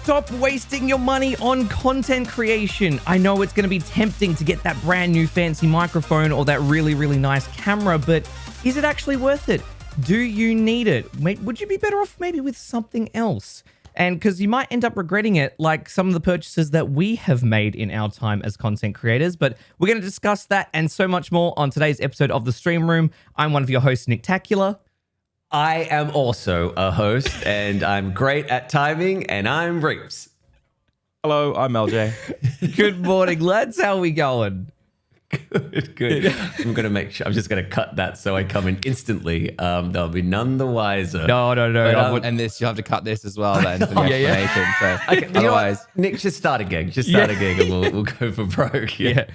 Stop wasting your money on content creation. I know it's going to be tempting to get that brand new fancy microphone or that really, really nice camera, but is it actually worth it? Do you need it? Would you be better off maybe with something else? And because you might end up regretting it, like some of the purchases that we have made in our time as content creators. But we're going to discuss that and so much more on today's episode of The Stream Room. I'm one of your hosts, Nick Tacular. I am also a host, and I'm great at timing, and I'm Reapz. Hello, I'm Eljay. Good morning, lads. How are we going? Good. I'm just gonna cut that so I come in instantly. They'll be none the wiser. No. And this, you'll have to cut this as well then for the explanation. So Okay, otherwise, Nick, just start again. And we'll go for broke. Yeah.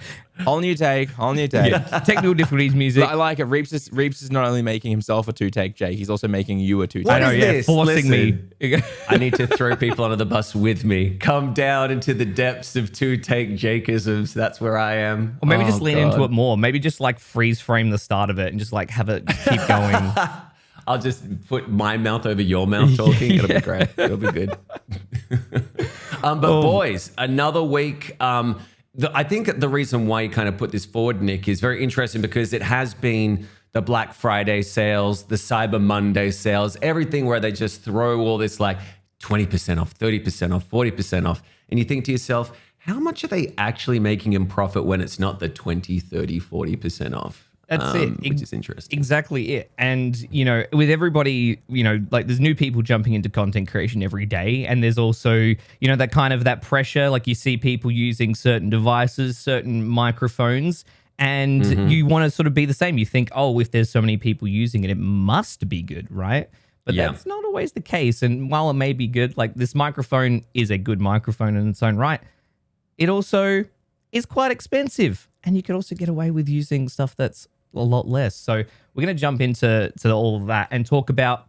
whole new take. Technical difficulties music. But I like it. Reapz is not only making himself a two-take Jake, he's also making you a two-take. What I know, is yeah, this? forcing Listen, me. I need to throw people under the bus with me. Come down into the depths of two-take Jakeisms. That's where I am. Or maybe just lean into it more. Maybe just like freeze frame the start of it and just like have it just keep going. I'll just put my mouth over your mouth talking. It'll be great. It'll be good. Boys, another week. I think the reason why you kind of put this forward, Nick, is very interesting because it has been the Black Friday sales, the Cyber Monday sales, everything where they just throw all this like 20% off, 30% off, 40% off. And you think to yourself, how much are they actually making in profit when it's not the 20, 30, 40% off? That's it. Which is interesting. Exactly it. And, you know, with everybody, you know, like there's new people jumping into content creation every day. And there's also, you know, that pressure, like you see people using certain devices, certain microphones, and you want to sort of be the same. You think, oh, if there's so many people using it, it must be good, right? But that's not always the case. And while it may be good, like this microphone is a good microphone in its own right, it also is quite expensive. And you could also get away with using stuff that's a lot less. So we're going to jump into all of that and talk about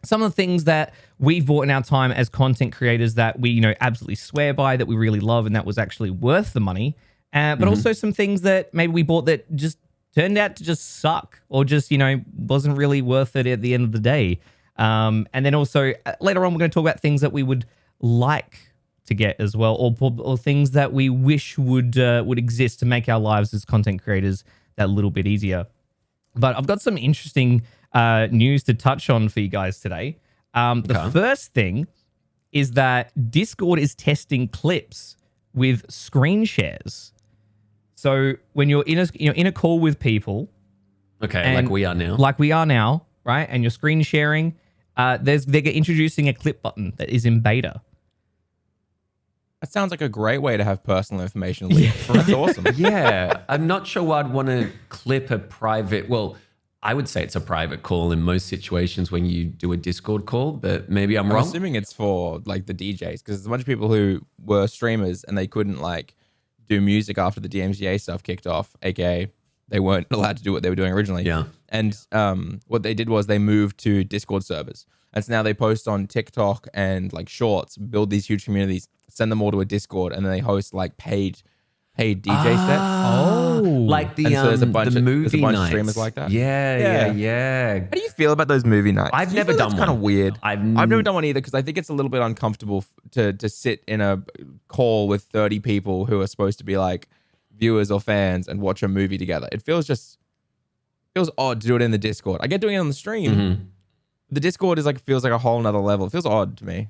some of the things that we've bought in our time as content creators that we, you know, absolutely swear by, that we really love, and that was actually worth the money. But also some things that maybe we bought that just turned out to just suck or just, you know, wasn't really worth it at the end of the day. And then also later on, we're going to talk about things that we would like to get as well, or things that we wish would exist to make our lives as content creators that little bit easier. But I've got some interesting news to touch on for you guys today. The first thing is that Discord is testing clips with screen shares. So when you're in a call with people, like we are now, right? And you're screen sharing, they're introducing a clip button that is in beta. that sounds like a great way to have personal information leaked. That's awesome. Yeah, I'm not sure I'd want to clip a private. Well, I would say it's a private call in most situations when you do a Discord call, but maybe I'm wrong. I'm assuming it's for like the DJs because there's a bunch of people who were streamers and they couldn't like do music after the DMCA stuff kicked off, aka they weren't allowed to do what they were doing originally. Yeah. And what they did was they moved to Discord servers. And so now they post on TikTok and like shorts, build these huge communities, send them all to a Discord, and then they host like paid DJ sets. Oh, like the so there's a bunch of movie nights. nights. Streamers like that. Yeah. How do you feel about those movie nights? I've never done one. Kind of weird. I've never done one either because I think it's a little bit uncomfortable to sit in a call with 30 people who are supposed to be like viewers or fans and watch a movie together. It feels odd to do it in the Discord. I get doing it on the stream. Mm-hmm. The Discord feels like a whole nother level. It feels odd to me.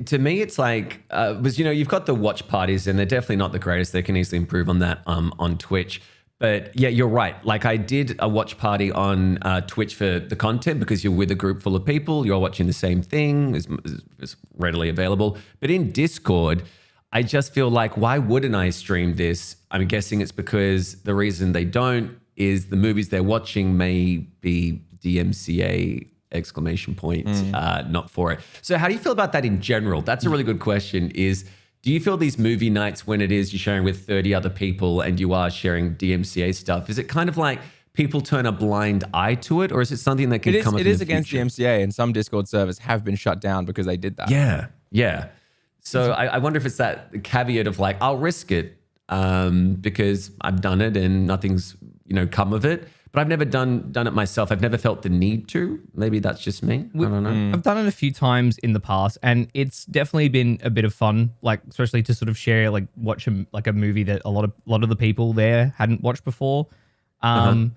To me, it's like, because, you've got the watch parties and they're definitely not the greatest. They can easily improve on that on Twitch. But yeah, you're right. Like I did a watch party on Twitch for the content because you're with a group full of people. You're watching the same thing. It's readily available. But in Discord, I just feel like, why wouldn't I stream this? I'm guessing it's because the reason they don't is the movies they're watching may be DMCA ! Not for it. So how do you feel about that in general? That's a really good question. Do you feel these movie nights, when it is you're sharing with 30 other people and you are sharing DMCA stuff, is it kind of like people turn a blind eye to it, or is it something that can come up in the future? It is against DMCA, and some Discord servers have been shut down because they did that. Yeah. So I wonder if it's that caveat of like, I'll risk it because I've done it and nothing's come of it. but I've never done it myself. I've never felt the need to. Maybe that's just me. I don't know. I've done it a few times in the past, and it's definitely been a bit of fun. Like, especially to sort of share, like, watch a movie that a lot of the people there hadn't watched before. I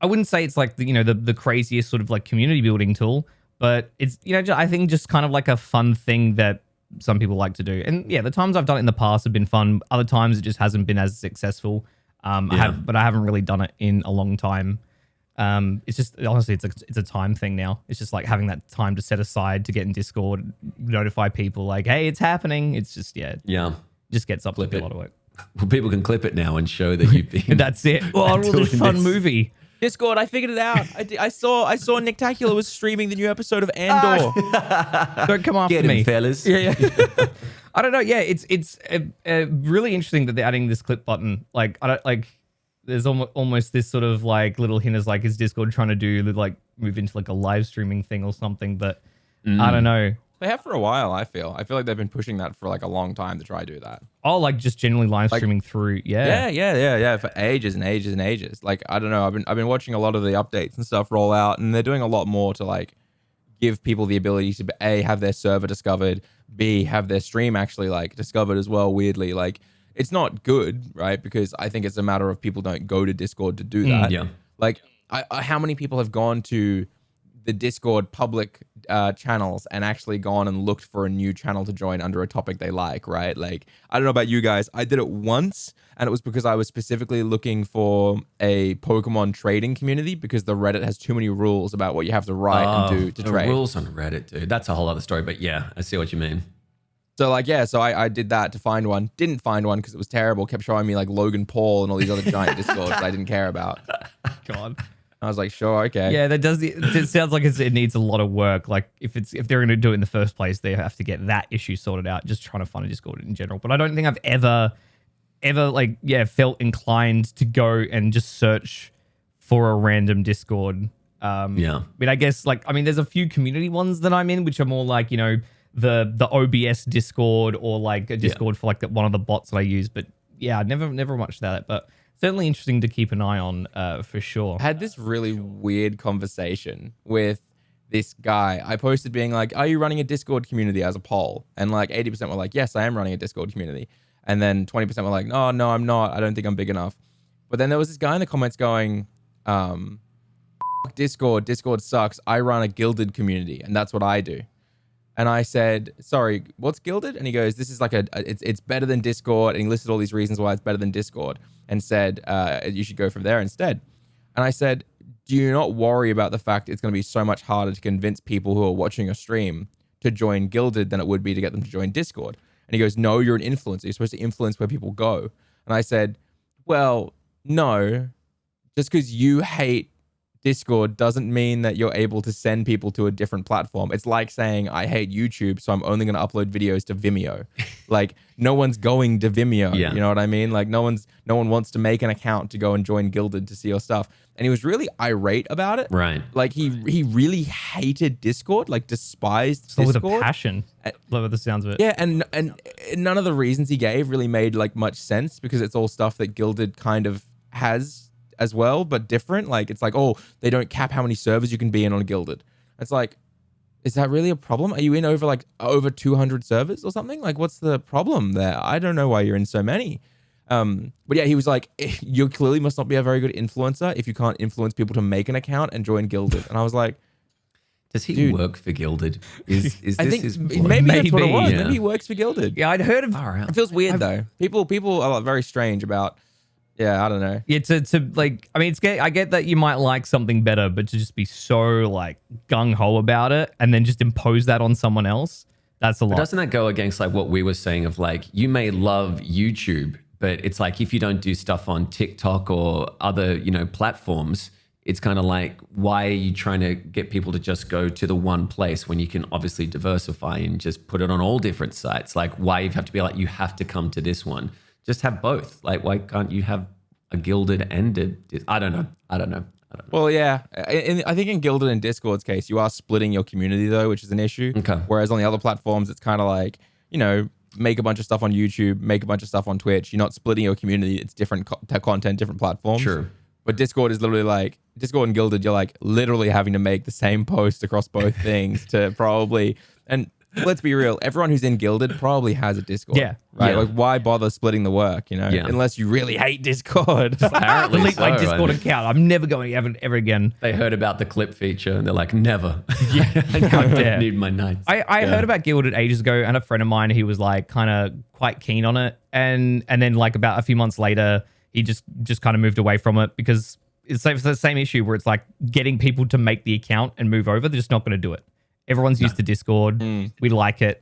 wouldn't say it's like the craziest sort of like community building tool, but it's I think just kind of like a fun thing that some people like to do. And yeah, the times I've done it in the past have been fun. Other times it just hasn't been as successful. But I haven't really done it in a long time. It's just honestly, it's a time thing now. It's just like having that time to set aside to get in Discord, notify people like, hey, it's happening. It's just just gets up to a lot of work. Well, people can clip it now and show that you've been. That's it. Oh, this fun movie. Discord, I figured it out. I saw Nictacular was streaming the new episode of Andor. Don't come after Get him, me, fellas. Yeah. I don't know. Yeah, it's really interesting that they're adding this clip button. Like, I don't like. There's almost this sort of like little hint as like, is Discord trying to do like move into like a live streaming thing or something? But I don't know. They have for a while. I feel like they've been pushing that for like a long time to try to do that. Oh, like just generally live streaming through. Yeah, for ages and ages and ages. Like, I don't know. I've been watching a lot of the updates and stuff roll out, and they're doing a lot more to like give people the ability to A, have their server discovered, B, have their stream actually like discovered as well. Weirdly, like, it's not good, right? Because I think it's a matter of people don't go to Discord to do that. Like, how many people have gone to the Discord public channels and actually gone and looked for a new channel to join under a topic they like, right? Like, I don't know about you guys. I did it once, and it was because I was specifically looking for a Pokemon trading community because the Reddit has too many rules about what you have to write and do to trade. Rules on Reddit, dude. That's a whole other story. But yeah, I see what you mean. So like, so I did that to find one. Didn't find one because it was terrible. Kept showing me like Logan Paul and all these other giant Discords I didn't care about. God. I was like, sure, okay. Yeah, it sounds like it needs a lot of work. Like if they're going to do it in the first place, they have to get that issue sorted out. Just trying to find a Discord in general. But I don't think I've ever like felt inclined to go and just search for a random Discord. But I guess there's a few community ones that I'm in, which are more like the OBS Discord or like a Discord for like one of the bots that I use. But yeah, never much that. But certainly interesting to keep an eye on for sure. I had this really weird conversation with this guy. I posted being like, are you running a Discord community as a poll? And like 80% were like, yes, I am running a Discord community. And then 20% were like, no, I'm not. I don't think I'm big enough. But then there was this guy in the comments going, Discord sucks. I run a Gilded community and that's what I do. And I said, sorry, what's Gilded? And he goes, this is like it's better than Discord. And he listed all these reasons why it's better than Discord and said, you should go from there instead. And I said, do you not worry about the fact it's going to be so much harder to convince people who are watching a stream to join Gilded than it would be to get them to join Discord? And he goes, no, you're an influencer. You're supposed to influence where people go. And I said, well, no, just because you hate Discord doesn't mean that you're able to send people to a different platform. It's like saying I hate YouTube, so I'm only going to upload videos to Vimeo. Like, no one's going to Vimeo. You know what I mean? Like, no one wants to make an account to go and join Gilded to see your stuff. And he was really irate about it. Right. Like, he really hated Discord, like despised Discord. With a passion. Love the sounds of it. Yeah, and none of the reasons he gave really made like much sense because it's all stuff that Gilded kind of has as well, but different. Like, it's like, oh, they don't cap how many servers you can be in on Gilded. It's like, is that really a problem? Are you in over 200 servers or something? Like, what's the problem there? I don't know why you're in so many. But yeah, he was like, you clearly must not be a very good influencer if you can't influence people to make an account and join Gilded. And I was like, does he work for Gilded? Is I this think his maybe that's what it was. Yeah. Maybe he works for Gilded. Yeah, I'd heard of. It feels weird though. People are like very strange about. Yeah, I don't know. Yeah, to like, I mean, I get that you might like something better, but to just be so like gung ho about it and then just impose that on someone else, that's a lot. But doesn't that go against like what we were saying of like, you may love YouTube, but it's like if you don't do stuff on TikTok or other, platforms, it's kind of like, why are you trying to get people to just go to the one place when you can obviously diversify and just put it on all different sites? Like, why you have to be like, you have to come to this one? Just have both. Like, why can't you have a Gilded and I don't know. Well, yeah. I think in Gilded and Discord's case, you are splitting your community though, which is an issue. Okay. Whereas on the other platforms, it's kind of like, make a bunch of stuff on YouTube, make a bunch of stuff on Twitch. You're not splitting your community. It's different content, different platforms. Sure. But Discord is literally like, Discord and Gilded, you're like literally having to make the same post across both things to probably, and let's be real, everyone who's in Gilded probably has a Discord. Yeah. Right? Yeah. Like, why bother splitting the work, you know? Yeah. Unless you really hate Discord. Apparently Delete my so, Discord I mean, account. I'm never going ever again. they heard about the clip feature and they're like, never. dare. I need my nights. I heard about Gilded ages ago, and a friend of mine, he was like kind of quite keen on it, and then like about a few months later, he just kind of moved away from it because it's the same issue where it's like getting people to make the account and move over. They're just not going to do it. Everyone's used to Discord. We like it.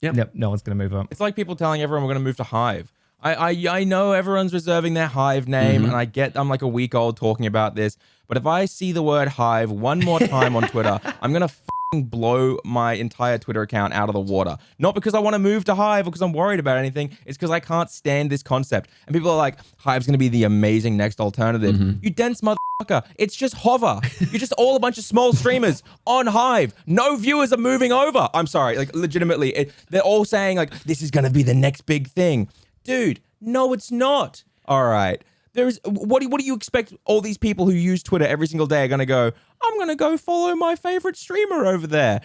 Yep. No one's going to move up. It's like people telling everyone we're going to move to Hive. I know everyone's reserving their Hive name, and I get I'm like a week old talking about this, but if I see the word Hive one more time on Twitter, I'm going to blow my entire Twitter account out of the water. Not because I want to move to Hive or because I'm worried about anything. It's because I can't stand this concept. And people are like, Hive's going to be the amazing next alternative. You dense motherfucker. It's just Hover. You're just all a bunch of small streamers on Hive. No viewers are moving over. I'm sorry. Like, legitimately, they're all saying, like, this is going to be the next big thing. Dude, no, it's not. All right. What do you expect all these people who use Twitter every single day are going to go, I'm going to go follow my favorite streamer over there.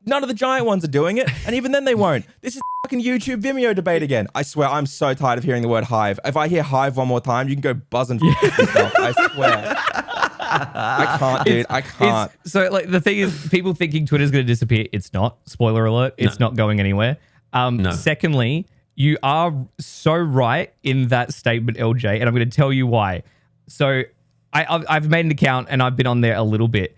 None of the giant ones are doing it, and even then they won't. This is fucking YouTube Vimeo debate again. I swear, I'm so tired of hearing the word Hive. If I hear Hive one more time, you can go buzz and yourself. I swear. I can't, dude. I can't. So like the thing is, people thinking Twitter's going to disappear. It's not. Spoiler alert. It's not going anywhere. No. Secondly, you are so right in that statement, Eljay, and I'm going to tell you why. So I've made an account and I've been on there a little bit,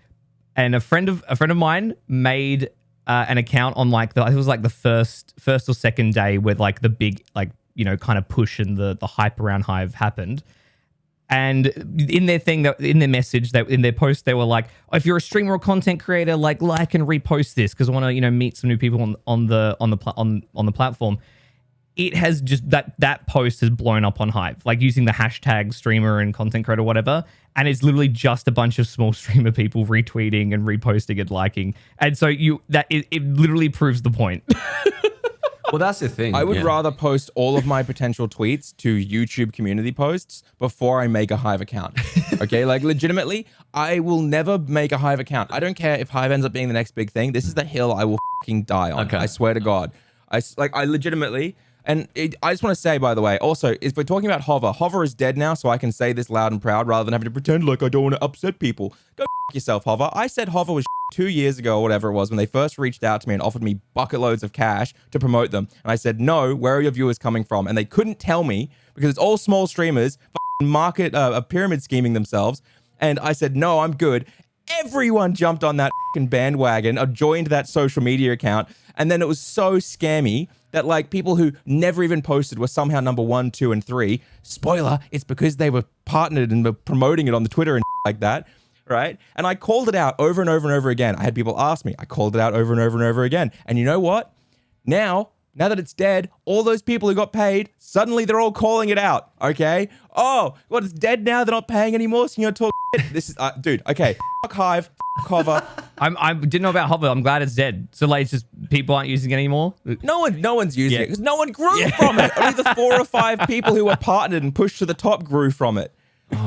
and a friend of mine made an account on like it was like the first or second day where like the big like kind of push and the hype around Hive happened. And in their thing, in their message, in their post, they were like, oh, "If you're a streamer or content creator, like and repost this because I want to meet some new people on the platform." It has just that post has blown up on Hive, like using the hashtag streamer and content creator, whatever. And it's literally just a bunch of small streamer people retweeting and reposting and liking. And so it literally proves the point. Well, that's the thing. I would rather post all of my potential tweets to YouTube community posts before I make a Hive account. Okay, like legitimately, I will never make a Hive account. I don't care if Hive ends up being the next big thing. This is the hill I will fucking die on. Okay. I swear to God. I legitimately... And I just want to say, by the way, also, if we're talking about Hover is dead now, so I can say this loud and proud rather than having to pretend like I don't want to upset people. Go yourself, Hover. I said Hover was 2 years ago or whatever it was when they first reached out to me and offered me bucket loads of cash to promote them. And I said, no, where are your viewers coming from? And they couldn't tell me because it's all small streamers, market, pyramid scheming themselves. And I said, no, I'm good. Everyone jumped on that bandwagon or joined that social media account. And then it was so scammy that like people who never even posted were somehow number 1, 2, and 3. Spoiler, it's because they were partnered and were promoting it on the Twitter and like that, right? And I called it out over and over and over again. I had people ask me. I called it out over and over and over again. And you know what? Now that it's dead, all those people who got paid, suddenly they're all calling it out, okay? Oh, what, it's dead now? They're not paying anymore, so you're talking shit? This is, dude, okay. Fuck Hive, Hover. I didn't know about Hover. I'm glad it's dead. So like, it's just people aren't using it anymore. No one's using it because no one grew from it. Only the 4 or 5 people who were partnered and pushed to the top grew from it.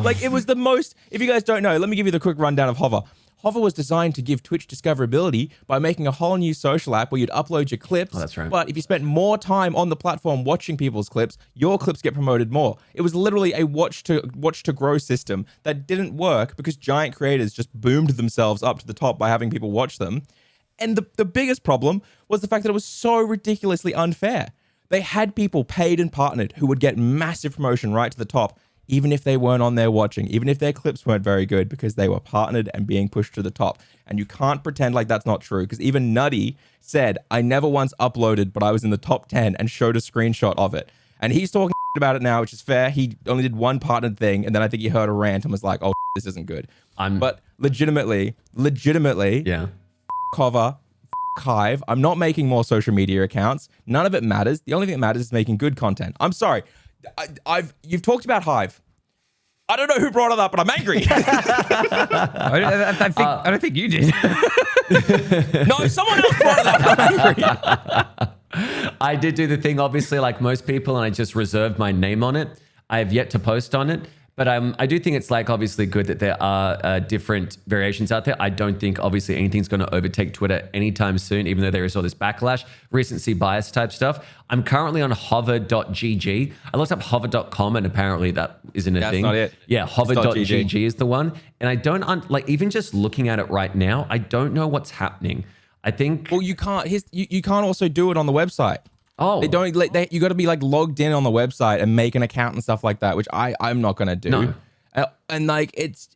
Like it was the most. If you guys don't know, let me give you the quick rundown of Hover. Hover was designed to give Twitch discoverability by making a whole new social app where you'd upload your clips. Oh, that's right. But if you spent more time on the platform watching people's clips, your clips get promoted more. It was literally a watch to grow system that didn't work because giant creators just boomed themselves up to the top by having people watch them. And the biggest problem was the fact that it was so ridiculously unfair. They had people paid and partnered who would get massive promotion right to the top, even if they weren't on there watching, even if their clips weren't very good because they were partnered and being pushed to the top. And you can't pretend like that's not true because even Nutty said, I never once uploaded, but I was in the top 10 and showed a screenshot of it. And he's talking about it now, which is fair. He only did one partnered thing. And then I think he heard a rant and was like, oh, this isn't good. But legitimately, yeah. Cover, Hive. I'm not making more social media accounts. None of it matters. The only thing that matters is making good content. I'm sorry. You've talked about Hive. I don't know who brought it up, but I'm angry. I don't think you did. No, someone else brought it up. I'm angry. I did do the thing, obviously, like most people, and I just reserved my name on it. I have yet to post on it. But I do think it's like obviously good that there are different variations out there. I don't think obviously anything's going to overtake Twitter anytime soon, even though there is all this backlash, recency bias type stuff. I'm currently on hover.gg. I looked up hover.com and apparently that isn't a thing. That's not it. Yeah, hover.gg is the one. And I don't, like even just looking at it right now, I don't know what's happening. I think... Well, you can't, you can't also do it on the website. Oh, they don't. You got to be like logged in on the website and make an account and stuff like that, which I'm not gonna do. No. And like it's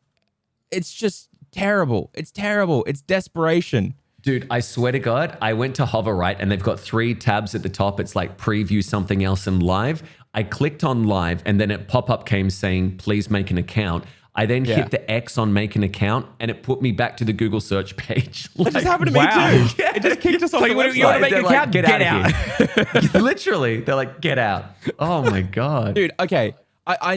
just terrible. It's terrible. It's desperation. Dude, I swear to God, I went to Hover, right? And they've got 3 tabs at the top. It's like preview something else and live. I clicked on live and then a pop-up came saying, please make an account. I then hit the X on make an account and it put me back to the Google search page. That just happened to me too. Yeah. It just kicked us off the website. You want to make an account? Like, get out. Here. Literally, they're like, get out. Oh my God. Dude, okay. I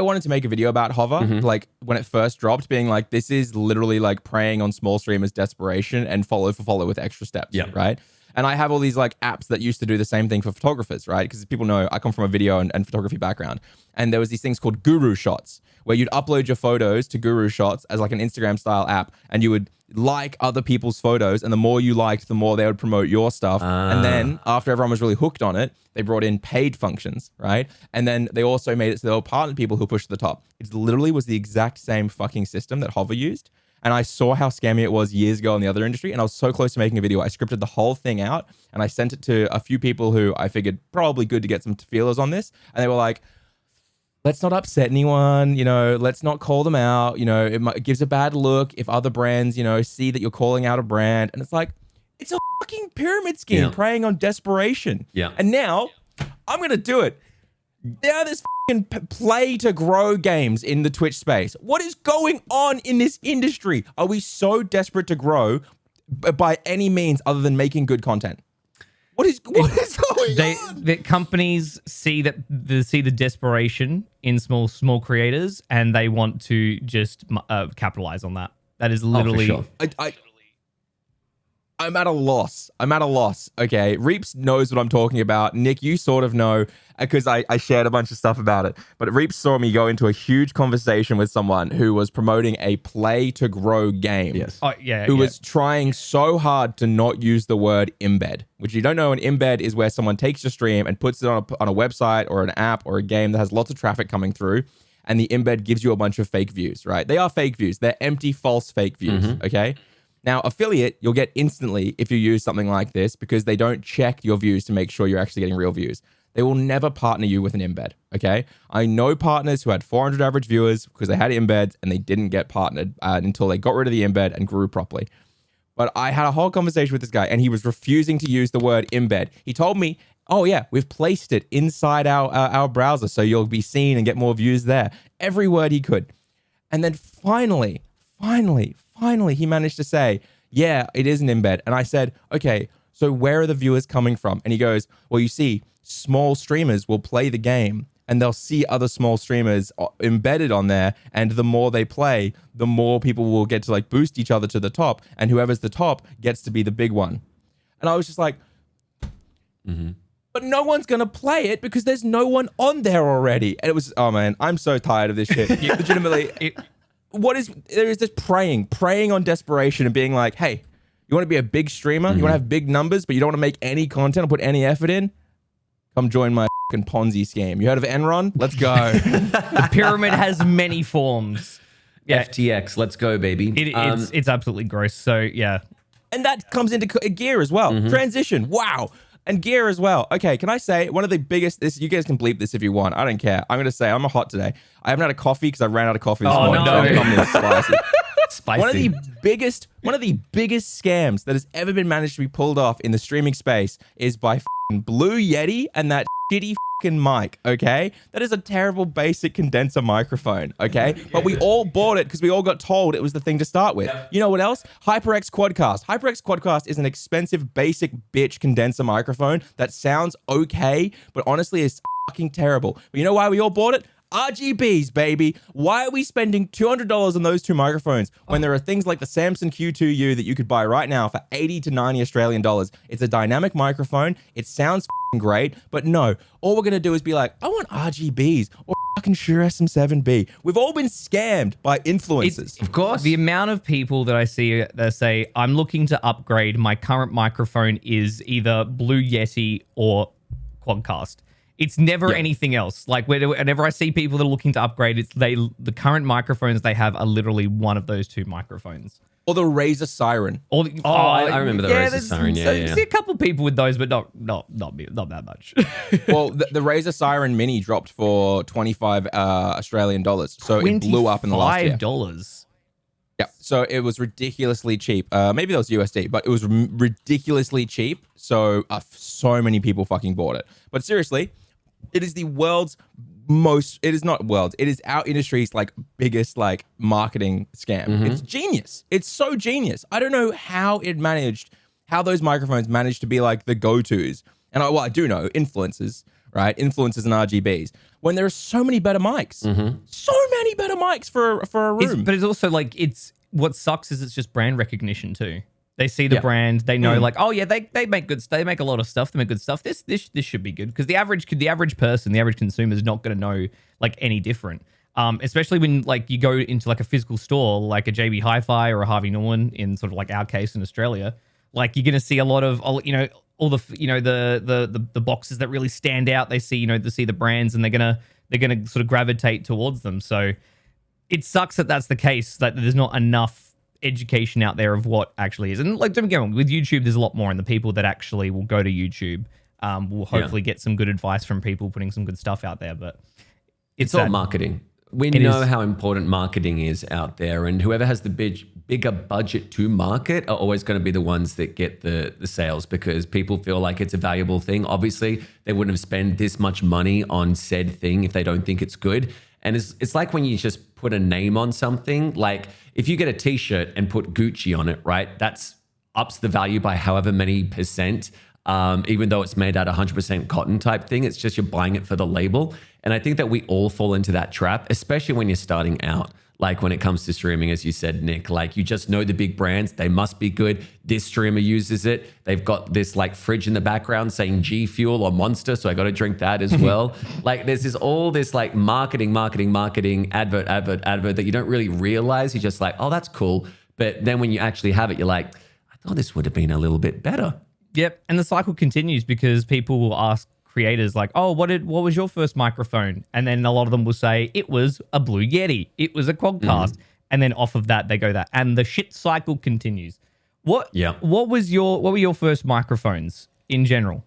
wanted to make a video about Hover, like when it first dropped, being like, this is literally like preying on small streamers' desperation and follow for follow with extra steps, right? And I have all these like apps that used to do the same thing for photographers, right? Because people know I come from a video and photography background. And there was these things called Guru Shots, where you'd upload your photos to Guru Shots as like an Instagram style app, and you would like other people's photos, and the more you liked, the more they would promote your stuff. And then after everyone was really hooked on it, they brought in paid functions, right? And then they also made it so there were partner people who pushed to the top. It literally was the exact same fucking system that Hover used. And I saw how scammy it was years ago in the other industry, and I was so close to making a video. I scripted the whole thing out, and I sent it to a few people who I figured probably good to get some feelers on this. And they were like, let's not upset anyone, you know, let's not call them out. You know, it gives a bad look if other brands, you know, see that you're calling out a brand. And it's like, it's a fucking pyramid scheme preying on desperation. Yeah. And now I'm going to do it. Now there's fucking play to grow games in the Twitch space. What is going on in this industry? Are we so desperate to grow by any means other than making good content? What is going on? The companies see the desperation in small creators, and they want to just capitalize on that. That is literally. Oh, for sure. I'm at a loss. Okay, Reapz knows what I'm talking about. Nick, you sort of know because I shared a bunch of stuff about it. But Reapz saw me go into a huge conversation with someone who was promoting a play to grow game. Yes. Oh, yeah. Who was trying so hard to not use the word embed, which you don't know, an embed is where someone takes your stream and puts it on a website or an app or a game that has lots of traffic coming through. And the embed gives you a bunch of fake views, right? They are fake views. They're empty, false fake views, okay? Now, affiliate, you'll get instantly if you use something like this because they don't check your views to make sure you're actually getting real views. They will never partner you with an embed, okay? I know partners who had 400 average viewers because they had embeds and they didn't get partnered until they got rid of the embed and grew properly. But I had a whole conversation with this guy and he was refusing to use the word embed. He told me, oh yeah, we've placed it inside our browser so you'll be seen and get more views there. Every word he could. And then finally, he managed to say, yeah, it is an embed. And I said, okay, so where are the viewers coming from? And he goes, well, you see, small streamers will play the game and they'll see other small streamers embedded on there. And the more they play, the more people will get to like boost each other to the top. And whoever's the top gets to be the big one. And I was just like, but no one's going to play it because there's no one on there already. And it was, oh man, I'm so tired of this shit. Legitimately. There is this preying on desperation and being like, hey, you want to be a big streamer? You want to have big numbers, but you don't want to make any content or put any effort in? Come join my fucking Ponzi scheme. You heard of Enron? Let's go. The pyramid has many forms. Yeah. FTX, let's go, baby. It's absolutely gross. So, yeah. And that comes into gear as well. Transition. Wow. And gear as well. Okay, can I say one of the biggest, you guys can bleep this if you want. I don't care. I'm going to say I'm hot today. I haven't had a coffee because I ran out of coffee this morning. No. So I'm spicy. Spicy. One of the biggest scams that has ever been managed to be pulled off in the streaming space is by Blue Yeti and that shitty mic, okay? That is a terrible basic condenser microphone, okay? But we all bought it because we all got told it was the thing to start with. You know what else? HyperX Quadcast. HyperX Quadcast is an expensive basic bitch condenser microphone that sounds okay, but honestly is fucking terrible. But you know why we all bought it? RGBs, baby. Why are we spending $200 on those two microphones when there are things like the Samsung Q2U that you could buy right now for 80 to 90 Australian dollars? It's a dynamic microphone. It sounds great. But no, all we're going to do is be like, I want RGBs or fucking Shure SM7B. We've all been scammed by influencers. Of course. The amount of people that I see that say, I'm looking to upgrade, my current microphone is either Blue Yeti or Quadcast. It's never anything else. Like whenever I see people that are looking to upgrade, it's the current microphones they have are literally one of those two microphones. Or the Razer Siren. Or I remember the Razer Siren. Yeah, You see a couple people with those, but not that much. Well, the Razer Siren Mini dropped for 25 Australian dollars, so it blew up in the last year. $25. Yeah, so it was ridiculously cheap. Maybe that was USD, but it was ridiculously cheap. So so many people fucking bought it. But seriously, it is the world's it is not world's, it is our industry's like biggest like marketing scam. It's genius. It's so genius. I don't know how those microphones managed to be like the go-tos. And I do know influencers, right? Influencers and RGBs. When there are so many better mics, so many better mics for a room. But it's also like what sucks is it's just brand recognition too. They see the brand, they know like, oh yeah, they make good stuff. They make a lot of stuff. They make good stuff. This should be good because the average person, the average consumer is not going to know like any different. Especially when like you go into like a physical store like a JB Hi-Fi or a Harvey Norman in sort of like our case in Australia, like you're going to see a lot of all the boxes that really stand out. They see the brands and they're gonna sort of gravitate towards them. So it sucks that that's the case. That there's not enough education out there of what actually is. And like, don't get me wrong, with YouTube, there's a lot more, and the people that actually will go to YouTube will hopefully get some good advice from people putting some good stuff out there. But it's all marketing. We know how important marketing is out there, and whoever has the bigger budget to market are always going to be the ones that get the sales because people feel like it's a valuable thing. Obviously, they wouldn't have spent this much money on said thing if they don't think it's good. And it's like when you just put a name on something, like if you get a t-shirt and put Gucci on it, right? That's ups the value by however many percent, even though it's made out of 100% cotton type thing. It's just you're buying it for the label. And I think that we all fall into that trap, especially when you're starting out. Like when it comes to streaming, as you said, Nick, like you just know the big brands, they must be good. This streamer uses it. They've got this like fridge in the background saying G Fuel or Monster, so I got to drink that as well. Like there's all this like marketing, advert that you don't really realize. You're just like, oh, that's cool. But then when you actually have it, you're like, I thought this would have been a little bit better. Yep. And the cycle continues because people will ask creators like, oh, what was your first microphone? And then a lot of them will say it was a Blue Yeti, it was a Quadcast, and then off of that they go that, and the shit cycle continues. What were your first microphones in general?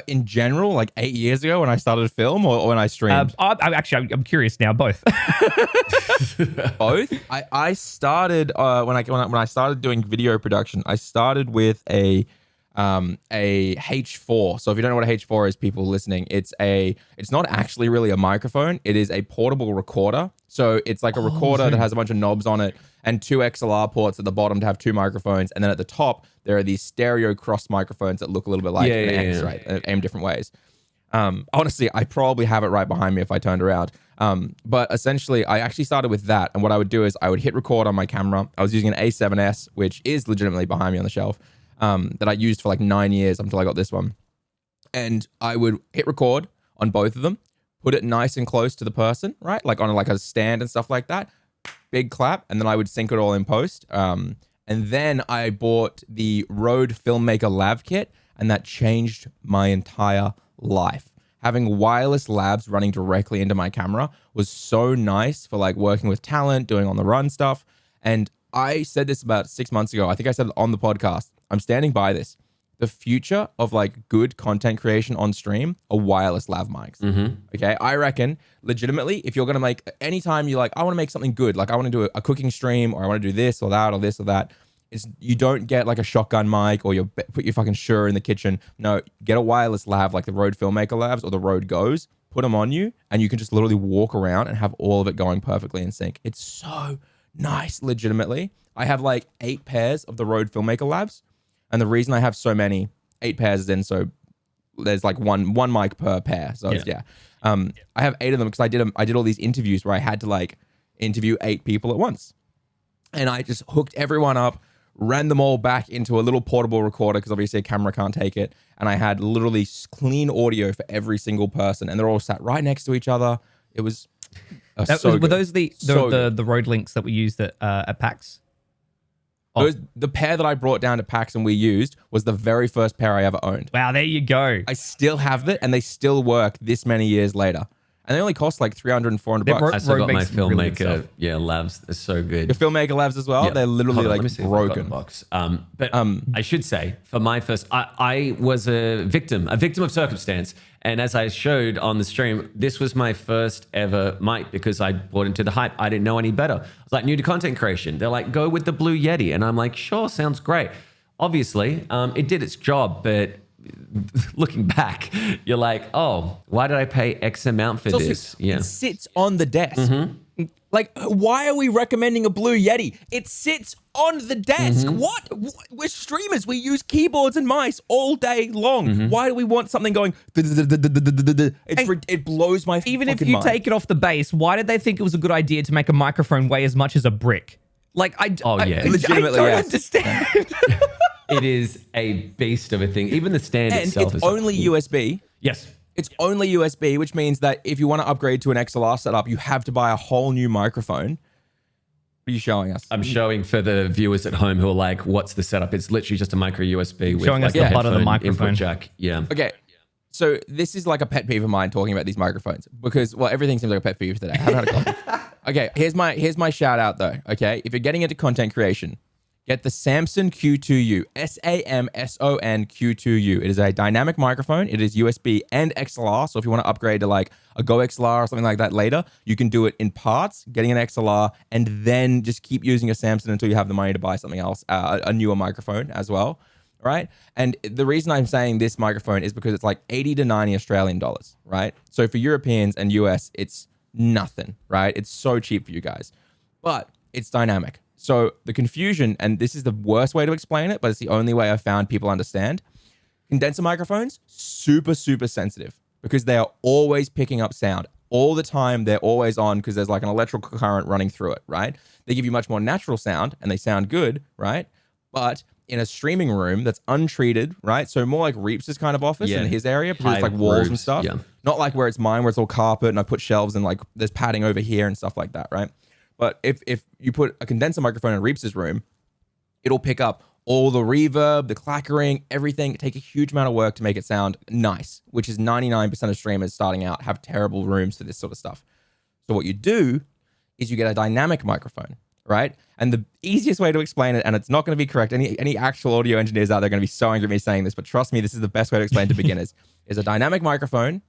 In general, like 8 years ago when I started to film or when I streamed? I'm curious now. Both. Both. I started when I started doing video production. I started with a H4. So if you don't know what a H4 is, people listening, it's not actually really a microphone. It is a portable recorder. So it's like a recorder that has a bunch of knobs on it and two XLR ports at the bottom to have two microphones. And then at the top, there are these stereo cross microphones that look a little bit like an X, right? And aim different ways. Honestly, I probably have it right behind me if I turned around. But essentially, I actually started with that. And what I would do is I would hit record on my camera. I was using an A7S, which is legitimately behind me on the shelf. That I used for like 9 years until I got this one. And I would hit record on both of them, put it nice and close to the person, right? Like on like a stand and stuff like that. Big clap. And then I would sync it all in post. And then I bought the Rode Filmmaker Lav Kit, and that changed my entire life. Having wireless labs running directly into my camera was so nice for like working with talent, doing on the run stuff. And I said this about 6 months ago. I think I said it on the podcast. I'm standing by this. The future of like good content creation on stream are wireless lav mics. Okay. I reckon legitimately, if you're going to make anytime you're like, I want to make something good, like I want to do a cooking stream or I want to do this or that or this or that. You don't get like a shotgun mic or you put your fucking Shure in the kitchen. No, get a wireless lav like the Rode Filmmaker Labs or the Rode Goes, put them on you and you can just literally walk around and have all of it going perfectly in sync. It's so nice, legitimately. I have like 8 pairs of the Rode Filmmaker Labs. And the reason I have so many, 8 pairs is in, so there's like one mic per pair. So I have 8 of them because I did all these interviews where I had to like interview 8 people at once. And I just hooked everyone up, ran them all back into a little portable recorder because obviously a camera can't take it. And I had literally clean audio for every single person. And they're all sat right next to each other. It was so were good. those the road links that we used at PAX? The pair that I brought down to PAX and we used was the very first pair I ever owned. Wow, there you go. I still have it and they still work this many years later. And they only cost like $300 and $400. I still got my makes really good Filmmaker, stuff. labs. They're so good. The Filmmaker labs as well. Yeah. They're literally Hold on, like let me see if I've got broken. the box. But I should say, for my first, I was a victim of circumstance. And as I showed on the stream, this was my first ever mic because I bought into the hype. I didn't know any better. I was like, new to content creation. They're like, go with the Blue Yeti. And I'm like, sure, sounds great. Obviously, it did its job, but looking back, you're like, oh, why did I pay X amount for this? It sits on the desk. Like, why are we recommending a Blue Yeti? It sits on the desk. What? We're streamers. We use keyboards and mice all day long. Why do we want something going? It blows my Even if fucking you mind. take it off the base, why did they think it was a good idea to make a microphone weigh as much as a brick? Like, I Legitimately, don't yes. understand. It is a beast of a thing. Even the stand And itself it's is only USB. Yes. It's only USB, which means that if you want to upgrade to an XLR setup, you have to buy a whole new microphone. What are you showing us? I'm showing for the viewers at home who are like, what's the setup? It's literally just a micro USB with Showing like us the a butt of the headphone microphone. input jack. Yeah. Okay. So this is like a pet peeve of mine talking about these microphones because, well, everything seems like a pet peeve today. I haven't had a coffee. Okay, here's my shout out though. Okay, if you're getting into content creation, get the Samson Q2U, SAMSON Q2U. It is a dynamic microphone. It is USB and XLR. So if you want to upgrade to like a Go XLR or something like that later, you can do it in parts, getting an XLR, and then just keep using a Samson until you have the money to buy something else, a newer microphone as well. Right. And the reason I'm saying this microphone is because it's like 80 to 90 Australian dollars. Right. So for Europeans and US, it's nothing. Right. It's so cheap for you guys, but it's dynamic. So the confusion, and this is the worst way to explain it, but it's the only way I found people understand. Condenser microphones, super, super sensitive because they are always picking up sound. All the time, they're always on because there's like an electrical current running through it, right? They give you much more natural sound and they sound good, right? But in a streaming room that's untreated, right? So more like Reapz' kind of office in his area because it's like walls and stuff. Yeah. Not like where it's mine, where it's all carpet and I put shelves and like there's padding over here and stuff like that, right? But if you put a condenser microphone in Reapz' room, it'll pick up all the reverb, the clackering, everything. It takes a huge amount of work to make it sound nice, which is 99% of streamers starting out have terrible rooms for this sort of stuff. So what you do is you get a dynamic microphone, right? And the easiest way to explain it, and it's not going to be correct, any actual audio engineers out there are going to be so angry at me saying this, but trust me, this is the best way to explain to beginners, is a dynamic microphone.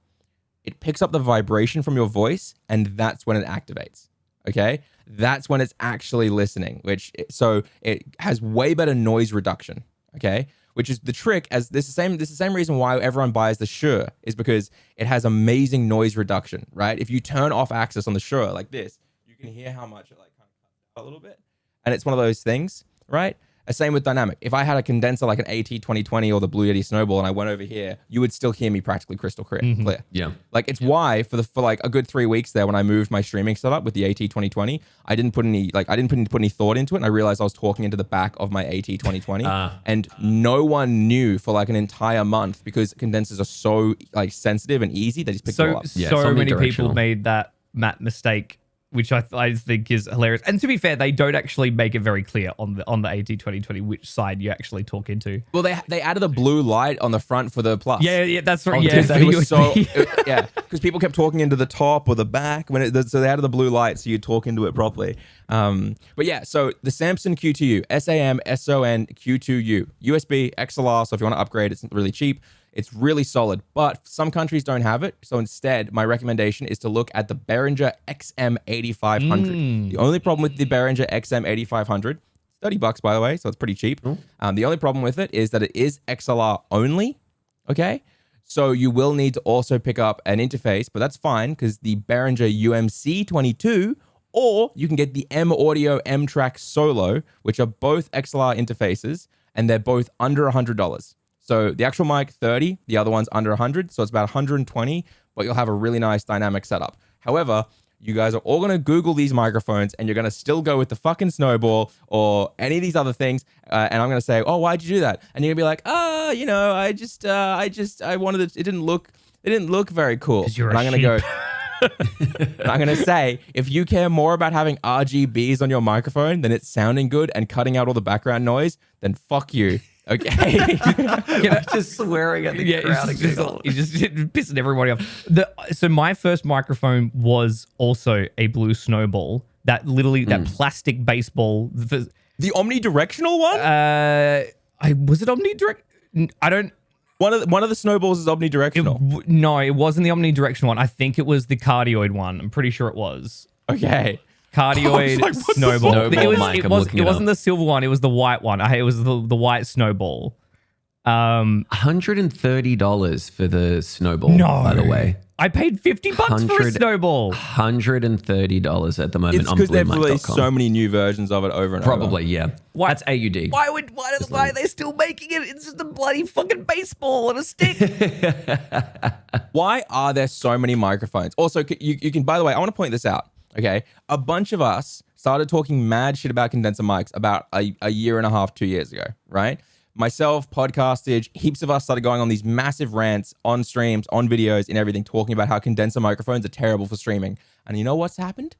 It picks up the vibration from your voice, and that's when it activates, okay? That's when it's actually listening, so it has way better noise reduction, okay? Which is the trick, as this is the same reason why everyone buys the Shure, is because it has amazing noise reduction, right? If you turn off Axis on the Shure like this, you can hear how much it like kind of cuts out a little bit. And it's one of those things, right? Same with dynamic. If I had a condenser like an AT2020 or the Blue Yeti Snowball and I went over here, you would still hear me practically crystal clear. Yeah. Like it's why for like a good 3 weeks there when I moved my streaming setup with the AT2020, I didn't put any thought into it, and I realized I was talking into the back of my AT2020 and no one knew for like an entire month because condensers are so like sensitive and easy, they just pick it all up. Yeah, So many people omnidirectional. made that mistake, which I think is hilarious. And to be fair, they don't actually make it very clear on the AT2020 which side you actually talk into. Well, they added a blue light on the front for the plus. Yeah, that's right. Because Yeah, it was USB. because people kept talking into the top or the back so they added the blue light so you talk into it properly. But yeah, so the Samson Q2U, SAMSON Q2U, USB, XLR. So if you want to upgrade, it's really cheap. It's really solid, but some countries don't have it. So instead, my recommendation is to look at the Behringer XM8500. The only problem with the Behringer XM8500, $30 by the way, so it's pretty cheap. The only problem with it is that it is XLR only, okay? So you will need to also pick up an interface, but that's fine because the Behringer UMC22, or you can get the M Audio M Track Solo, which are both XLR interfaces, and they're both under $100. So the actual mic, 30, the other one's under 100. So it's about 120, but you'll have a really nice dynamic setup. However, you guys are all going to Google these microphones and you're going to still go with the fucking Snowball or any of these other things. And I'm going to say, oh, why'd you do that? And you're going to be like, you know, I wanted it. It didn't look very cool. You're and a I'm going to sheep. go, and I'm going to say, if you care more about having RGBs on your microphone than it sounding good and cutting out all the background noise, then fuck you. Okay. Just swearing at the crowd. He's just pissing everybody off. So my first microphone was also a blue Snowball. That literally, that plastic baseball. The omnidirectional one? Was it omnidirect? I don't. One of the Snowballs is omnidirectional. No, it wasn't the omnidirectional one. I think it was the cardioid one. I'm pretty sure it was. Okay. Cardioid What the Snowball. Snowball mic, I'm looking It it wasn't up. the silver one. It was the white one. It was the white Snowball. $130 for the Snowball, No. by the way. I paid $50 for a Snowball. $130 at the moment It's on because they've released bluemic.com. so many new versions of it over and over. Probably, yeah. That's AUD. Why are they still making it? It's just a bloody fucking baseball and a stick. Why are there so many microphones? Also, you can, by the way, I want to point this out. Okay. A bunch of us started talking mad shit about condenser mics about a year and a half, 2 years ago, right? Myself, Podcastage, heaps of us started going on these massive rants on streams, on videos, and everything, talking about how condenser microphones are terrible for streaming. And you know what's happened?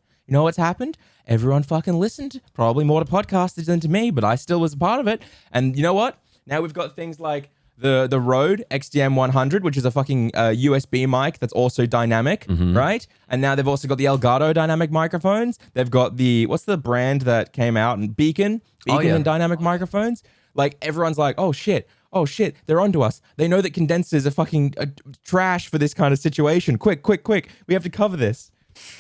Everyone fucking listened, probably more to Podcastage than to me, but I still was a part of it. And you know what? Now we've got things like the Rode XDM 100, which is a fucking USB mic that's also dynamic, right? And now they've also got the Elgato dynamic microphones. They've got what's the brand that came out? And Beacon and dynamic microphones. Like, everyone's like, oh shit, they're onto us. They know that condensers are fucking trash for this kind of situation. Quick, we have to cover this.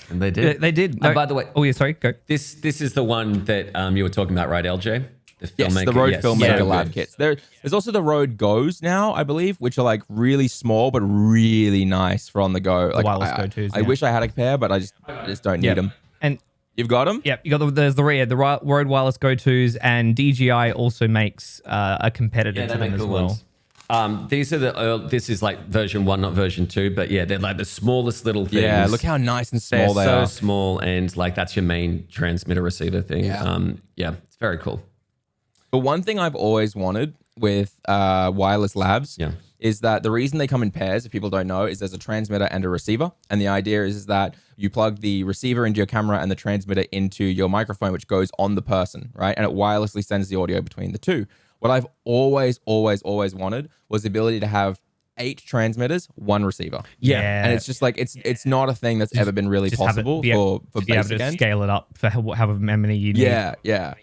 And they did. They did. And by the way, oh yeah, sorry, go. this is the one that you were talking about, right, LJ? The Yes, filmmaker. the Rode Filmmaker So Lab good. kits. There's also the Rode Go's now, I believe, which are like really small but really nice for on the go. Like, wireless Go-tos, I yeah. wish I had a pair, but I just don't need them. And You've got them? yeah, you got the Rode Wireless Go-Tos, and DJI also makes a competitor Yeah, to they them make as cool well. ones. These are this is like version 1, not version 2, but yeah, they're like the smallest little things. Yeah, look how nice and they're small they so are. small, and like that's your main transmitter receiver thing. Yeah. It's very cool. But one thing I've always wanted with wireless labs is that the reason they come in pairs, if people don't know, is there's a transmitter and a receiver. And the idea is that you plug the receiver into your camera and the transmitter into your microphone, which goes on the person, right? And it wirelessly sends the audio between the two. What I've always wanted was the ability to have 8 transmitters, 1 receiver. Yeah. And it's just like, it's not a thing that's ever been really Just have it possible be for be able basic to end. scale it up for however many you need. Yeah.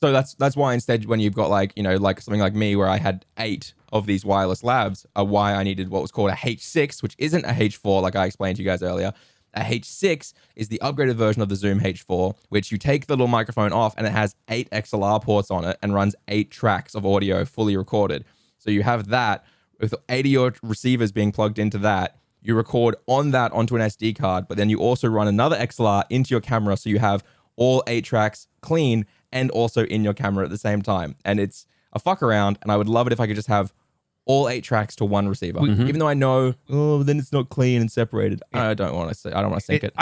So that's why instead, when you've got like, you know, like something like me where I had 8 of these wireless labs, why I needed what was called a H6, which isn't a H4 like I explained to you guys earlier. A H6 is the upgraded version of the Zoom H4, which you take the little microphone off and it has 8 XLR ports on it and runs 8 tracks of audio fully recorded. So you have that with 80 of your receivers being plugged into that. You record on that onto an SD card, but then you also run another XLR into your camera, so you have all 8 tracks clean and also in your camera at the same time. And it's a fuck around, and I would love it if I could just have all 8 tracks to 1 receiver. Even though I know, then it's not clean and separated. I don't want to sync it.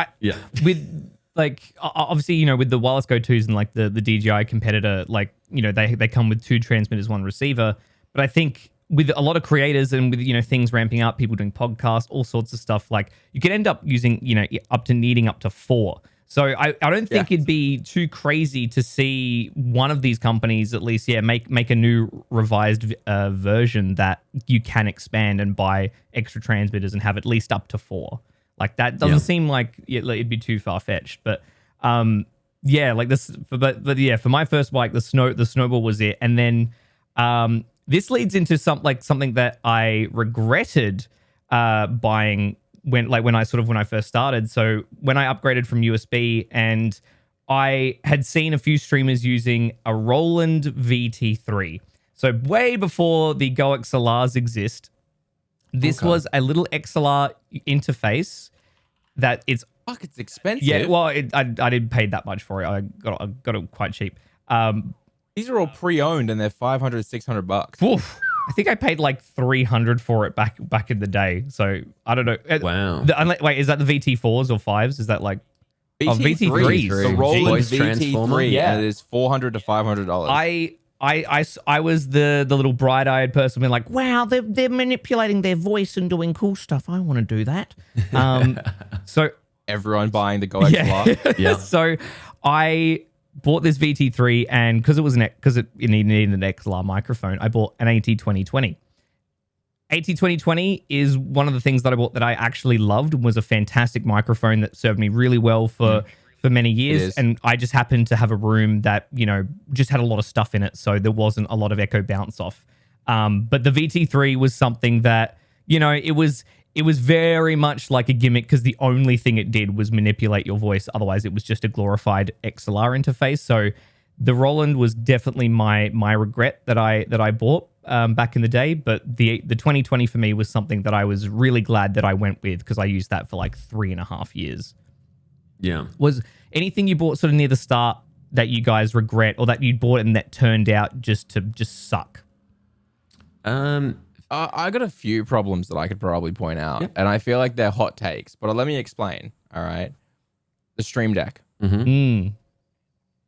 With like obviously, you know, with the wireless Go-Tos and like the DJI competitor, like, you know, they come with 2 transmitters, 1 receiver. But I think with a lot of creators and with, you know, things ramping up, people doing podcasts, all sorts of stuff, like you could end up using, you know, needing up to 4. So I don't think it'd be too crazy to see one of these companies at least, make a new revised version that you can expand and buy extra transmitters and have at least up to 4. Like that doesn't seem like it'd be too far fetched. But like this, but yeah, for my first bike, the Snowball was it, and then this leads into something that I regretted buying when I first started. So when I upgraded from USB, and I had seen a few streamers using a Roland VT3. So way before the Go XLRs exist, this was a little XLR interface that it's Fuck, it's expensive. yeah. Well, I didn't pay that much for it. I got it quite cheap. These are all pre-owned and they're $500, $600. Oof. I think I paid like $300 for it back in the day. So I don't know. Wow. Wait, is that the VT4s or 5s? Is that like VT3s. The Roland Voice transformer? VT3, Yeah. and it is $400 to $500. I was the little bright-eyed person being like, wow, they're manipulating their voice and doing cool stuff. I want to do that. So Everyone buying the Go XLR. Yeah. So I bought this VT3, and because it needed an XLR microphone, I bought an AT2020. AT2020 is one of the things that I bought that I actually loved and was a fantastic microphone that served me really well for many years. And I just happened to have a room that, just had a lot of stuff in it. So there wasn't a lot of echo bounce off. But the VT3 was something that, it was very much like a gimmick because the only thing it did was manipulate your voice. Otherwise, it was just a glorified XLR interface. So the Roland was definitely my regret that I bought back in the day. But the 2020 for me was something that I was really glad that I went with because I used that for like 3.5 years. Yeah. Was anything you bought sort of near the start that you guys regret, or that you bought and that turned out just suck? I got a few problems that I could probably point out, and I feel like they're hot takes, but let me explain. All right. The Stream Deck.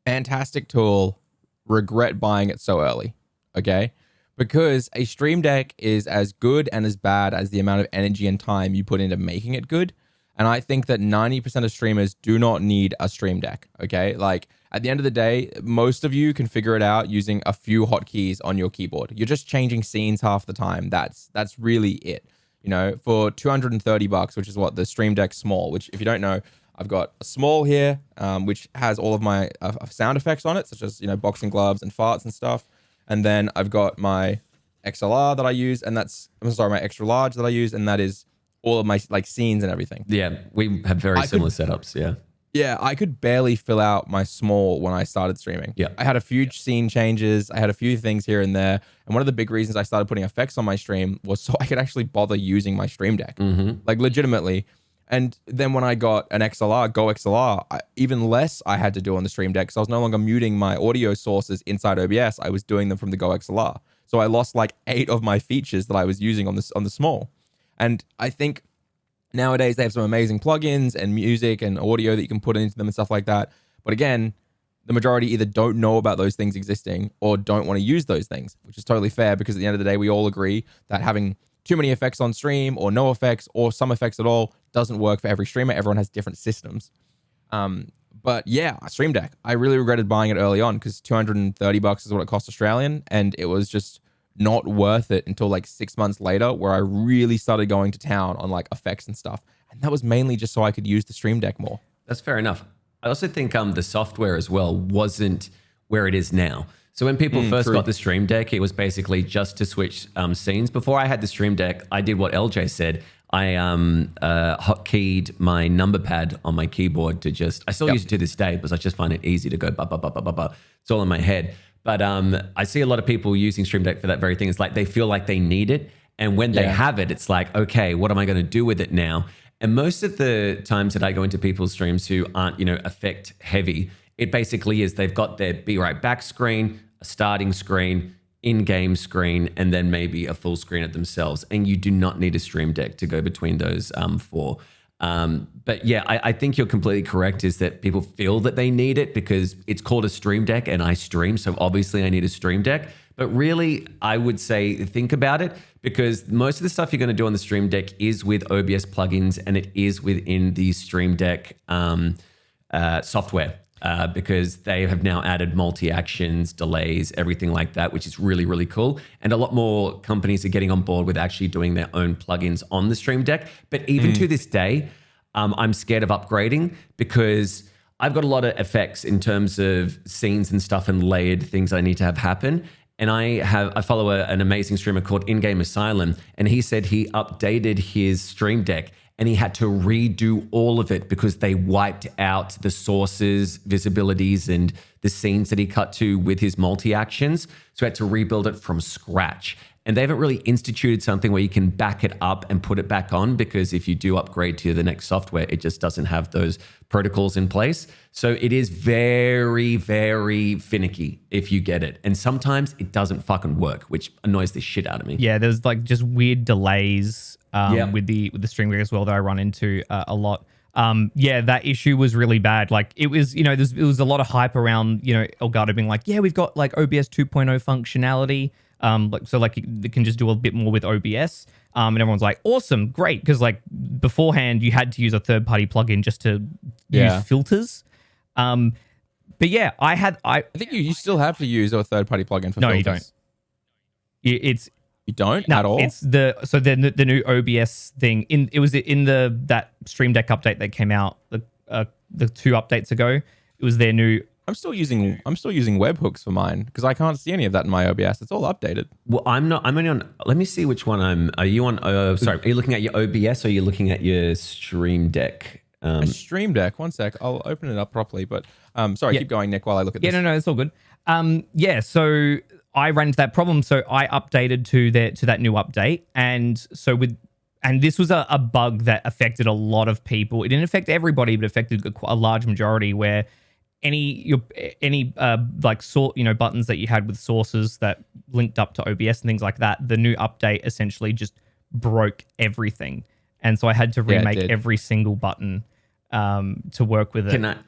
Fantastic tool. Regret buying it so early. Okay. Because a Stream Deck is as good and as bad as the amount of energy and time you put into making it good. And I think that 90% of streamers do not need a Stream Deck, okay? Like, at the end of the day, most of you can figure it out using a few hotkeys on your keyboard. You're just changing scenes half the time. That's really it. For $230, which is what the Stream Deck Small, which if you don't know, I've got a Small here, which has all of my sound effects on it, such as, boxing gloves and farts and stuff. And then I've got my XLR that I use, and my extra large that I use, and that is all of my scenes and everything. Yeah, we have very similar setups. Yeah. Yeah, I could barely fill out my Small when I started streaming. Yeah. I had a few scene changes. I had a few things here and there. And one of the big reasons I started putting effects on my stream was so I could actually bother using my Stream Deck. Like, legitimately. And then when I got an XLR, Go XLR, even less I had to do on the Stream Deck because I was no longer muting my audio sources inside OBS. I was doing them from the Go XLR. So I lost like 8 of my features that I was using on the Small. And I think nowadays they have some amazing plugins and music and audio that you can put into them and stuff like that. But again, the majority either don't know about those things existing or don't want to use those things, which is totally fair because at the end of the day, we all agree that having too many effects on stream or no effects or some effects at all doesn't work for every streamer. Everyone has different systems. But yeah, Stream Deck. I really regretted buying it early on because $230 is what it cost Australian. And it was just not worth it until like 6 months later where I really started going to town on like effects and stuff. And that was mainly just so I could use the Stream Deck more. That's fair enough. I also think the software as well wasn't where it is now. So when people first got the Stream Deck, it was basically just to switch scenes. Before I had the Stream Deck, I did what Eljay said. I hotkeyed my number pad on my keyboard to just, I still use it to this day because I just find it easy to go, ba, ba, ba, ba, ba, ba. It's all in my head. But I see a lot of people using Stream Deck for that very thing. It's like they feel like they need it. And when they have it, it's like, okay, what am I going to do with it now? And most of the times that I go into people's streams who aren't, effect heavy, it basically is they've got their be right back screen, a starting screen, in-game screen, and then maybe a full screen at themselves. And you do not need a Stream Deck to go between those 4. But yeah, I think you're completely correct is that people feel that they need it because it's called a Stream Deck and I stream. So obviously I need a Stream Deck. But really, I would say think about it because most of the stuff you're going to do on the Stream Deck is with OBS plugins and it is within the Stream Deck software. Because they have now added multi-actions, delays, everything like that, which is really, really cool. And a lot more companies are getting on board with actually doing their own plugins on the Stream Deck. But even to this day, I'm scared of upgrading because I've got a lot of effects in terms of scenes and stuff and layered things I need to have happen. And I follow an amazing streamer called In-Game Asylum, and he said he updated his Stream Deck and he had to redo all of it because they wiped out the sources, visibilities, and the scenes that he cut to with his multi-actions. So he had to rebuild it from scratch. And they haven't really instituted something where you can back it up and put it back on because if you do upgrade to the next software, it just doesn't have those protocols in place. So it is very, very finicky if you get it. And sometimes it doesn't fucking work, which annoys the shit out of me. Yeah, there's like just weird delays with the Stream Deck as well that I run into a lot. Yeah, that issue was really bad. Like it was, it was a lot of hype around, Elgato being like, yeah, we've got like OBS 2.0 functionality. It can just do a bit more with OBS. And everyone's like, awesome, great. Because like beforehand, you had to use a third-party plugin just to use filters. But yeah, I think you still have to use a third-party plugin for filters. No, you don't. You don't no, at all? It's the new OBS thing. It was in that Stream Deck update that came out the 2 updates ago. It was their new. I'm still using webhooks for mine because I can't see any of that in my OBS. It's all updated. Well, I'm only on. Let me see which one Are you on? Sorry, are you looking at your OBS or are you looking at your Stream Deck? A Stream Deck. One sec. I'll open it up properly. But sorry, keep going, Nick, while I look at this. Yeah, no, it's all good. So I ran into that problem. So I updated to that new update, and this was a bug that affected a lot of people. It didn't affect everybody, but affected a large majority. Where any buttons that you had with sources that linked up to OBS and things like that, the new update essentially just broke everything, and so I had to remake every single button to work with it.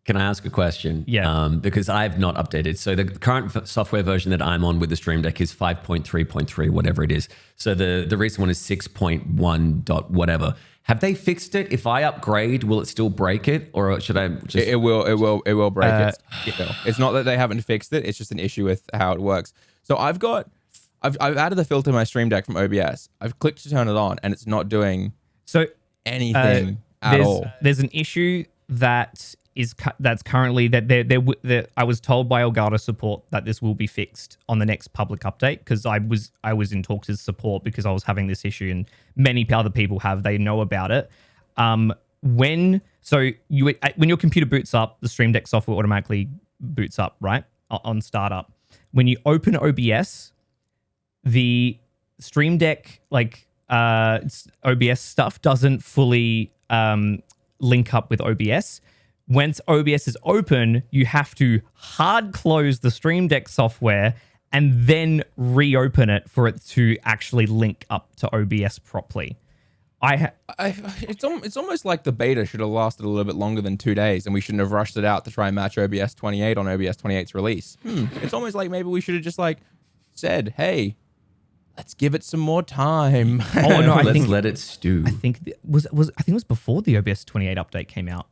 Can I ask a question? Yeah. Because I've not updated. So the current software version that I'm on with the Stream Deck is 5.3.3, whatever it is. So the recent one is 6.1 dot whatever. Have they fixed it? If I upgrade, will it still break it, or should I just? It will break it. It's not that they haven't fixed it. It's just an issue with how it works. So I've added the filter to my Stream Deck from OBS. I've clicked to turn it on, and it's not doing anything at all. There's an issue that's currently that I was told by Elgato support that this will be fixed on the next public update, because I was in talks with support because I was having this issue, and many other people they know about it. When your computer boots up, the Stream Deck software automatically boots up, right, on startup. When you open OBS, the Stream Deck OBS stuff doesn't fully link up with OBS. Once OBS is open, you have to hard close the Stream Deck software and then reopen it for it to actually link up to OBS properly. It's almost like the beta should have lasted a little bit longer than 2 days, and we shouldn't have rushed it out to try and match OBS 28 on OBS 28's release. It's almost like maybe we should have just said, hey, let's give it some more time. Oh no, let's let it stew. I think it was before the OBS 28 update came out.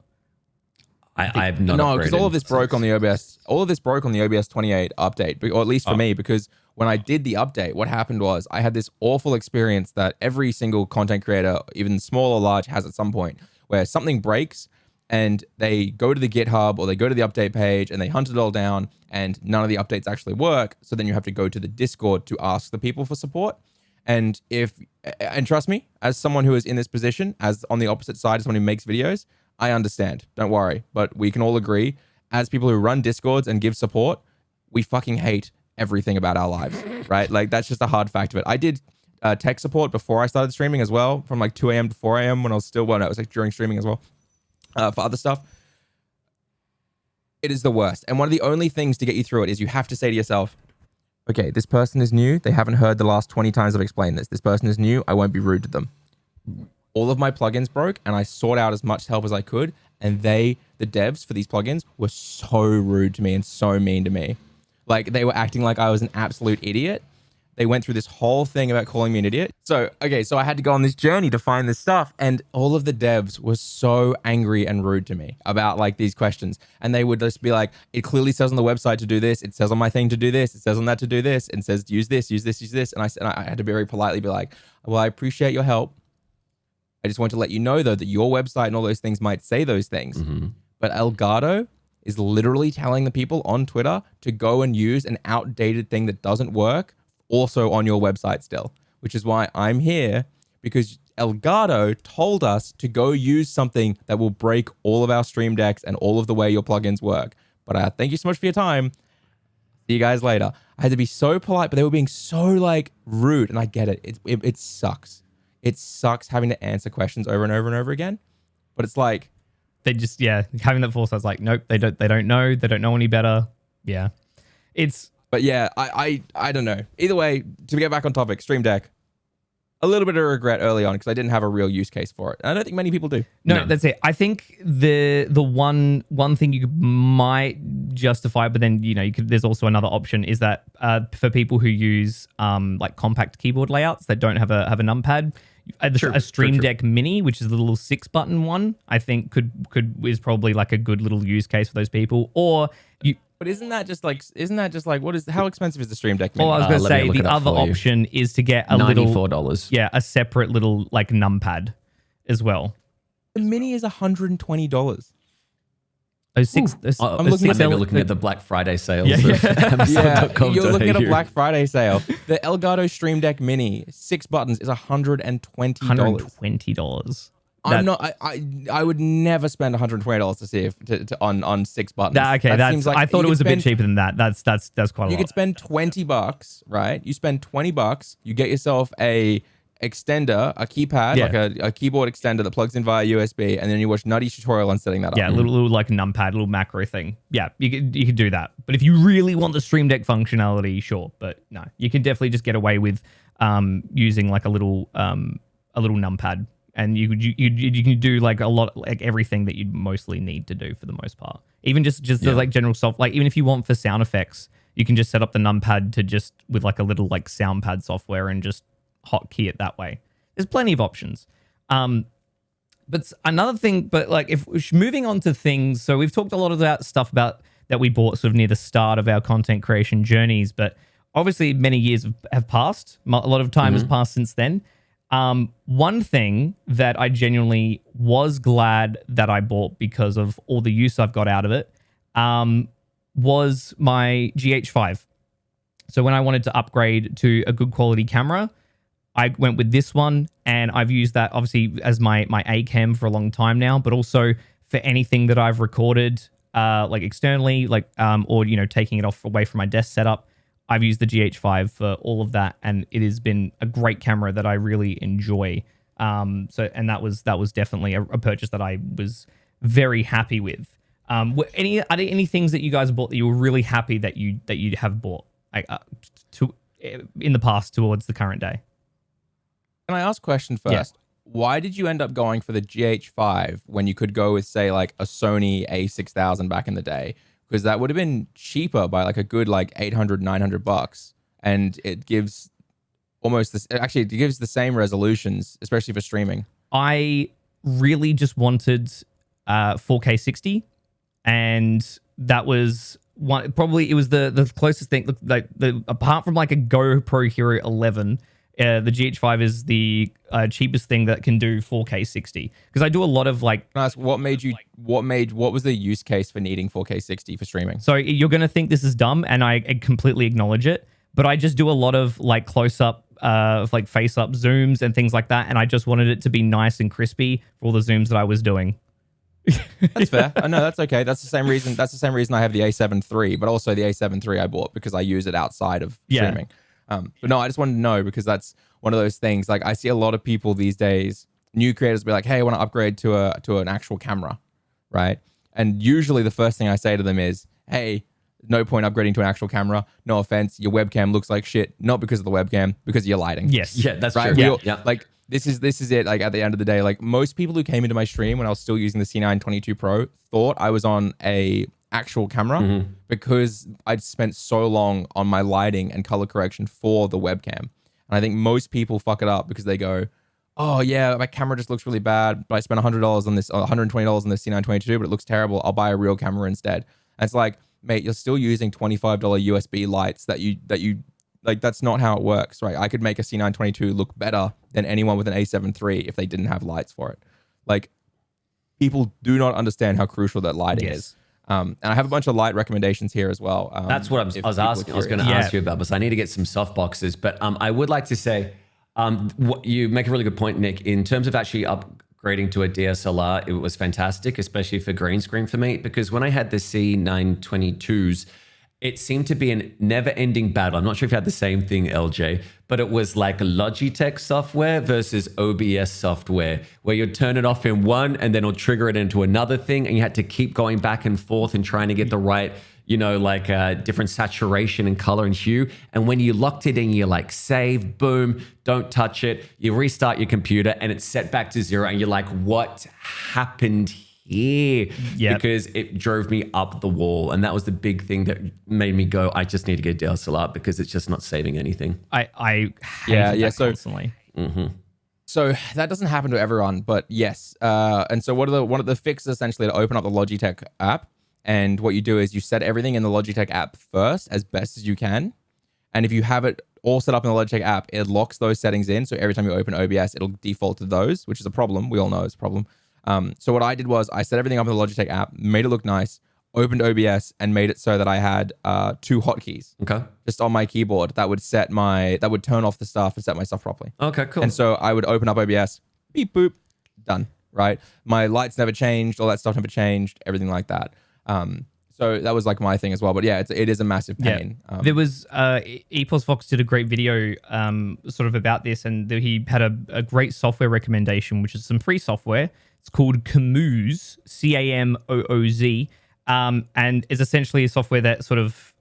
I have not. No, because all of this broke on the OBS. All of this broke on the OBS 28 update, or at least for me, because when I did the update, what happened was I had this awful experience that every single content creator, even small or large, has at some point, where something breaks and they go to the GitHub or they go to the update page and they hunt it all down, and none of the updates actually work. So then you have to go to the Discord to ask the people for support. And trust me, as someone who is in this position, as on the opposite side, as someone who makes videos, I understand. Don't worry. But we can all agree, as people who run Discords and give support, we fucking hate everything about our lives, right? Like, that's just a hard fact of it. I did tech support before I started streaming as well, from 2 a.m. to 4 a.m. when I was still, it was during streaming as well, for other stuff. It is the worst. And one of the only things to get you through it is you have to say to yourself, okay, this person is new. They haven't heard the last 20 times I've explained this. This person is new. I won't be rude to them. All of my plugins broke, and I sought out as much help as I could. And the devs for these plugins, were so rude to me and so mean to me. Like, they were acting like I was an absolute idiot. They went through this whole thing about calling me an idiot. So I had to go on this journey to find this stuff. And all of the devs were so angry and rude to me about these questions. And they would just be like, it clearly says on the website to do this. It says on my thing to do this. It says on that to do this. And says use this, use this, use this. And I had to very politely be like, well, I appreciate your help. I just want to let you know, though, that your website and all those things might say those things. Mm-hmm. But Elgato is literally telling the people on Twitter to go and use an outdated thing that doesn't work also on your website still, which is why I'm here, because Elgato told us to go use something that will break all of our Stream Decks and all of the way your plugins work. But thank you so much for your time. See you guys later. I had to be so polite, but they were being so rude, and I get it. It sucks. It sucks having to answer questions over and over and over again. But it's they just having that foresight. It's nope, they don't know any better. Yeah, But yeah, I don't know. Either way, to get back on topic, Stream Deck, a little bit of regret early on because I didn't have a real use case for it. And I don't think many people do. No, that's it. I think the one thing you might justify, but then there's also another option is that for people who use like compact keyboard layouts that don't have a numpad, a Stream Deck Mini, which is the little 6-button one, I think is probably like a good little use case for those people. Or you. But isn't that just like how expensive is the Stream Deck Mini? Well, I was going to say the other option is to get a little $94. Yeah, a separate little like numpad as well. The Mini is $120. I'm looking at the Black Friday sales. Yeah. You're looking at a Black Friday sale. The Elgato Stream Deck Mini, 6 buttons, is $120. $120. I would never spend $120 to see on 6 buttons. I thought it was a bit cheaper than that. That's quite a lot. You could spend $20, right? You spend $20, you get yourself a extender, a keypad, like a keyboard extender that plugs in via USB, and then you watch Nutty's tutorial on setting that up. Yeah, little like numpad, little macro thing. Yeah, you could do that. But if you really want the Stream Deck functionality, sure. But no, you can definitely just get away with using like a little numpad. And you can do like a lot, like everything that you'd mostly need to do for the most part. Even just like general soft, like even if you want for sound effects, you can just set up the numpad to just with like a little like sound pad software and just hotkey it that way. There's plenty of options. But another thing, but like if moving on to things, so we've talked a lot about stuff about that we bought sort of near the start of our content creation journeys, but obviously many years have passed. A lot of time has passed since then. One thing that I genuinely was glad that I bought because of all the use I've got out of it was my GH5. So when I wanted to upgrade to a good quality camera, I went with this one, and I've used that obviously as my A cam for a long time now, but also for anything that I've recorded like externally, like or taking it away from my desk setup. I've used the GH5 for all of that, and it has been a great camera that I really enjoy. And that was definitely a purchase that I was very happy with. Are there any things that you guys bought that you were really happy that you have bought in the past towards the current day? Can I ask a question first? Yeah. Why did you end up going for the GH5 when you could go with, say, like a Sony A6000 back in the day? Because that would have been cheaper by like a good like $800, $900, and it gives almost this. Actually, it gives the same resolutions, especially for streaming. I really just wanted 4K 60, and that was one. Probably it was the closest thing. Like apart from like a GoPro Hero 11. The GH5 is the cheapest thing that can do 4K 60, because I do a lot of like. Can I ask, what was the use case for needing 4K 60 for streaming? So you're gonna think this is dumb, and I completely acknowledge it, but I just do a lot of like close up, like face up zooms and things like that, and I just wanted it to be nice and crispy for all the zooms that I was doing. That's fair. No, that's okay. That's the same reason. That's the same reason I have the A7 III, but also the A7 III I bought because I use it outside of streaming. But no, I just wanted to know, because that's one of those things. Like I see a lot of people these days, new creators be like, "Hey, I want to upgrade to an actual camera," right? And usually the first thing I say to them is, "Hey, no point upgrading to an actual camera. No offense, your webcam looks like shit. Not because of the webcam, because of your lighting." Yes, yeah, that's right. true. Like this is it. Like at the end of the day, like most people who came into my stream when I was still using the C922 Pro thought I was on a actual camera because I'd spent so long on my lighting and color correction for the webcam. And I think most people fuck it up because they go, "Oh yeah, my camera just looks really bad, but I spent $100 on this, or $120 on this C922, but it looks terrible. I'll buy a real camera instead." And it's like, mate, you're still using $25 USB lights that you like. That's not how it works, right? I could make a C922 look better than anyone with an A7 III if they didn't have lights for it. Like, people do not understand how crucial that lighting is. And I have a bunch of light recommendations here as well. That's what I was going to ask you about, because I need to get some soft boxes. But I would like to say, you make a really good point, Nick. In terms of actually upgrading to a DSLR, it was fantastic, especially for green screen for me, because when I had the C922s, it seemed to be a never-ending battle. I'm not sure if you had the same thing, Eljay, but it was like Logitech software versus OBS software, where you'd turn it off in one and then it'll trigger it into another thing, and you had to keep going back and forth and trying to get the right, like different saturation and color and hue. And when you locked it in, you're like, save, boom, don't touch it. You restart your computer and it's set back to 0. And you're like, what happened here? Yep. Because it drove me up the wall. And that was the big thing that made me go, I just need to get a DSLR because it's just not saving anything. I hate that constantly. So that doesn't happen to everyone, but yes. And so one of the fixes essentially to open up the Logitech app. And what you do is you set everything in the Logitech app first as best as you can. And if you have it all set up in the Logitech app, it locks those settings in. So every time you open OBS, it'll default to those, which is a problem. We all know it's a problem. So what I did was I set everything up in the Logitech app, made it look nice, opened OBS, and made it so that I had 2 hotkeys. Okay. Just on my keyboard that would turn off the stuff and set my stuff properly. Okay, cool. And so I would open up OBS, beep, boop, done, right? My lights never changed, all that stuff never changed, everything like that. So that was like my thing as well. But yeah, it is a massive pain. Yeah. There was Epos Fox did a great video sort of about this, and he had a great software recommendation, which is some free software. It's called Camooz, CAMOOZ, and is essentially a software that sort of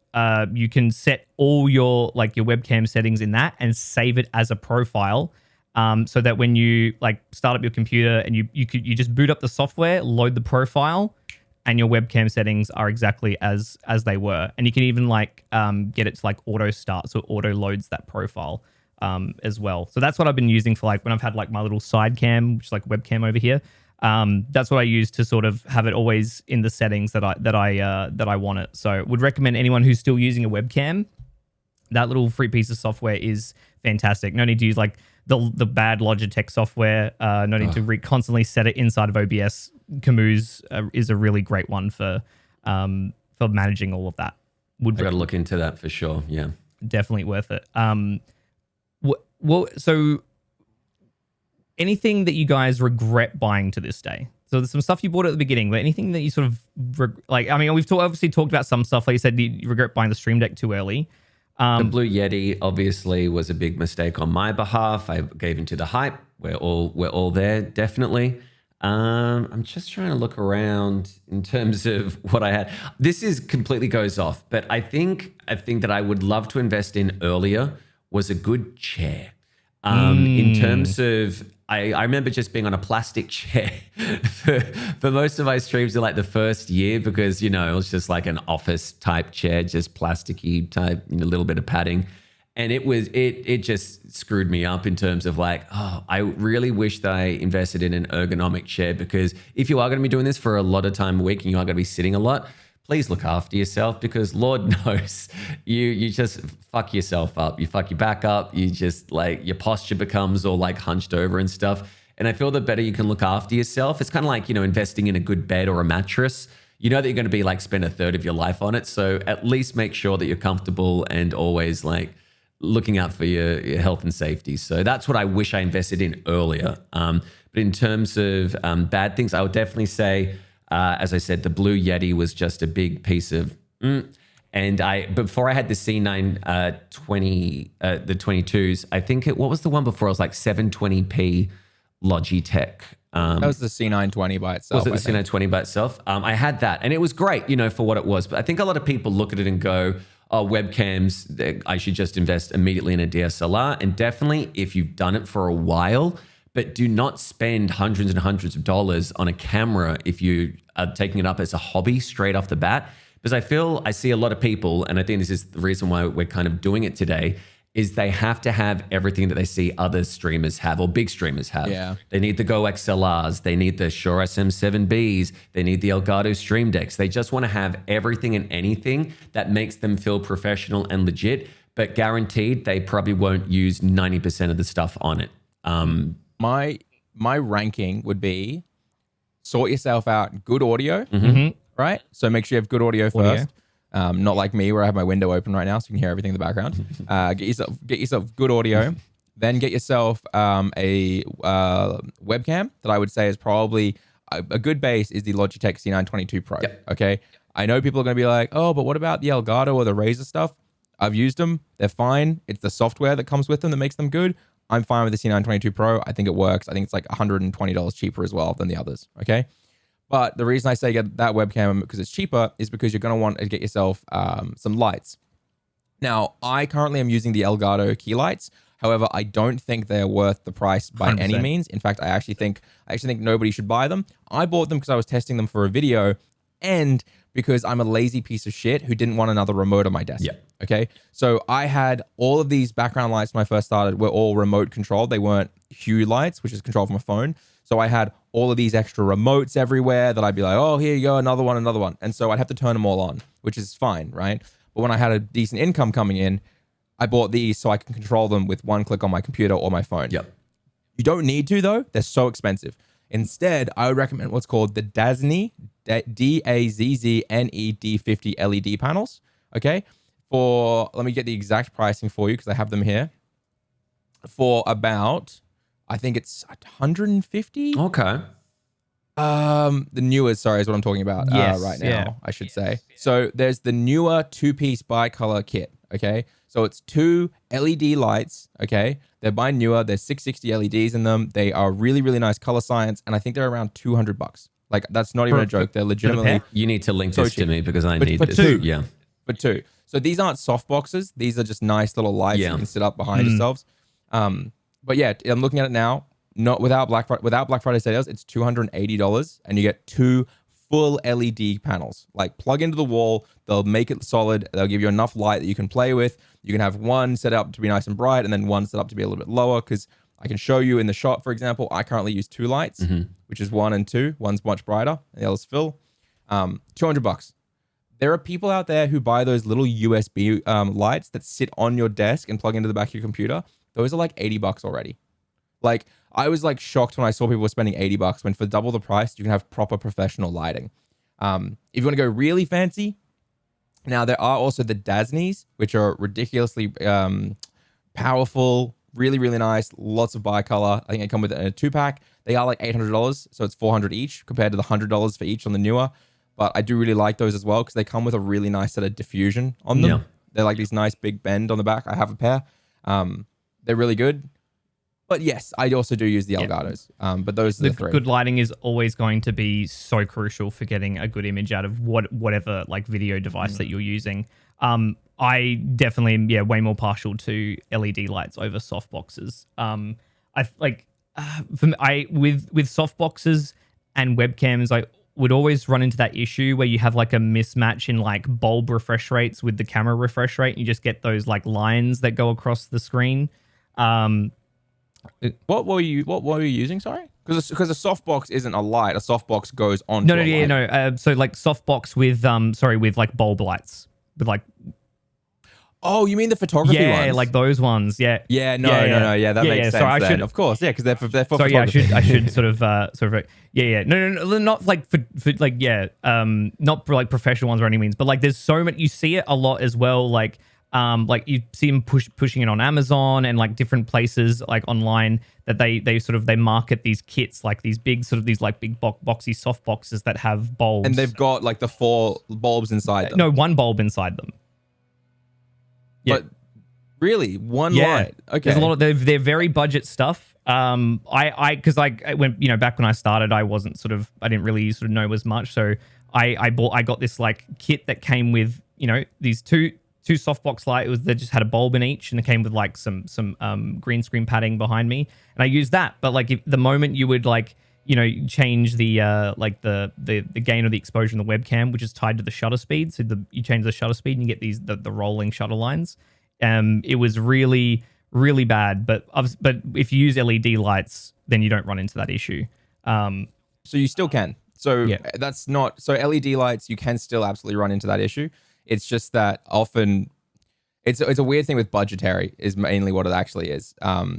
you can set all your webcam settings in that and save it as a profile. So that when you start up your computer and you just boot up the software, load the profile, and your webcam settings are exactly as they were. And you can even get it to auto start, so it auto loads that profile as well. So that's what I've been using for when I've had my little side cam, which is webcam over here. That's what I use to sort of have it always in the settings that I want it. So would recommend anyone who's still using a webcam, that little free piece of software is fantastic. No need to use the bad Logitech software. No need to constantly set it inside of OBS. Camooz is a really great one for managing all of that. I got to look into that for sure. Yeah, definitely worth it. So anything that you guys regret buying to this day? So there's some stuff you bought at the beginning, but anything that you sort of we've obviously talked about some stuff. Like you said, you regret buying the Stream Deck too early. The Blue Yeti obviously was a big mistake on my behalf. I gave into the hype. We're all there, definitely. I'm just trying to look around in terms of what I had. This is completely goes off, but I think that I would love to invest in earlier was a good chair. In terms of, I remember just being on a plastic chair for most of my streams in the first year because, it was just an office type chair, just plasticky type, a little bit of padding. And it just screwed me up in terms of I really wish that I invested in an ergonomic chair because if you are going to be doing this for a lot of time a week and you are going to be sitting a lot, please look after yourself because Lord knows you just fuck yourself up. You fuck your back up. You just your posture becomes all hunched over and stuff. And I feel the better you can look after yourself. It's kind of investing in a good bed or a mattress. You know that you're going to be spend a third of your life on it. So at least make sure that you're comfortable and always looking out for your health and safety. So that's what I wish I invested in earlier. But in terms of bad things, I would definitely say, as I said, the Blue Yeti was just a big piece of And before I had the C9 20, the 22s, I think what was the one before? It was 720p Logitech. That was the C920 by itself. Was it the C920 by itself? I had that and it was great, for what it was. But I think a lot of people look at it and go, oh, webcams, I should just invest immediately in a DSLR. And definitely if you've done it for a while, but do not spend hundreds and hundreds of dollars on a camera if you are taking it up as a hobby straight off the bat. Because I see a lot of people, and I think this is the reason why we're kind of doing it today, is they have to have everything that they see other streamers have or big streamers have. Yeah. They need the Go XLRs. They need the Shure SM7Bs. They need the Elgato Stream Decks. They just want to have everything and anything that makes them feel professional and legit, but guaranteed they probably won't use 90% of the stuff on it. My ranking would be sort yourself out good audio, right? So make sure you have good audio first. Not like me where I have my window open right now so you can hear everything in the background. Get yourself good audio. Then get yourself a webcam that I would say is probably a good base is the Logitech C922 Pro. Yep. Okay. I know people are going to be like, oh, but what about the Elgato or the Razer stuff? I've used them. They're fine. It's the software that comes with them that makes them good. I'm fine with the C922 Pro. I think it works. I think it's $120 cheaper as well than the others. Okay. But the reason I say get that webcam because it's cheaper is because you're going to want to get yourself some lights. Now, I currently am using the Elgato key lights. However, I don't think they're worth the price by 100%. any means. In fact, I actually think nobody should buy them. I bought them because I was testing them for a video and because I'm a lazy piece of shit who didn't want another remote on my desk. Yeah. Okay. So I had all of these background lights when I first started were all remote controlled. They weren't Hue lights, which is controlled from a phone. So I had all of these extra remotes everywhere that I'd be like, oh, here you go, another one. And so I'd have to turn them all on, which is fine, right? But when I had a decent income coming in, I bought these so I can control them with one click on my computer or my phone. Yep. You don't need to, though. They're so expensive. Instead, I would recommend what's called the Dazzne, Dazzne D50 LED panels. Okay. Let me get the exact pricing for you because I have them here. For about, I think it's 150. Okay. The newer, sorry, is what I'm talking about Yes, right now, yeah. I should say. So there's the newer 2-piece bicolor kit, okay? So it's 2 LED lights, okay? They're by newer. There's 660 LEDs in them. They are really, really nice color science, and I think they're around $200. Like, that's not even a joke. They're legitimately... You need to link So this to cheap. me because I But need for this. two. Yeah. For 2. So these aren't soft boxes. These are just nice little lights Yeah. you can sit up behind yourselves. But yeah, I'm looking at it now. Not without Black Friday sales, it's $280, and you get 2 full LED panels. Like, plug into the wall, they'll make it solid. They'll give you enough light that you can play with. You can have one set up to be nice and bright, and then one set up to be a little bit lower. Because I can show you in the shot, for example, I currently use 2 lights, which is 1 and 2. One's much brighter, and the other's Phil. $200. There are people out there who buy those little USB lights that sit on your desk and plug into the back of your computer. Those are like $80 already. Like, I was like shocked when I saw people were spending $80 when for double the price, you can have proper professional lighting. If you want to go really fancy, now there are also the Dazznes, which are ridiculously powerful, really, really nice, lots of bicolor. I think they come with a 2-pack. They are like $800, so it's $400 each compared to the $100 for each on the newer. But I do really like those as well because they come with a really nice set of diffusion on them. Yeah. They're like these nice big bend on the back. I have a pair. They're really good. But yes, I also do use the Elgatos. But those are the 3. Good lighting is always going to be so crucial for getting a good image out of whatever like video device that you're using. I definitely am way more partial to LED lights over softboxes. With softboxes and webcams, I would always run into that issue where you have like a mismatch in like bulb refresh rates with the camera refresh rate. You just get those like lines that go across the screen. What were you using? Sorry, because a softbox isn't a light. A softbox goes on. So like softbox with like bulb lights with like. Oh, you mean the photography ones? Yeah, like those ones. Yeah. Yeah. No. That makes sense. So I then. should, of course, yeah, because they're for so photography. I should sort of No, not like for like not for like professional ones or any means, but like there's so many. You see it a lot as well, like you see them pushing it on Amazon and like different places like online that they market these kits, like these big big boxy soft boxes that have bulbs, and they've got like the 4 bulbs inside them. No, 1 bulb inside them. Yeah. But really, one light. Okay. There's a lot of they're very budget stuff. Because when back when I started, I didn't really sort of know as much. So I got this like kit that came with these two softbox lights. They just had a bulb in each, and it came with like some green screen padding behind me, and I used that. But like the moment you would like change the the gain or the exposure in the webcam, which is tied to the shutter speed. So you change the shutter speed and you get the rolling shutter lines. It was really, really bad. But if you use LED lights, then you don't run into that issue. So you still can. So that's not so LED lights. You can still absolutely run into that issue. It's just that often. It's a weird thing with budgetary is mainly what it actually is.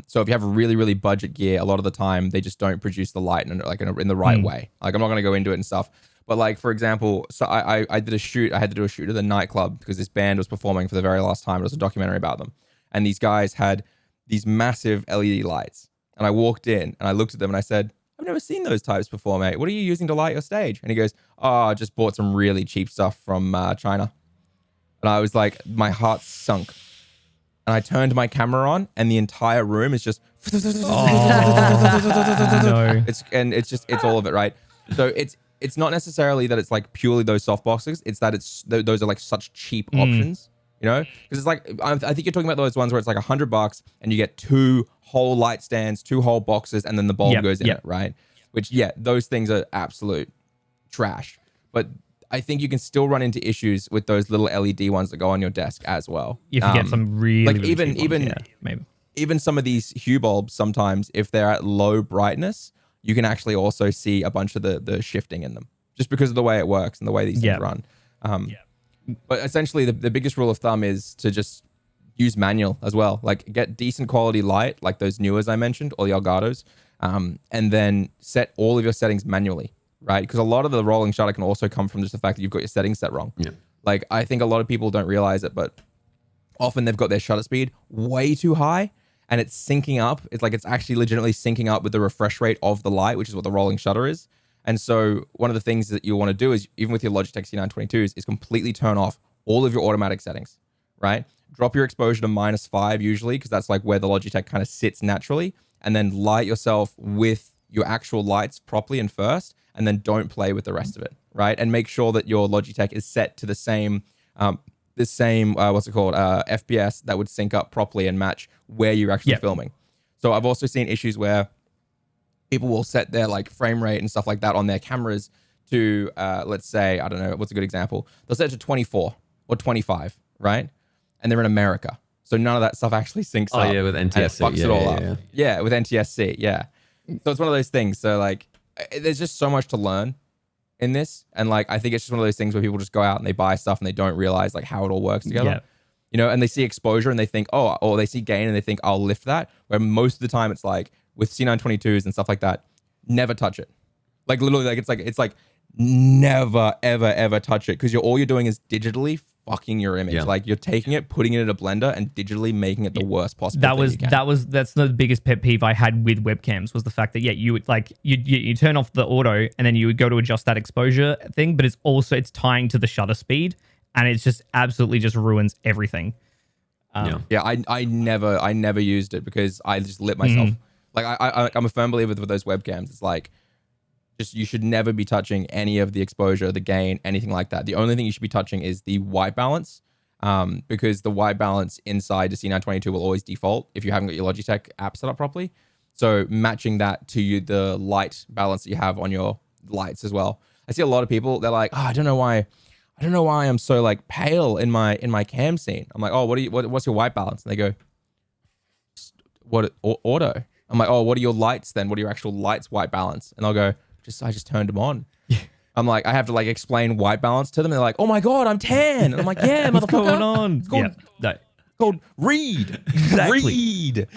So if you have a really, really budget gear, a lot of the time they just don't produce the light in the right way. Like I'm not going to go into it and stuff. But like, for example, so I did a shoot. I had to do a shoot at the nightclub because this band was performing for the very last time. It was a documentary about them. And these guys had these massive LED lights. And I walked in and I looked at them and I said, I've never seen those types before, mate. What are you using to light your stage? And he goes, I just bought some really cheap stuff from China. And I was like, my heart sunk. And I turned my camera on, and the entire room is just. No. It's all of it, right? So it's not necessarily that it's like purely those soft boxes. It's that those are like such cheap options, you know? Because it's like, I think you're talking about those ones where it's like $100 and you get 2 whole light stands, 2 whole boxes, and then the bulb goes in it, right? Which, those things are absolute trash. But I think you can still run into issues with those little LED ones that go on your desk as well. If you get some really, like really cheap even ones, maybe. Even some of these hue bulbs, sometimes if they're at low brightness, you can actually also see a bunch of the shifting in them, just because of the way it works and the way these things run. But essentially, the biggest rule of thumb is to just use manual as well. Like get decent quality light, like those Newers I mentioned, or the Elgatos, and then set all of your settings manually, right? Because a lot of the rolling shutter can also come from just the fact that you've got your settings set wrong. Yeah. Like I think a lot of people don't realize it, but often they've got their shutter speed way too high. And it's syncing up. It's like it's actually legitimately syncing up with the refresh rate of the light, which is what the rolling shutter is. And so one of the things that you want to do is, even with your Logitech C922s, is completely turn off all of your automatic settings, right? Drop your exposure to -5 usually, because that's like where the Logitech kind of sits naturally. And then light yourself with your actual lights properly and first, and then don't play with the rest of it, right? And make sure that your Logitech is set to the same FPS that would sync up properly and match where you're actually filming. So I've also seen issues where people will set their like frame rate and stuff like that on their cameras to, let's say, I don't know, what's a good example? They'll set it to 24 or 25, right? And they're in America. So none of that stuff actually syncs up. Oh, yeah, with NTSC. And it fucks it all up. Yeah, with NTSC, yeah. So it's one of those things. So like, there's just so much to learn in this. And like, I think it's just one of those things where people just go out and they buy stuff and they don't realize like how it all works together. You know, and they see exposure and they think, oh, or they see gain and they think, I'll lift that. Where most of the time it's like with C922s and stuff like that, never touch it. Like literally, like it's like never, ever touch it. Because all you're doing is digitally fucking your image. Yeah. Like you're taking it, putting it in a blender and digitally making it the worst possible That's the biggest pet peeve I had with webcams, was the fact that you would like you turn off the auto and then you would go to adjust that exposure thing, but it's tying to the shutter speed, and it's just absolutely just ruins everything. I never used it because I just lit myself. Like I'm a firm believer with those webcams. It's like, just you should never be touching any of the exposure, the gain, anything like that. The only thing you should be touching is the white balance, because the white balance inside the C922 will always default if you haven't got your Logitech app set up properly. So matching that to the light balance that you have on your lights as well. I see a lot of people, they're like, I don't know why I'm so like pale in my cam scene. I'm like, oh, what's your white balance? And they go, what, auto? I'm like, oh, what are your lights then? What are your actual lights white balance? And they'll go, I just turned them on. I'm like, I have to like explain white balance to them. And they're like, oh my God, I'm tan. And I'm like, yeah, motherfucker. What's going on? It's called read. Exactly. Read.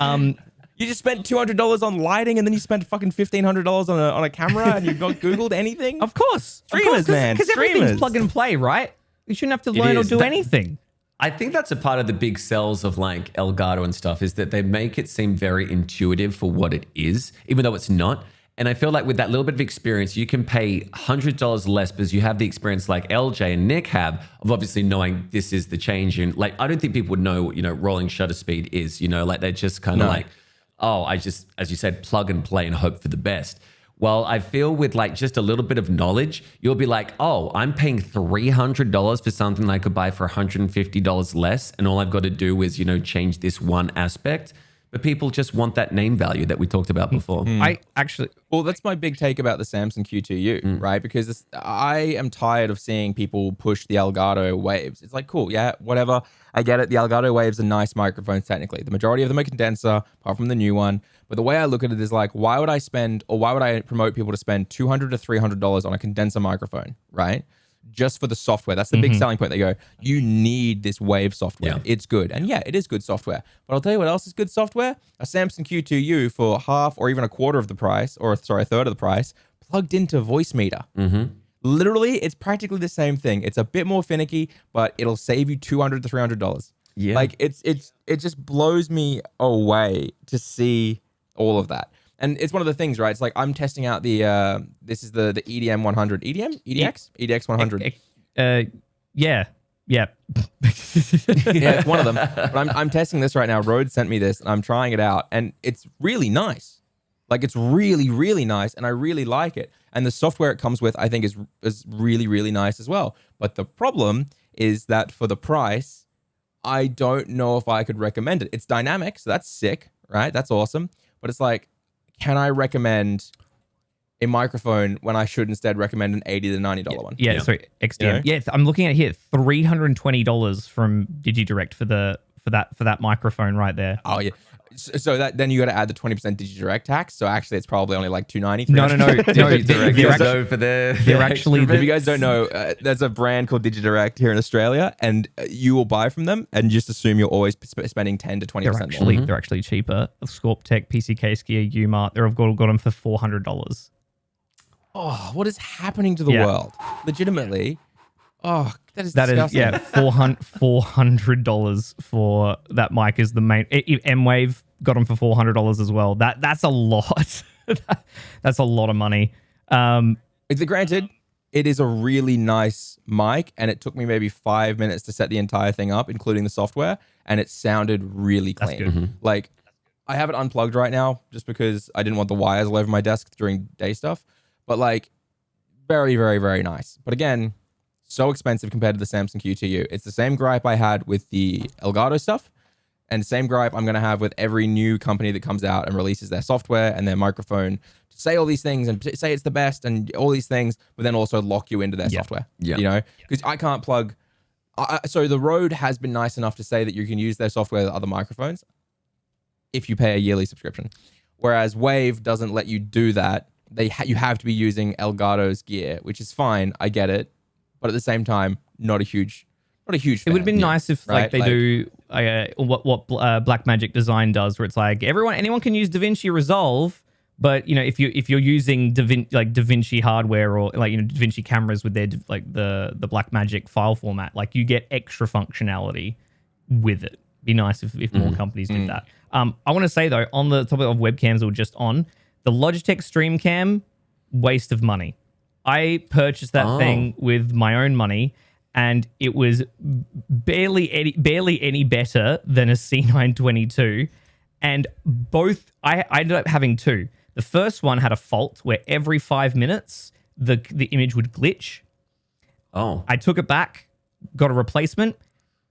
You just spent $200 on lighting and then you spent fucking $1,500 on a camera and you've not Googled anything? Of course. Streamers, man. Because everything's plug and play, right? You shouldn't have to learn or do anything. I think that's a part of the big sells of like Elgato and stuff, is that they make it seem very intuitive for what it is, even though it's not. And I feel like with that little bit of experience, you can pay $100 less because you have the experience like Eljay and Nick have of obviously knowing this is the change. And like, I don't think people would know what, rolling shutter speed is, like they're just kind of like, oh, I just, as you said, plug and play and hope for the best. Well, I feel with like just a little bit of knowledge, you'll be like, oh, I'm paying $300 for something I could buy for $150 less. And all I've got to do is, change this one aspect. But people just want that name value that we talked about before. Well, that's my big take about the Samsung Q2U, right? Because I am tired of seeing people push the Elgato Waves. It's like, cool, yeah, whatever. I get it. The Elgato Waves are nice microphones technically. The majority of them are condenser, apart from the new one. But the way I look at it is like, why would I promote people to spend $200 to $300 on a condenser microphone, right? Just for the software. That's the big selling point. They go, you need this Wave software. Yeah. It's good. And yeah, it is good software. But I'll tell you what else is good software. A Samsung Q2U for half or even a quarter of the price, a third of the price, plugged into Voicemeeter. Literally, it's practically the same thing. It's a bit more finicky, but it'll save you $200 to $300. Yeah. Like it just blows me away to see all of that. And it's one of the things, right? It's like I'm testing out this is the EDM 100. EDX 100. Yeah. Yeah, it's one of them. But I'm testing this right now. Rode sent me this and I'm trying it out and it's really nice. Like it's really, really nice, and I really like it. And the software it comes with, I think, is really, really nice as well. But the problem is that for the price, I don't know if I could recommend it. It's dynamic, so that's sick, right? That's awesome. But it's like, can I recommend a microphone when I should instead recommend an $80 to $90 one? Yeah, sorry, XDM. You know? Yeah, I'm looking at here, $320 from DigiDirect for that microphone right there. Oh yeah. So that then you got to add the 20% DigiDirect tax. So actually, it's probably only like $290. No. They're actually. If you guys don't know, there's a brand called DigiDirect here in Australia, and you will buy from them, and just assume you're always spending 10 to 20% more. They're actually cheaper. Scorp Tech, PCK Skier, Umart, they've got them for $400. Oh, what is happening to the world? Legitimately. Oh, that is disgusting. $400 for that mic is the main. M-Wave got them for $400 as well. That's a lot. That's a lot of money. Granted, it is a really nice mic, and it took me maybe 5 minutes to set the entire thing up, including the software, and it sounded really clean. That's good. Like, I have it unplugged right now just because I didn't want the wires all over my desk during day stuff. But like, very, very, very nice. But again, so expensive compared to the Samsung QTU. It's the same gripe I had with the Elgato stuff, and the same gripe I'm going to have with every new company that comes out and releases their software and their microphone to say all these things and say it's the best and all these things, but then also lock you into their software. Yeah. You know, because I can't plug. So the Rode has been nice enough to say that you can use their software with other microphones if you pay a yearly subscription, whereas Wave doesn't let you do that. You have to be using Elgato's gear, which is fine. I get it. But at the same time, not a huge fan. It would have been nice if right? they do what Blackmagic Design does, where it's like anyone can use DaVinci Resolve, but you know if you're using DaVinci hardware or DaVinci cameras with their the Blackmagic file format, like you get extra functionality with it. Be nice if more companies did that. I want to say though, on the topic of webcams or just on the Logitech StreamCam, waste of money. I purchased that thing with my own money, and it was barely any better than a C922. And I ended up having two. The first one had a fault where every 5 minutes the image would glitch. Oh. I took it back, got a replacement.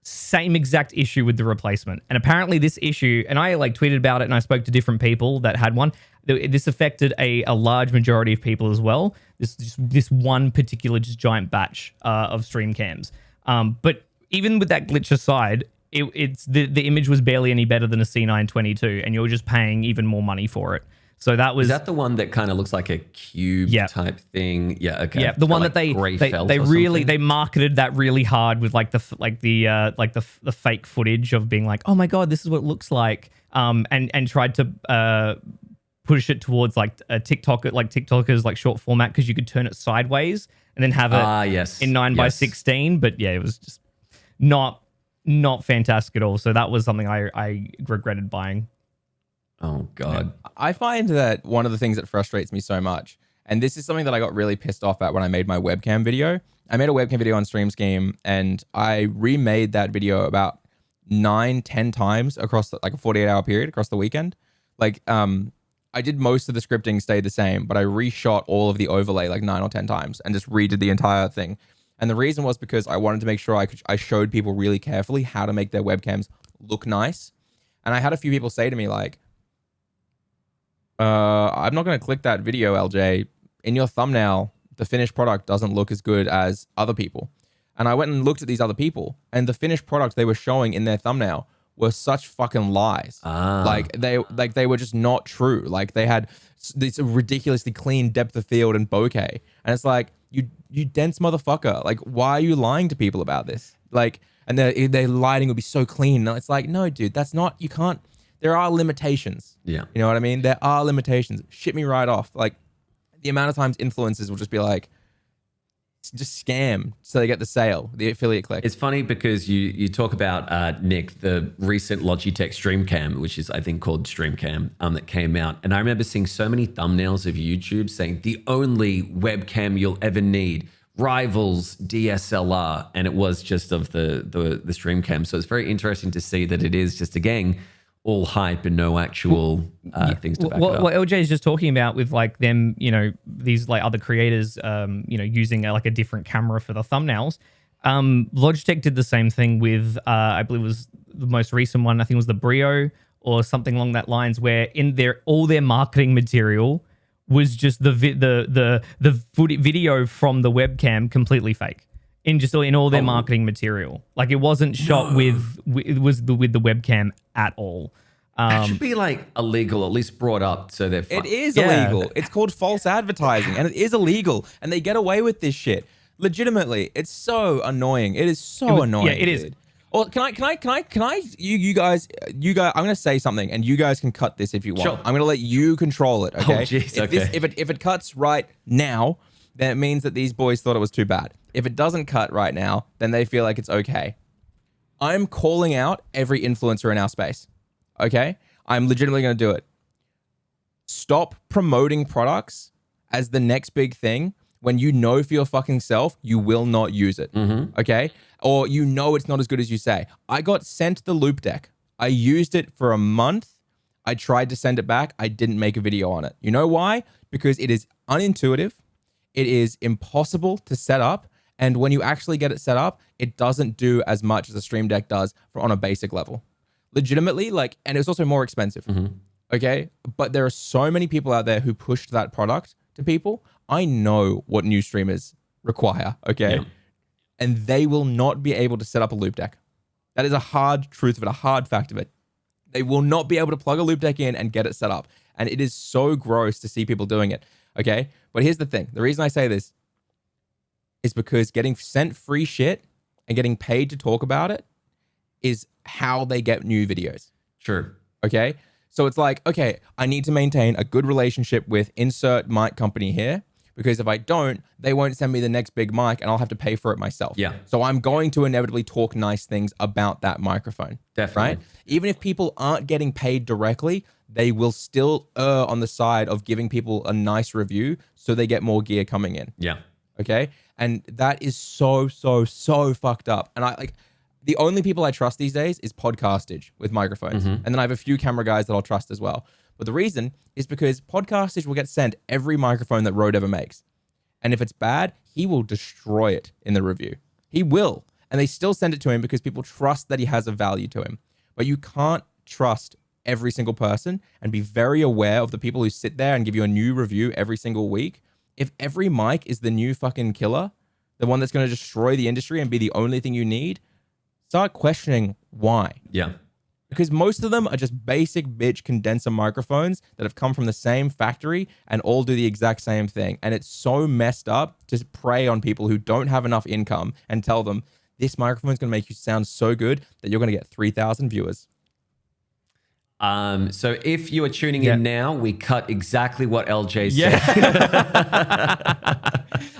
Same exact issue with the replacement. And apparently this issue, and I tweeted about it and I spoke to different people that had one. This affected a large majority of people as well. This one particular just giant batch of stream cams. But even with that glitch aside, it's the image was barely any better than a C922, and you're just paying even more money for it. So that was... Is that the one that kind of looks like a cube type thing? Yeah, okay. Yeah, the one that they marketed that really hard with the fake footage of being like, oh my god, this is what it looks like, and tried to push it towards a TikTokers short format, because you could turn it sideways and then have it in 9:16. But yeah, it was just not fantastic at all. So that was something I regretted buying. Oh, God. I find that one of the things that frustrates me so much, and this is something that I got really pissed off at when I made my webcam video. I made a webcam video on Stream Scheme, and I remade that video about 9-10 times across a 48-hour period across the weekend. I did most of the scripting stayed the same, but I reshot all of the overlay 9 or 10 times and just redid the entire thing. And the reason was because I wanted to make sure I showed people really carefully how to make their webcams look nice. And I had a few people say to me I'm not going to click that video, Eljay. In your thumbnail, the finished product doesn't look as good as other people. And I went and looked at these other people, and the finished product they were showing in their thumbnail were such fucking lies. They were just not true. They had this ridiculously clean depth of field and bokeh. And it's you dense motherfucker. Why are you lying to people about this? And their lighting would be so clean. And it's no, dude, that's not, you can't. There are limitations. Yeah. You know what I mean? There are limitations. Shit me right off. The amount of times influencers will just be just scam so they get the sale, the affiliate click. It's funny because you talk about, Nick, the recent Logitech StreamCam, which is, I think, called StreamCam, that came out. And I remember seeing so many thumbnails of YouTube saying the only webcam you'll ever need rivals DSLR. And it was just of the StreamCam. So it's very interesting to see that it is just, again, all hype and no actual things to back it up. What LJ is just talking about with like them, these like other creators, using like a different camera for the thumbnails. Logitech did the same thing with, I believe it was the most recent one. I think it was the Brio or something along that lines, where in all their marketing material was just the video from the webcam completely fake in all their marketing material. Like it wasn't shot with the webcam at all. That should be like illegal, at least brought up so they're It is illegal. It's called false advertising, and it is illegal, and they get away with this shit. Legitimately, it's so annoying. It is so annoying. Yeah, it is. Dude. Or can I? You guys. I'm gonna say something, and you guys can cut this if you want. Sure. I'm gonna let you control it. Okay. Oh, jeez. Okay. If it cuts right now, then it means that these boys thought it was too bad. If it doesn't cut right now, then they feel like it's okay. I'm calling out every influencer in our space. Okay. I'm legitimately gonna do it. Stop promoting products as the next big thing when you know for your fucking self you will not use it. Okay. Or it's not as good as you say. I got sent the loop deck. I used it for a month. I tried to send it back. I didn't make a video on it. You know why? Because it is unintuitive. It is impossible to set up. And when you actually get it set up, it doesn't do as much as a Stream Deck does on a basic level. Legitimately, and it's also more expensive. Okay. But there are so many people out there who pushed that product to people. I know what new streamers require. Okay. Yeah. And they will not be able to set up a loop deck. That is a hard truth of it, a hard fact of it. They will not be able to plug a loop deck in and get it set up. And it is so gross to see people doing it. Okay. But here's the thing. The reason I say this is because getting sent free shit and getting paid to talk about it is how they get new videos. Sure. Okay. So it's like, okay, I need to maintain a good relationship with insert mic company here, because if I don't, they won't send me the next big mic and I'll have to pay for it myself. Yeah. So I'm going to inevitably talk nice things about that microphone. Definitely. Right? Even if people aren't getting paid directly, they will still err on the side of giving people a nice review so they get more gear coming in. Yeah. Okay. And that is so fucked up. And the only people I trust these days is Podcastage with microphones. And then I have a few camera guys that I'll trust as well. But the reason is because Podcastage will get sent every microphone that Rode ever makes. And if it's bad, he will destroy it in the review. He will. And they still send it to him because people trust that he has a value to him. But you can't trust every single person and be very aware of the people who sit there and give you a new review every single week. If every mic is the new fucking killer, the one that's going to destroy the industry and be the only thing you need, start questioning why. Yeah. Because most of them are just basic bitch condenser microphones that have come from the same factory and all do the exact same thing. And it's so messed up to prey on people who don't have enough income and tell them this microphone is going to make you sound so good that you're going to get 3,000 viewers. So if you are tuning in now, we cut exactly what LJ said.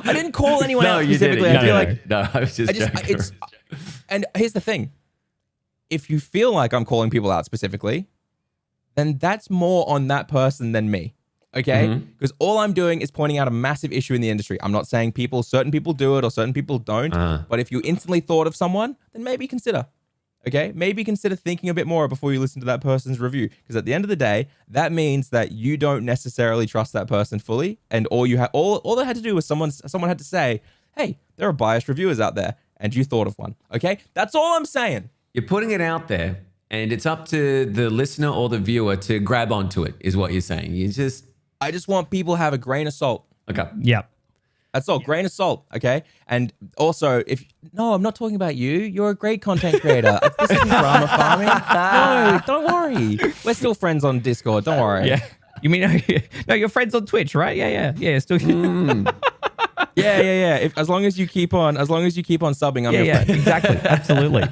I didn't call anyone out specifically. I feel like I was just joking. And here's the thing. If you feel like I'm calling people out specifically, then that's more on that person than me. Okay? Because all I'm doing is pointing out a massive issue in the industry. I'm not saying certain people do it or certain people don't. But if you instantly thought of someone, then maybe consider. Okay? Maybe consider thinking a bit more before you listen to that person's review. Because at the end of the day, that means that you don't necessarily trust that person fully. And all they had to do was someone had to say, hey, there are biased reviewers out there. And you thought of one. Okay? That's all I'm saying. You're putting it out there, and it's up to the listener or the viewer to grab onto it, is what you're saying. I just want people to have a grain of salt. Okay. Yeah. That's all. Grain of salt. Okay. And also, I'm not talking about you. You're a great content creator. This isn't drama farming. No, don't worry. We're still friends on Discord. Don't worry. Yeah. You mean, no, you're friends on Twitch, right? Yeah. Still. Yeah. As long as you keep on subbing, I'm your friend. Yeah, exactly. Absolutely.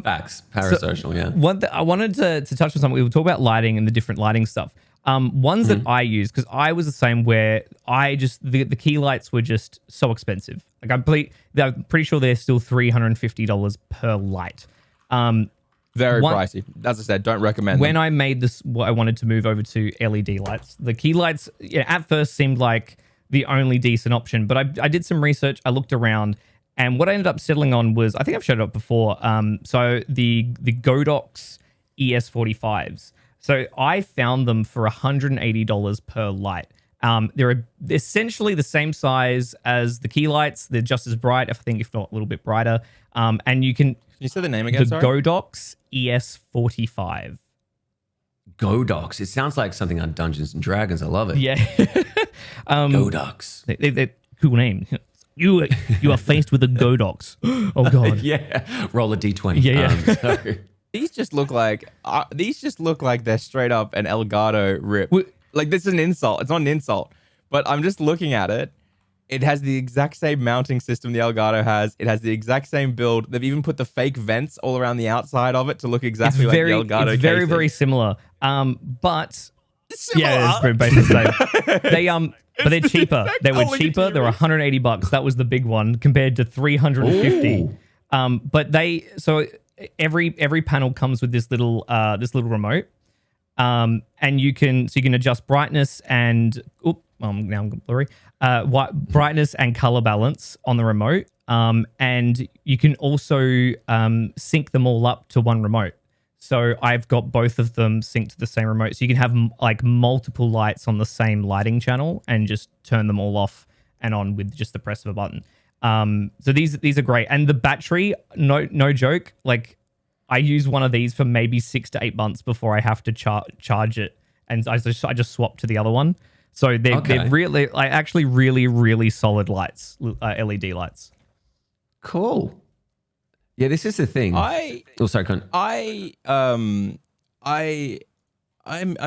Facts. Parasocial, yeah. One I wanted to touch on something. We were talking about lighting and the different lighting stuff. Ones that I use, because I was the same where the key lights were just so expensive. Like I'm pretty sure they're still $350 per light. Very pricey. As I said, don't recommend when them. I made this, I wanted to move over to LED lights. The key lights at first seemed like the only decent option, but I did some research. I looked around, and what I ended up settling on was, I think I've showed it up before. So the Godox ES45s. So I found them for $180 per light. They're essentially the same size as the key lights. They're just as bright, I think, if not a little bit brighter. And you can... Can you say the name again, the Godox ES45. Godox. It sounds like something on Dungeons and Dragons. I love it. Yeah. Godox. They're cool name. You are faced with a Godox. Oh, God. Yeah. Roll a D20. Yeah. These just look like they're straight up an Elgato rip. Like, this is an insult. It's not an insult, but I'm just looking at it. It has the exact same mounting system the Elgato has. It has the exact same build. They've even put the fake vents all around the outside of it to look exactly like the Elgato. It's very, very similar. But yeah, it's basically the same. But they're cheaper. They were cheaper. They were $180. That was the big one compared to $350. But every panel comes with this little remote. And you can adjust brightness and now I'm blurry. Brightness and color balance on the remote. And you can also sync them all up to one remote. So I've got both of them synced to the same remote. So you can have like multiple lights on the same lighting channel and just turn them all off and on with just the press of a button. So these are great. And the battery, no joke, like I use one of these for maybe 6 to 8 months before I have to charge it. And I just swap to the other one. So they're really, like, actually really, really solid lights, LED lights. Cool. Yeah, this is the thing. I'm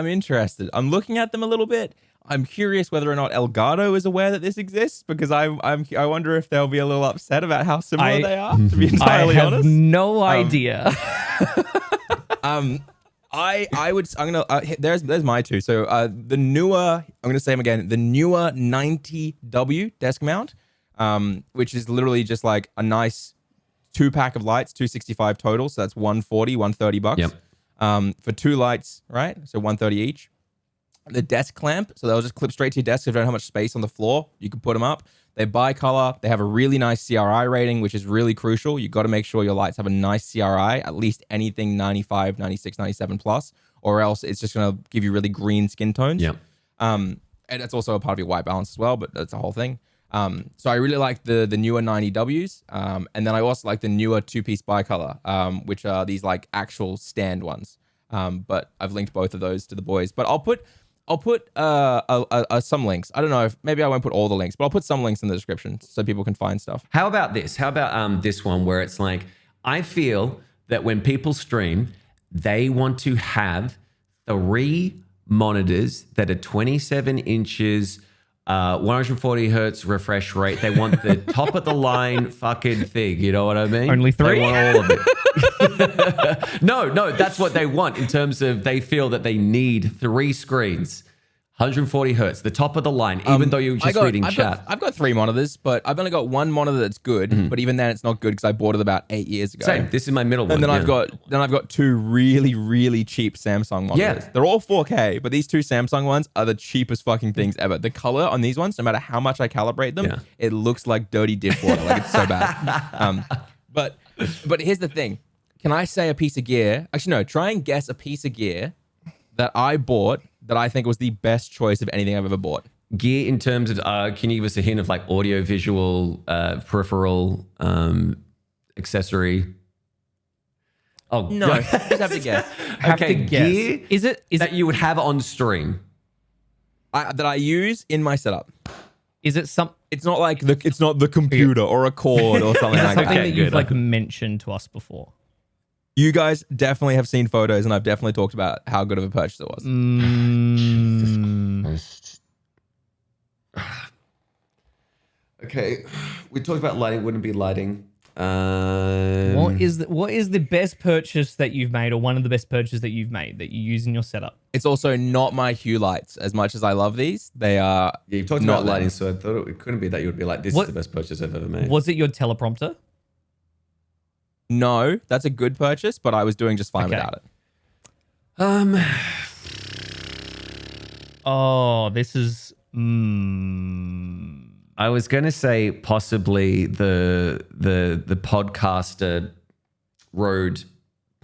interested. I'm looking at them a little bit. I'm curious whether or not Elgato is aware that this exists, because I wonder if they'll be a little upset about how similar they are, to be entirely honest. I have no idea. There's my two. So the newer, I'm going to say them again, the newer 90W desk mount, which is literally just like a nice 2-pack of lights, 265 total. So that's $140, $130. Yep. For 2 lights, right? So $130 each. The desk clamp, so they'll just clip straight to your desk. If you don't have much space on the floor, you can put them up. They're bicolor. They have a really nice CRI rating, which is really crucial. You got to make sure your lights have a nice CRI, at least anything 95, 96, 97 plus, or else it's just going to give you really green skin tones. Yeah. And that's also a part of your white balance as well, but that's a whole thing. So I really like the newer 90Ws. And then I also like the newer 2-piece bicolor, which are these like actual stand ones. But I've linked both of those to the boys. But I'll put some links. I don't know if maybe I won't put all the links, but I'll put some links in the description so people can find stuff. How about this? How about this one where it's like, I feel that when people stream, they want to have 3 monitors that are 27 inches, 140 hertz refresh rate. They want the top of the line fucking thing. You know what I mean? Only 3? They want all of it. No, that's what they want in terms of they feel that they need 3 screens. 140 hertz, the top of the line, even though you're just reading chat. I've got 3 monitors, but I've only got 1 monitor that's good. But even then, it's not good because I bought it about 8 years ago. Same. This is my middle one. And then I've got 2 really, really cheap Samsung monitors. Yeah. They're all 4K, but these 2 Samsung ones are the cheapest fucking things ever. The color on these ones, no matter how much I calibrate them, it looks like dirty dishwater. Like, it's so bad. But here's the thing. Can I say a piece of gear? Actually, no. Try and guess a piece of gear that I bought that I think was the best choice of anything I've ever bought. Gear in terms of, can you give us a hint of like audio, visual, peripheral, accessory? Oh, no. Just have to guess. Okay, gear Is it that you would have on stream? That I use in my setup. Is it some? It's not like it's not the computer or a cord or something like Something that. that you've like mentioned to us before. You guys definitely have seen photos, and I've definitely talked about how good of a purchase it was. Okay, we talked about lighting. Wouldn't be lighting. What is the best purchase that you've made, or one of the best purchases that you've made that you use in your setup? It's also not my Hue lights. As much as I love these, they are. Yeah, you've talked about lighting, so I thought it couldn't be that you would be like, this is the best purchase I've ever made. Was it your teleprompter? No, that's a good purchase, but I was doing just fine without it. Oh, this is. I was going to say possibly the podcaster Rode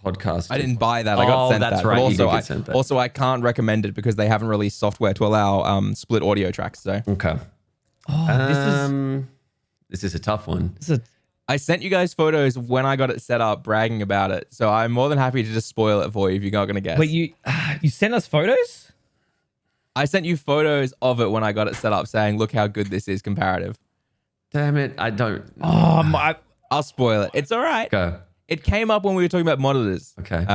podcast. I didn't buy that. I got sent that's that. right. But You did also, get sent that. also, I can't recommend it because they haven't released software to allow split audio tracks. So Okay. Oh, This is a tough one. this is I sent you guys photos when I got it set up, bragging about it. So I'm more than happy to just spoil it for you if you're not going to guess. Wait, you sent us photos? I sent you photos of it when I got it set up, saying, "Look how good this is comparative." Damn it. I don't. Oh my! I'll spoil it. It's all right. Go. It came up when we were talking about monitors. Okay.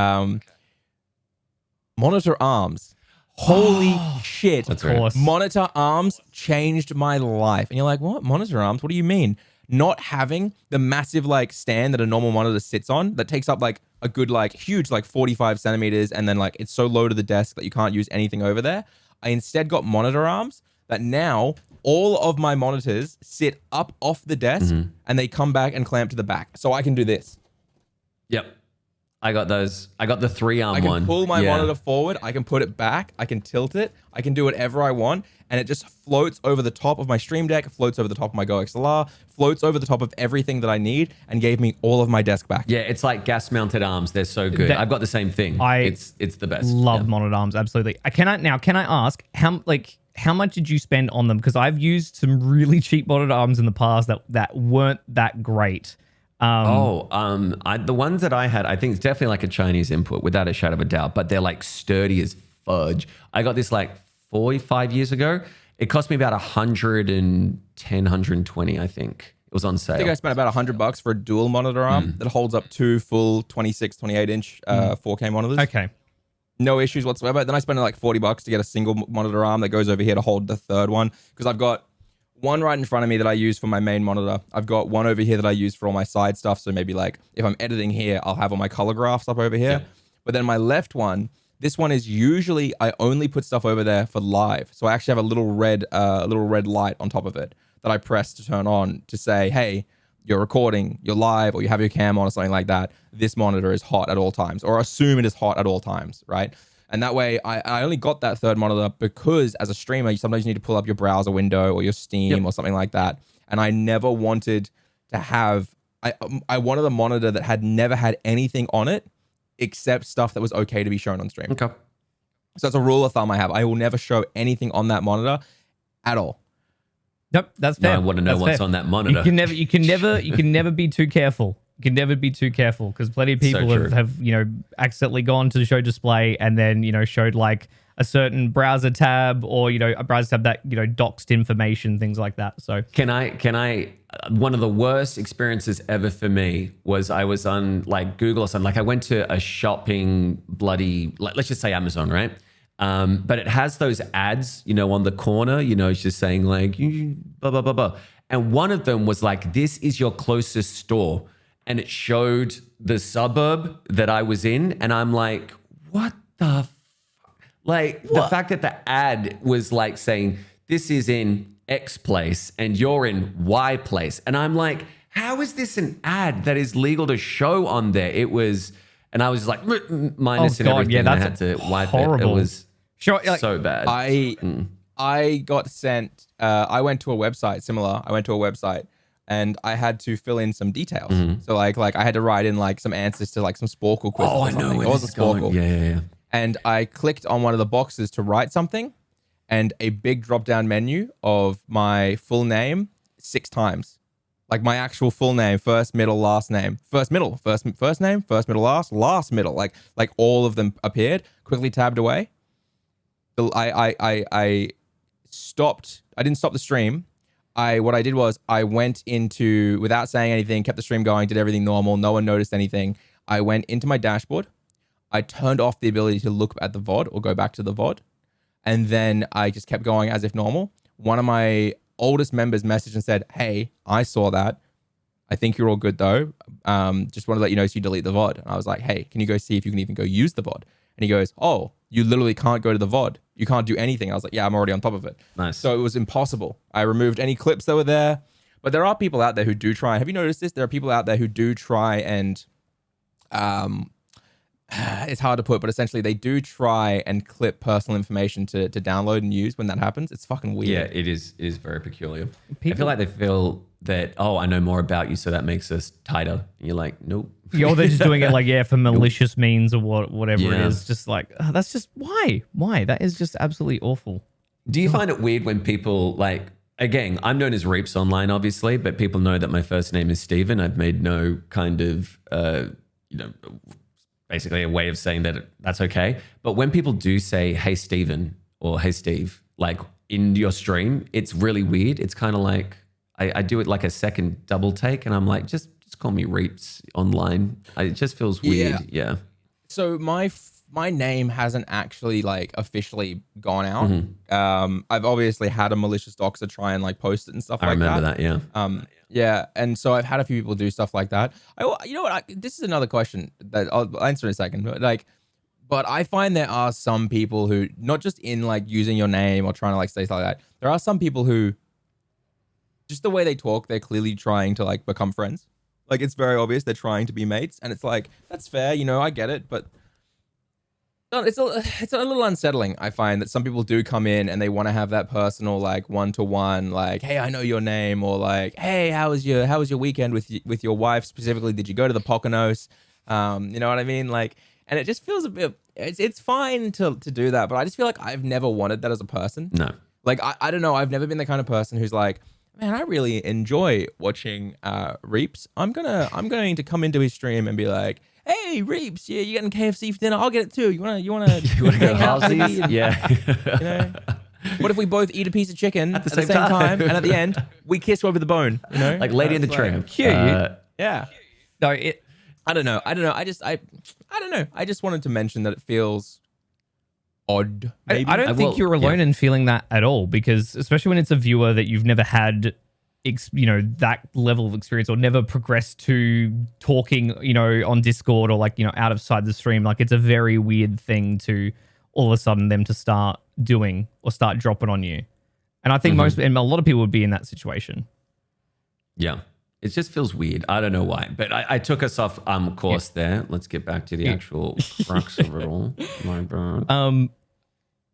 Monitor arms. Holy shit. That's Of course. Monitor arms changed my life. And you're like, what? Monitor arms? What do you mean? Not having the massive like stand that a normal monitor sits on that takes up like a good like huge like 45 centimeters and then like it's so low to the desk that you can't use anything over there. I instead got monitor arms that now all of my monitors sit up off the desk and they come back and clamp to the back. So I can do this. Yep. I got those. I got the 3-arm I can one. pull my Yeah. monitor forward. I can put it back. I can tilt it. I can do whatever I want. And it just floats over the top of my Stream Deck, floats over the top of my Go XLR, floats over the top of everything that I need and gave me all of my desk back. Yeah, it's like gas-mounted arms. They're so good. I've got the same thing. It's the best. Love Yeah. monitor arms, absolutely. Can I ask how much did you spend on them? Because I've used some really cheap monitor arms in the past that weren't that great. The ones that I had, I think it's definitely like a Chinese input, without a shadow of a doubt. But they're like sturdy as fudge. I got this like 4-5 years ago. It cost me about 110, 120, I think. It was on sale. I think I spent about $100 for a dual monitor arm that holds up two full 26, 28 inch 4K monitors. Okay. No issues whatsoever. Then I spent like $40 to get a single monitor arm that goes over here to hold the third one. Because I've got one right in front of me that I use for my main monitor. I've got one over here that I use for all my side stuff. So maybe like if I'm editing here, I'll have all my color graphs up over here. Yeah. But then my left one, this one is usually, I only put stuff over there for live. So I actually have a little red light on top of it that I press to turn on to say, hey, you're recording, you're live, or you have your cam on or something like that. This monitor is hot at all times, or assume it is hot at all times, right? And that way, I only got that third monitor because as a streamer, sometimes you need to pull up your browser window or your Steam or something like that. And I never wanted to have, I wanted a monitor that had never had anything on it except stuff that was okay to be shown on stream. Okay. So that's a rule of thumb I have. I will never show anything on that monitor at all. Nope, that's fair. No, I want to know That's what's fair. on that monitor. You can never be too careful. You can never be too careful because plenty of people true. have accidentally gone to the show display and then showed like a certain browser tab or a browser tab that doxed information, things like that. So Can I one of the worst experiences ever for me was I was on like Google or something. Like I went to a shopping let's just say Amazon, right? But it has those ads, on the corner, it's just saying like, blah, blah, blah, blah. And one of them was like, this is your closest store. And it showed the suburb that I was in. And I'm like, what the Like the fact that the ad was like saying, this is in X place and you're in Y place. And I'm like, how is this an ad that is legal to show on there? It was, and I was like, minus and everything. Yeah, I that's had to wipe horrible. it. It was so bad. I got sent, I went to a website similar. I went to a website and I had to fill in some details. So like I had to write in like some answers to like some Sporkle quizzes. Oh, or I know something. where It was this a is going. Sporkle. Yeah. And I clicked on one of the boxes to write something and a big drop down menu of my full name 6 times. Like my actual full name, first, middle, last name, first name, first middle, last middle. Like all of them appeared, quickly tabbed away. I stopped. I didn't stop the stream. What I did was I went into, without saying anything, kept the stream going, did everything normal. No one noticed anything. I went into my dashboard. I turned off the ability to look at the VOD or go back to the VOD. And then I just kept going as if normal. One of my oldest members messaged and said, hey, I saw that. I think you're all good though. Just want to let you know so you delete the VOD. And I was like, hey, can you go see if you can even go use the VOD? And he goes, oh, you literally can't go to the VOD. You can't do anything. I was like, yeah, I'm already on top of it. Nice. So it was impossible. I removed any clips that were there. But there are people out there who do try. Have you noticed this? There are people out there who do try and it's hard to put, but essentially they do try and clip personal information to download and use when that happens. It's fucking weird. Yeah, it is very peculiar. I feel like they feel that, oh, I know more about you, so that makes us tighter. And you're like, nope, Or they're just doing it like, for malicious means or whatever it Yeah. is. Just like, that's just why? That is just absolutely awful. Do you find it weird when people like, again, I'm known as Reapz online, obviously, but people know that my first name is Steven. I've made no kind of, basically a way of saying that that's okay. But when people do say, hey, Steven, or hey, Steve, like in your stream, it's really weird. It's kind of like, I do it like a second double take and I'm like, just call me Reapz online. It just feels weird. Yeah. So my name hasn't actually like officially gone out. I've obviously had a malicious doxer try and like post it and stuff I like that. remember that. Yeah. Yeah, and so I've had a few people do stuff like that. You know what? This is another question that I'll answer in a second. But I find there are some people who, not just in like using your name or trying to like say something like that, there are some people who, just the way they talk, they're clearly trying to like become friends. Like it's very obvious they're trying to be mates, and it's like that's fair, I get it, but it's a little unsettling. I find that some people do come in and they want to have that personal like one-to-one, like, hey, I know your name, or like, hey, how was your weekend with your wife specifically? Did you go to the Poconos? You know what I mean? Like, and it just feels a bit. It's fine to do that, but I just feel like I've never wanted that as a person. No. Like I don't know. I've never been the kind of person who's like, man, I really enjoy watching Reapz. I'm going to come into his stream and be like, hey, Reapz, yeah, you getting KFC for dinner? I'll get it too. You wanna You want to go Halsey's? Yeah. What if we both eat a piece of chicken at the same time, and at the end we kiss over the bone? Like Lady and the Tramp. Cute. Yeah. No, I don't know. I don't know. I just wanted to mention that it feels odd. Maybe. I don't think you're alone in feeling that at all, because especially when it's a viewer that you've never had that level of experience or never progressed to talking, on Discord or like, outside the stream. Like it's a very weird thing to all of a sudden them to start doing or start dropping on you. And I think and a lot of people would be in that situation. Yeah. It just feels weird. I don't know why, but I took us off course there. Let's get back to the actual crux of it all. My bad.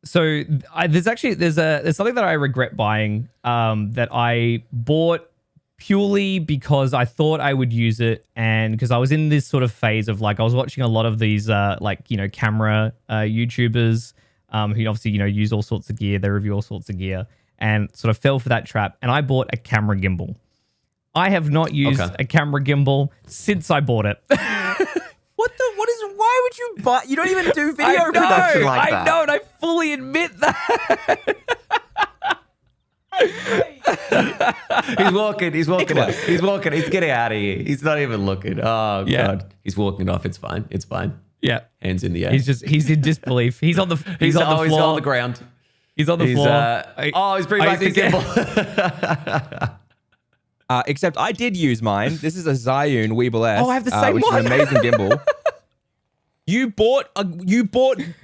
So there's something that I regret buying that I bought purely because I thought I would use it, and because I was in this sort of phase of like I was watching a lot of these camera YouTubers who obviously use all sorts of gear, they review all sorts of gear, and sort of fell for that trap. And I bought a camera gimbal. I have not used a camera gimbal since I bought it. Why would you buy? You don't even do video production like that. I know, and I fully admit that. He's walking out. He's getting out of here. He's not even looking. Oh God. He's walking off. It's fine. Yeah. Hands in the air. He's in disbelief. He's on the floor. He's on the ground. He's on the floor. He's bringing back the gimbal. Except I did use mine. This is a Zhiyun Weeble S. Oh, I have the same which one. is an amazing gimbal. You bought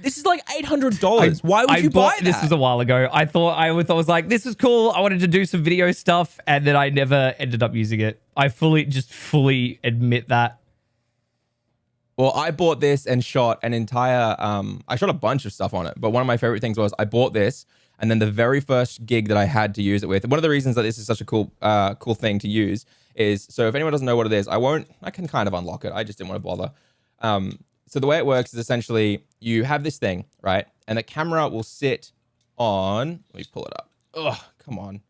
this is like $800. Why would you buy that? This was a while ago. I was like, this is cool. I wanted to do some video stuff, and then I never ended up using it. I fully admit that. Well, I bought this and shot an entire I shot a bunch of stuff on it, but one of my favorite things was I bought this, and then the very first gig that I had to use it with. One of the reasons that this is such a cool thing to use is, so if anyone doesn't know what it is, I can kind of unlock it. I just didn't want to bother. So the way it works is essentially you have this thing, right? And the camera will sit on, let me pull it up. Oh, come on.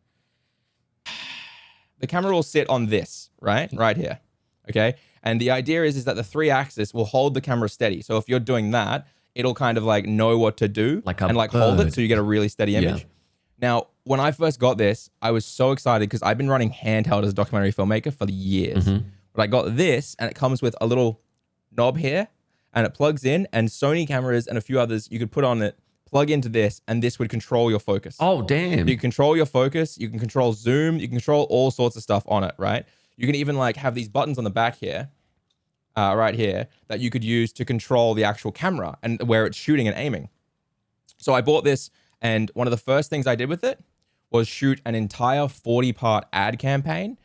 The camera will sit on this, right? Right here. Okay. And the idea is that the 3-axis will hold the camera steady. So if you're doing that, it'll kind of like know what to do and like hold it so you get a really steady image. Yeah. Now, when I first got this, I was so excited because I've been running handheld as a documentary filmmaker for years. But I got this, and it comes with a little knob here, and it plugs in, and Sony cameras and a few others you could put on it, plug into this, and this would control your focus. Oh, damn. You control your focus, you can control zoom, you can control all sorts of stuff on it, right? You can even like have these buttons on the back here, right here, that you could use to control the actual camera and where it's shooting and aiming. So I bought this, and one of the first things I did with it was shoot an entire 40-part ad campaign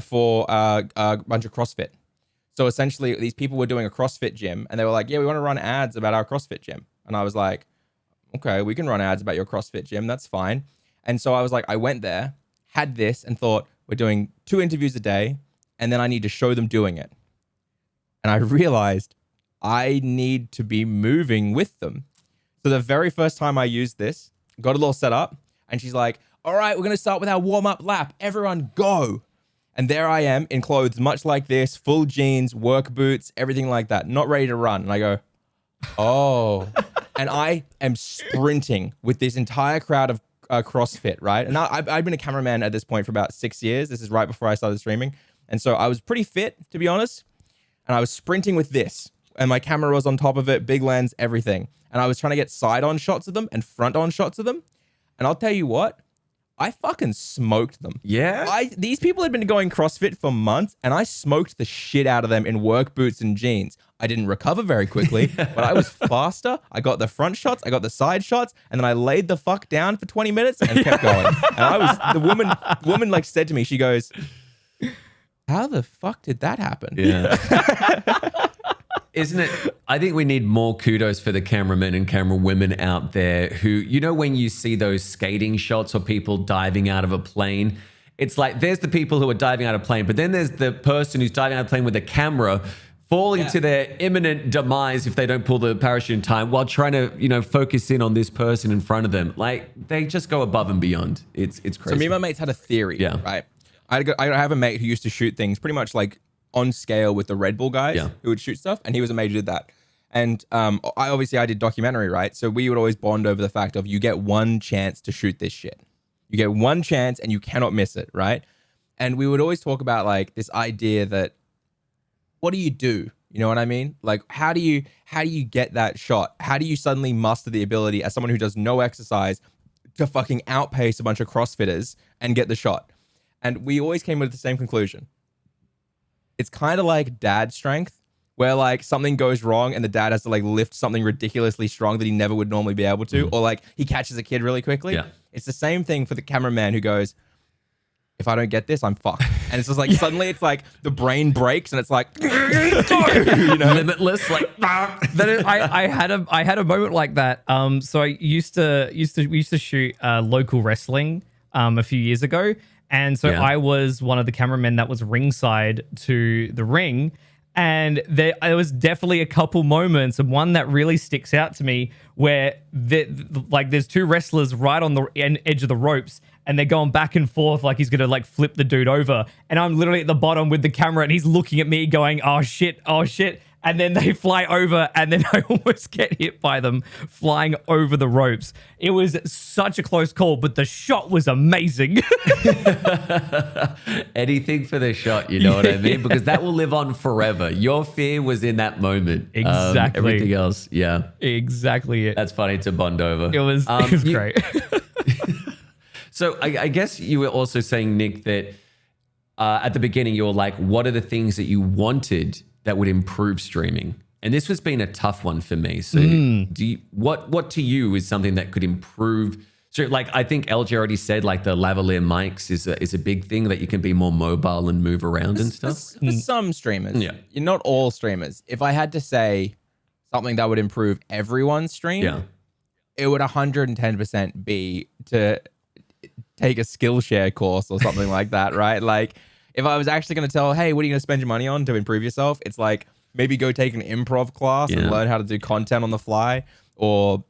for a bunch of CrossFit. So essentially, these people were doing a CrossFit gym, and they were like, yeah, we want to run ads about our CrossFit gym. And I was like, okay, we can run ads about your CrossFit gym. That's fine. And so I was like, I went there, had this, and thought, we're doing 2 interviews a day, and then I need to show them doing it. And I realized I need to be moving with them. So the very first time I used this, got a little set up, and she's like, all right, we're going to start with our warm-up lap. Everyone go. And there I am in clothes much like this, full jeans, work boots, everything like that, not ready to run. And I go, oh. And I am sprinting with this entire crowd of CrossFit, right? And I've been a cameraman at this point for about 6 years. This is right before I started streaming. And so I was pretty fit, to be honest. And I was sprinting with this. And my camera was on top of it, big lens, everything. And I was trying to get side-on shots of them and front-on shots of them. And I'll tell you what, I fucking smoked them. Yeah? These people had been going CrossFit for months, and I smoked the shit out of them in work boots and jeans. I didn't recover very quickly, but I was faster. I got the front shots, I got the side shots, and then I laid the fuck down for 20 minutes and kept going. And the woman like said to me, she goes, how the fuck did that happen? Yeah. Isn't it? I think we need more kudos for the cameramen and camera women out there who, you know, when you see those skating shots or people diving out of a plane, it's like there's the people who are diving out of a plane, but then there's the person who's diving out of a plane with a camera falling to their imminent demise if they don't pull the parachute in time while trying to, you know, focus in on this person in front of them. Like they just go above and beyond. It's crazy. So me and my mates had a theory, right? I have a mate who used to shoot things pretty much like on scale with the Red Bull guys who would shoot stuff, and he was a mate who did that. And I did documentary, right? So we would always bond over the fact of you get one chance to shoot this shit. You get one chance and you cannot miss it, right? And we would always talk about like this idea that what do you do? You know what I mean? Like how do you get that shot? How do you suddenly muster the ability as someone who does no exercise to fucking outpace a bunch of CrossFitters and get the shot? And we always came with the same conclusion. It's kind of like dad strength, where like something goes wrong and the dad has to like lift something ridiculously strong that he never would normally be able to, or like he catches a kid really quickly. Yeah. It's the same thing for the cameraman who goes, if I don't get this, I'm fucked. And it's just like suddenly it's like the brain breaks and it's like, you know, limitless. Like I had a moment like that. So I we used to shoot local wrestling a few years ago. And so I was one of the cameramen that was ringside to the ring. And there was definitely a couple moments, and one that really sticks out to me where there's two wrestlers right on the edge of the ropes, and they're going back and forth like he's going to like flip the dude over. And I'm literally at the bottom with the camera, and he's looking at me going, oh shit. And then they fly over, and then I almost get hit by them flying over the ropes. It was such a close call, but the shot was amazing. Anything for the shot, you know what I mean? Because that will live on forever. Your fear was in that moment. Exactly. Everything else, yeah. Exactly it. That's funny to bond over. It was great. So I guess you were also saying, Nick, that at the beginning you were like, what are the things that you wanted that would improve streaming? And this has been a tough one for me. So what to you is something that could improve? So like, I think Eljay already said like the lavalier mics is a big thing, that you can be more mobile and move around and stuff. For some streamers, not all streamers. If I had to say something that would improve everyone's stream, it would 110% be to take a Skillshare course or something like that, right? Like, if I was actually going to tell, hey, what are you going to spend your money on to improve yourself? It's like maybe go take an improv class and learn how to do content on the fly, or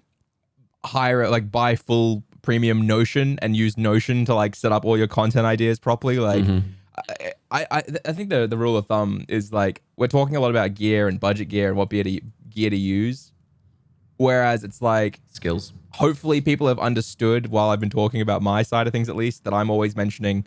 buy full premium Notion and use Notion to like set up all your content ideas properly. Like, I think the rule of thumb is like, we're talking a lot about gear and budget gear and what gear to use. Whereas it's like skills. Hopefully people have understood, while I've been talking about my side of things at least, that I'm always mentioning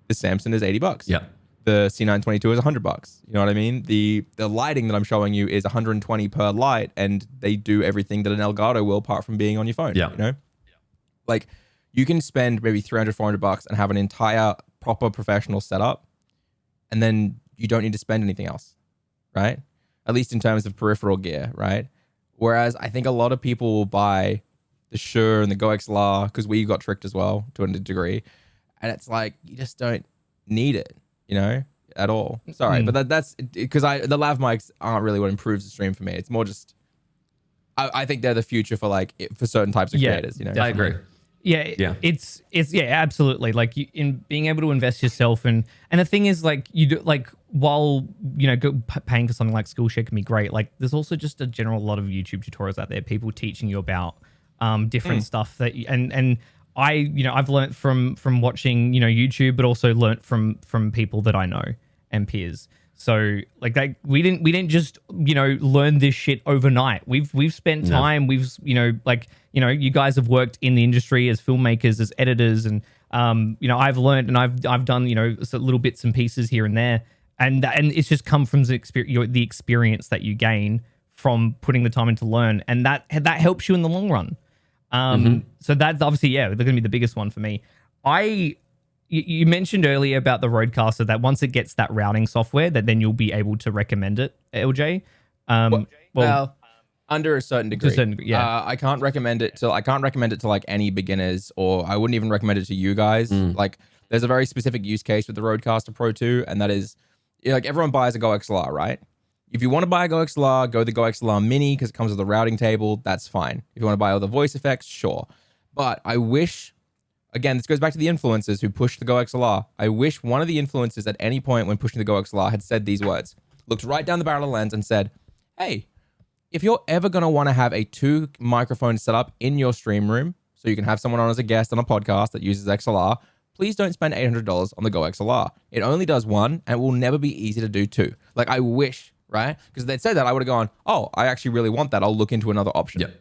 the Samsung is $80. Yeah. The C922 is $100. You know what I mean? The lighting that I'm showing you is 120 per light, and they do everything that an Elgato will, apart from being on your phone. Yeah. You know? Like, you can spend maybe $300, $400 and have an entire proper professional setup, and then you don't need to spend anything else, right? At least in terms of peripheral gear, right? Whereas I think a lot of people will buy the Shure and the Go XLR, because we got tricked as well to a degree. And it's like, you just don't need it, you know, at all. Sorry, but that's because the lav mics aren't really what improves the stream for me. It's more just, I think they're the future for like, for certain types of creators, you know? I agree. Yeah. it's yeah, absolutely. Like in being able to invest yourself and the thing is like you do like while paying for something like Skillshare can be great. Like there's also just a general lot of YouTube tutorials out there, people teaching you about different stuff that and I've learnt from watching YouTube, but also learnt from people that I know and peers. So like we didn't just learn this shit overnight. We've spent time. We've you guys have worked in the industry as filmmakers, as editors, and I've learned and I've done little bits and pieces here and there, and it's just come from the experience that you gain from putting the time in to learn, and that helps you in the long run. So that's obviously they're going to be the biggest one for me. You mentioned earlier about the Rodecaster that once it gets that routing software, that then you'll be able to recommend it, Eljay. Well, under a certain degree. Yeah. I can't recommend it to like any beginners, or I wouldn't even recommend it to you guys. Like there's a very specific use case with the Rodecaster Pro 2, and that is like everyone buys a Go XLR, right? If you want to buy a Go XLR, go the Go XLR Mini because it comes with a routing table. That's fine. If you want to buy all the voice effects, sure. But I wish, again, this goes back to the influencers who pushed the Go XLR. I wish one of the influencers at any point when pushing the Go XLR had said these words, looked right down the barrel of the lens and said, hey, if you're ever going to want to have a 2 microphone setup in your stream room so you can have someone on as a guest on a podcast that uses XLR, please don't spend $800 on the Go XLR. It only does 1 and it will never be easy to do 2. Like I wish, right? Because if they'd said that, I would have gone, oh, I actually really want that. I'll look into another option. Yep.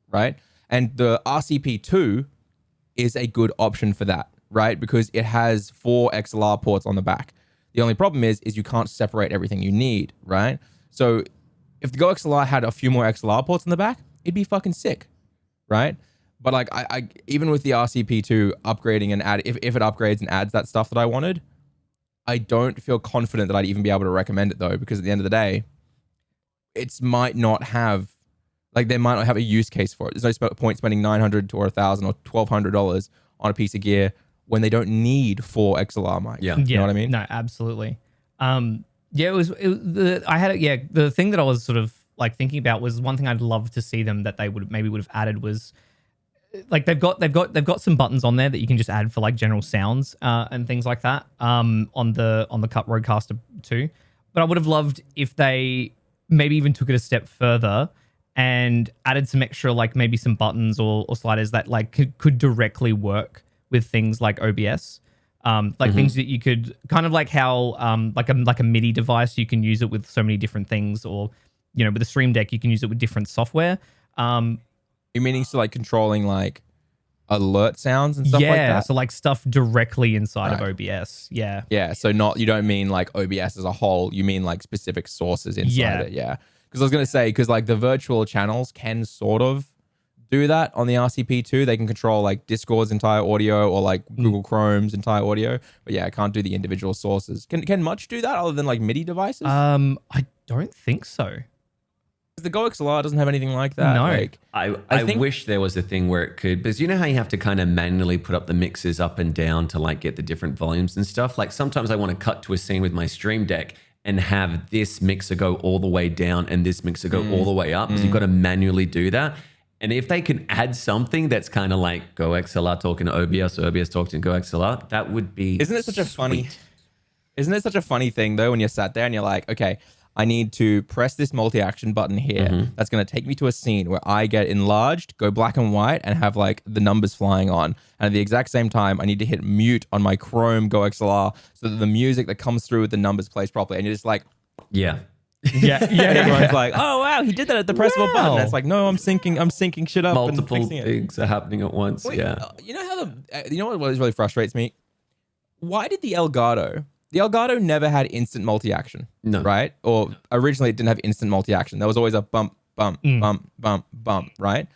Right? And the RCP2 is a good option for that, right? Because it has 4 XLR ports on the back. The only problem is you can't separate everything you need, right? So if the Go XLR had a few more XLR ports on the back, it'd be fucking sick, right? But like I even with the RCP2 upgrading and if it upgrades and adds that stuff that I wanted, I don't feel confident that I'd even be able to recommend it though, because at the end of the day, it might not have, like they might not have a use case for it. There's no point spending $900 or $1,000 or $1,200 on a piece of gear when they don't need 4 XLR mics. Yeah. You know what I mean? No, absolutely. The thing that I was sort of like thinking about was one thing I'd love to see them that they would have added was like they've got some buttons on there that you can just add for like general sounds and things like that on the Cut Rodecaster 2. But I would have loved if they maybe even took it a step further and added some extra like maybe some buttons or sliders that like could directly work with things like OBS. Things that you could kind of like how like a MIDI device, you can use it with so many different things, or with a Stream Deck you can use it with different software. You meaning so like controlling like alert sounds and stuff like that? So like stuff directly inside of OBS. Yeah. Yeah. So you don't mean like OBS as a whole, you mean like specific sources inside it. Yeah. Because I was going to say, because like the virtual channels can sort of do that on the RCP2. They can control like Discord's entire audio or like Google Chrome's entire audio. But yeah, I can't do the individual sources. Can much do that other than like MIDI devices? I don't think so. The Go XLR doesn't have anything like that. No. Like, I wish there was a thing where it could, because you know how you have to kind of manually put up the mixes up and down to like get the different volumes and stuff? Like sometimes I want to cut to a scene with my Stream Deck and have this mixer go all the way down and this mixer go all the way up. So you've got to manually do that. And if they can add something that's kind of like Go XLR talking to OBS, or OBS talking to Go XLR, that would be Isn't it such a sweet. funny thing though when you're sat there and you're like, okay, I need to press this multi-action button here. That's going to take me to a scene where I get enlarged, go black and white, and have like the numbers flying on. And at the exact same time, I need to hit mute on my Chrome Go XLR so that the music that comes through with the numbers plays properly. And you're just like, Yeah. Yeah. and everyone's like, oh wow, he did that at the press of a button. And it's like, no, I'm syncing shit up. Multiple and fixing it. things are happening at once. Wait, yeah. You know how you know what really frustrates me? Why did the Elgato never had instant multi-action? No. Right? Or originally it didn't have instant multi-action. There was always a bump, bump, bump, bump, bump, right?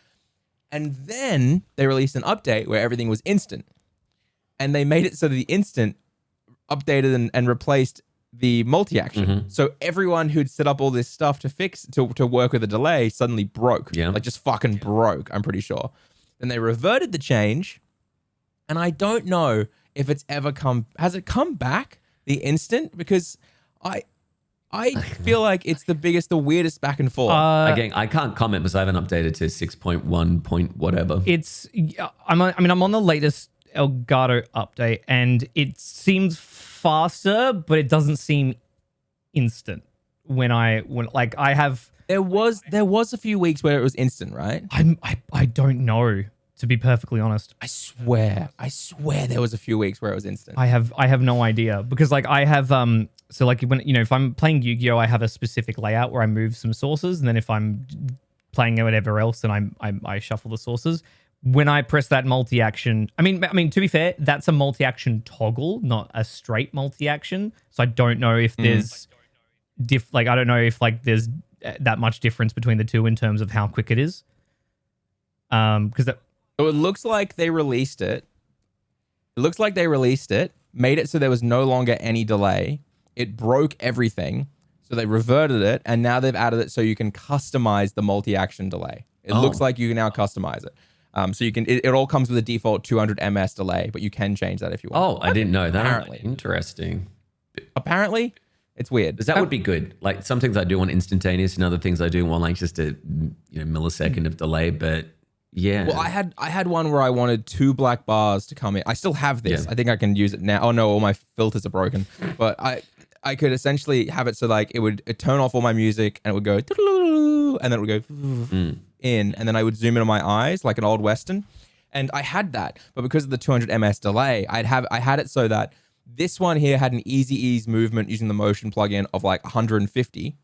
And then they released an update where everything was instant. And they made it so that the instant updated and replaced the multi-action. So everyone who'd set up all this stuff to work with a delay suddenly broke. Yeah. Like just fucking broke, I'm pretty sure. Then they reverted the change. And I don't know if it's ever has it come back, the instant? Because I feel like it's the weirdest back and forth. Again, I can't comment because I haven't updated to 6.1 point whatever. I'm on the latest Elgato update, and it seems faster, but it doesn't seem instant. When I have, there was a few weeks where it was instant, right? I don't know, to be perfectly honest. I swear there was a few weeks where it was instant. I have no idea, because like I have so like when if I'm playing Yu-Gi-Oh, I have a specific layout where I move some sources, and then if I'm playing whatever else, then I shuffle the sources. When I press that multi-action, I mean to be fair, that's a multi-action toggle, not a straight multi-action. So I don't know if there's I don't know if like there's that much difference between the two in terms of how quick it is. Because So it looks like they released it. Made it so there was no longer any delay. It broke everything. So they reverted it, and now they've added it so you can customize the multi-action delay. It looks like you can now customize it. So you can, it all comes with a default 200 ms delay, but you can change that if you want. Oh, I didn't know that. Apparently. Interesting. Apparently, it's weird. Because that would be good. Like some things I do want instantaneous, and other things I do want like just a millisecond of delay. But yeah. Well, I had one where I wanted 2 black bars to come in. I still have this. Yeah. I think I can use it now. Oh no, all my filters are broken. But I could essentially have it so like it would turn off all my music, and it would go and then it would go in, and then I would zoom in on my eyes like an old Western. And I had that, but because of the 200 ms delay, I had it so that this one here had an easy ease movement using the motion plugin of like 150,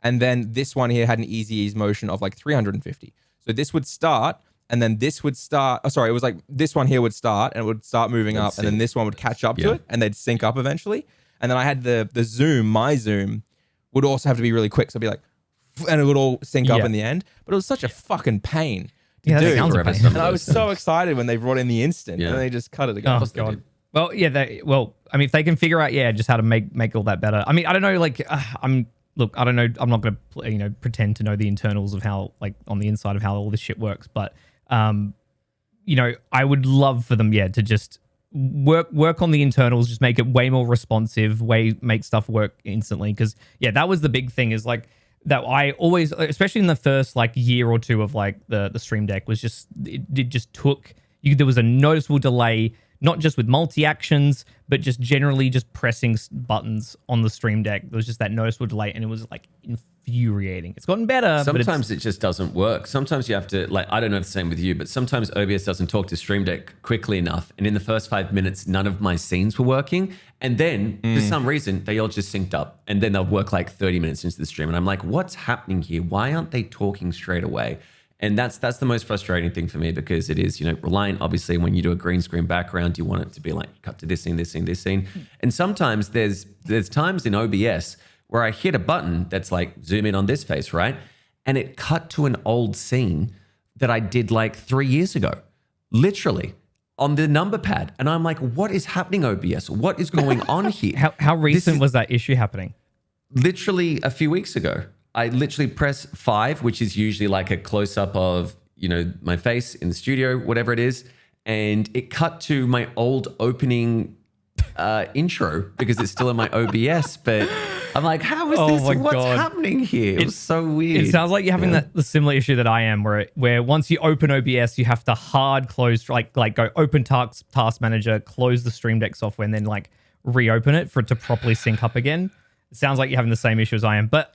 and then this one here had an easy ease motion of like 350. So this would start, and then this would start. Oh, sorry, it was like this one here would start, and it would start moving up, and then this one would catch up to it, and they'd sync up eventually. And then I had the zoom, my zoom would also have to be really quick. So it'd be like, and it would all sync up in the end. But it was such a fucking pain to do. That sounds a pain. And I was so excited when they brought in the instant, and they just cut it again. Oh god. Well, yeah. I mean, if they can figure out, just how to make all that better. I mean, I don't know. Like, I don't know. I'm not going to, pretend to know the internals of how, like, on the inside of how all this shit works. But, I would love for them, to just work on the internals, just make it way more responsive, make stuff work instantly. Because that was the big thing, is like that I always, especially in the first like year or two of like the Stream Deck, was just it just took you. There was a noticeable delay, not just with multi-actions, but just generally just pressing buttons on the Stream Deck. There was just that noticeable delay, and it was like infuriating. It's gotten better. Sometimes it just doesn't work. Sometimes you have to, like, I don't know if it's the same with you, but sometimes OBS doesn't talk to Stream Deck quickly enough. And in the first 5 minutes, none of my scenes were working. And then for some reason, they all just synced up. And then they'll work like 30 minutes into the stream. And I'm like, what's happening here? Why aren't they talking straight away? And that's the most frustrating thing for me, because it is, reliant, obviously, when you do a green screen background, you want it to be like, cut to this scene, this scene, this scene. And sometimes there's times in OBS where I hit a button that's like, zoom in on this face, right? And it cut to an old scene that I did like 3 years ago, literally on the number pad. And I'm like, what is happening, OBS? What is going on here? How recent was that issue happening? Literally a few weeks ago. I literally press 5, which is usually like a close up of, my face in the studio, whatever it is. And it cut to my old opening intro because it's still in my OBS. But I'm like, how is this? What's happening here? It was so weird. It sounds like you're having the similar issue that I am, where once you open OBS, you have to hard close, like go open Task Manager, close the Stream Deck software, and then like reopen it for it to properly sync up again. It sounds like you're having the same issue as I am. But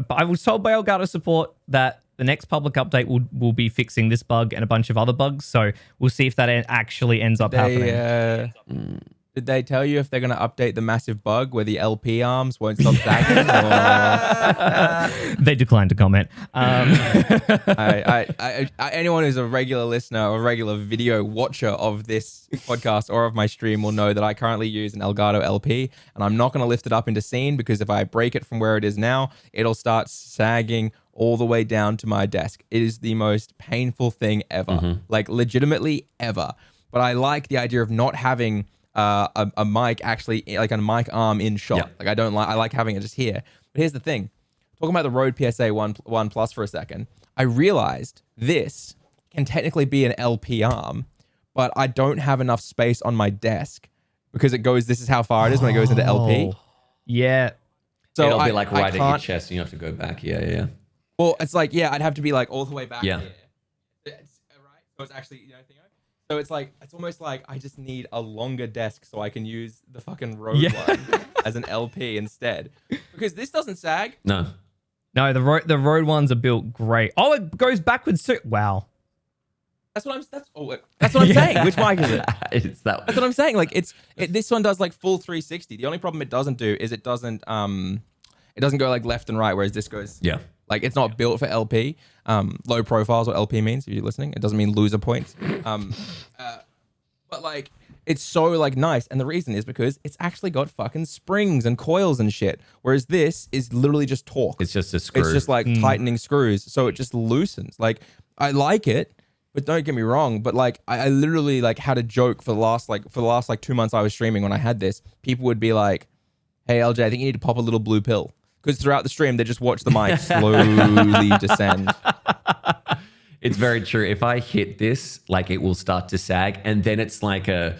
I was told by Elgato support that the next public update will be fixing this bug and a bunch of other bugs. So we'll see if that actually ends up happening. Did they tell you if they're going to update the massive bug where the LP arms won't stop sagging? They declined to comment. Anyone who's a regular listener or regular video watcher of this podcast or of my stream will know that I currently use an Elgato LP, and I'm not going to lift it up into scene, because if I break it from where it is now, it'll start sagging all the way down to my desk. It is the most painful thing ever, like legitimately ever. But I like the idea of not having a mic actually, like a mic arm in shot. Like I like having it just here. But here's the thing. Talking about the Rode PSA 1 Plus for a second, I realized this can technically be an LP arm, but I don't have enough space on my desk because it goes, this is how far it is when it goes into LP. Yeah. So It'll be like I right at your can't- chest and you have to go back. Yeah. Well, it's like, yeah, I'd have to be like all the way back Yeah. here. Right? So it's actually, so it's like, it's almost like I just need a longer desk so I can use the fucking Rode one as an LP instead. Because this doesn't sag. No. No, the Rode ones are built great. Oh, it goes backwards too. Wow. That's what I'm saying. Which mic is it? It's that. That's what I'm saying. Like this one does like full 360. The only problem it doesn't do is it doesn't go like left and right, whereas this goes. Yeah. Like it's not built for LP. Low profile is what LP means if you're listening. It doesn't mean loser points. But like it's so like nice, and the reason is because it's actually got fucking springs and coils and shit. Whereas this is literally just torque. It's just a screw. It's just like tightening screws, so it just loosens. Like I like it. But don't get me wrong, but like I literally like had a joke for the last 2 months I was streaming when I had this. People would be like, "Hey LJ, I think you need to pop a little blue pill." Because throughout the stream they just watch the mic slowly descend. It's very true. If I hit this, like it will start to sag, and then it's like an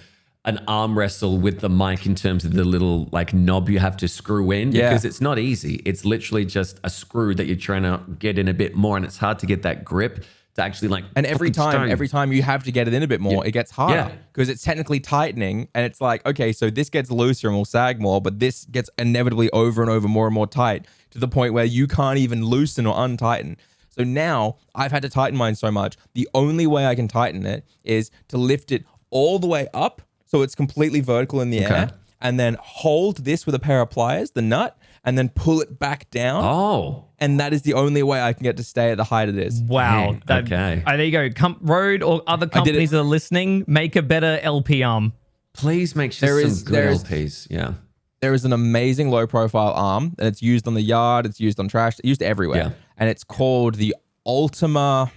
arm wrestle with the mic in terms of the little like knob you have to screw in because it's not easy. It's literally just a screw that you're trying to get in a bit more, and it's hard to get that grip. To actually like, and every time you have to get it in a bit more, it gets harder because it's technically tightening, and it's like, okay, so this gets looser and will sag more, but this gets inevitably over and over more and more tight to the point where you can't even loosen or untighten. So now I've had to tighten mine so much. The only way I can tighten it is to lift it all the way up so it's completely vertical in the air, and then hold this with a pair of pliers, the nut, and then pull it back down. Oh. And that is the only way I can get to stay at the height it is. Wow. Dang, okay. There you go. Rode or other companies that are listening, make a better LP arm. Please make sure some good LPs. Yeah. There is an amazing low profile arm, and it's used on the yard, it's used on trash, it's used everywhere. Yeah. And it's called the Ultima.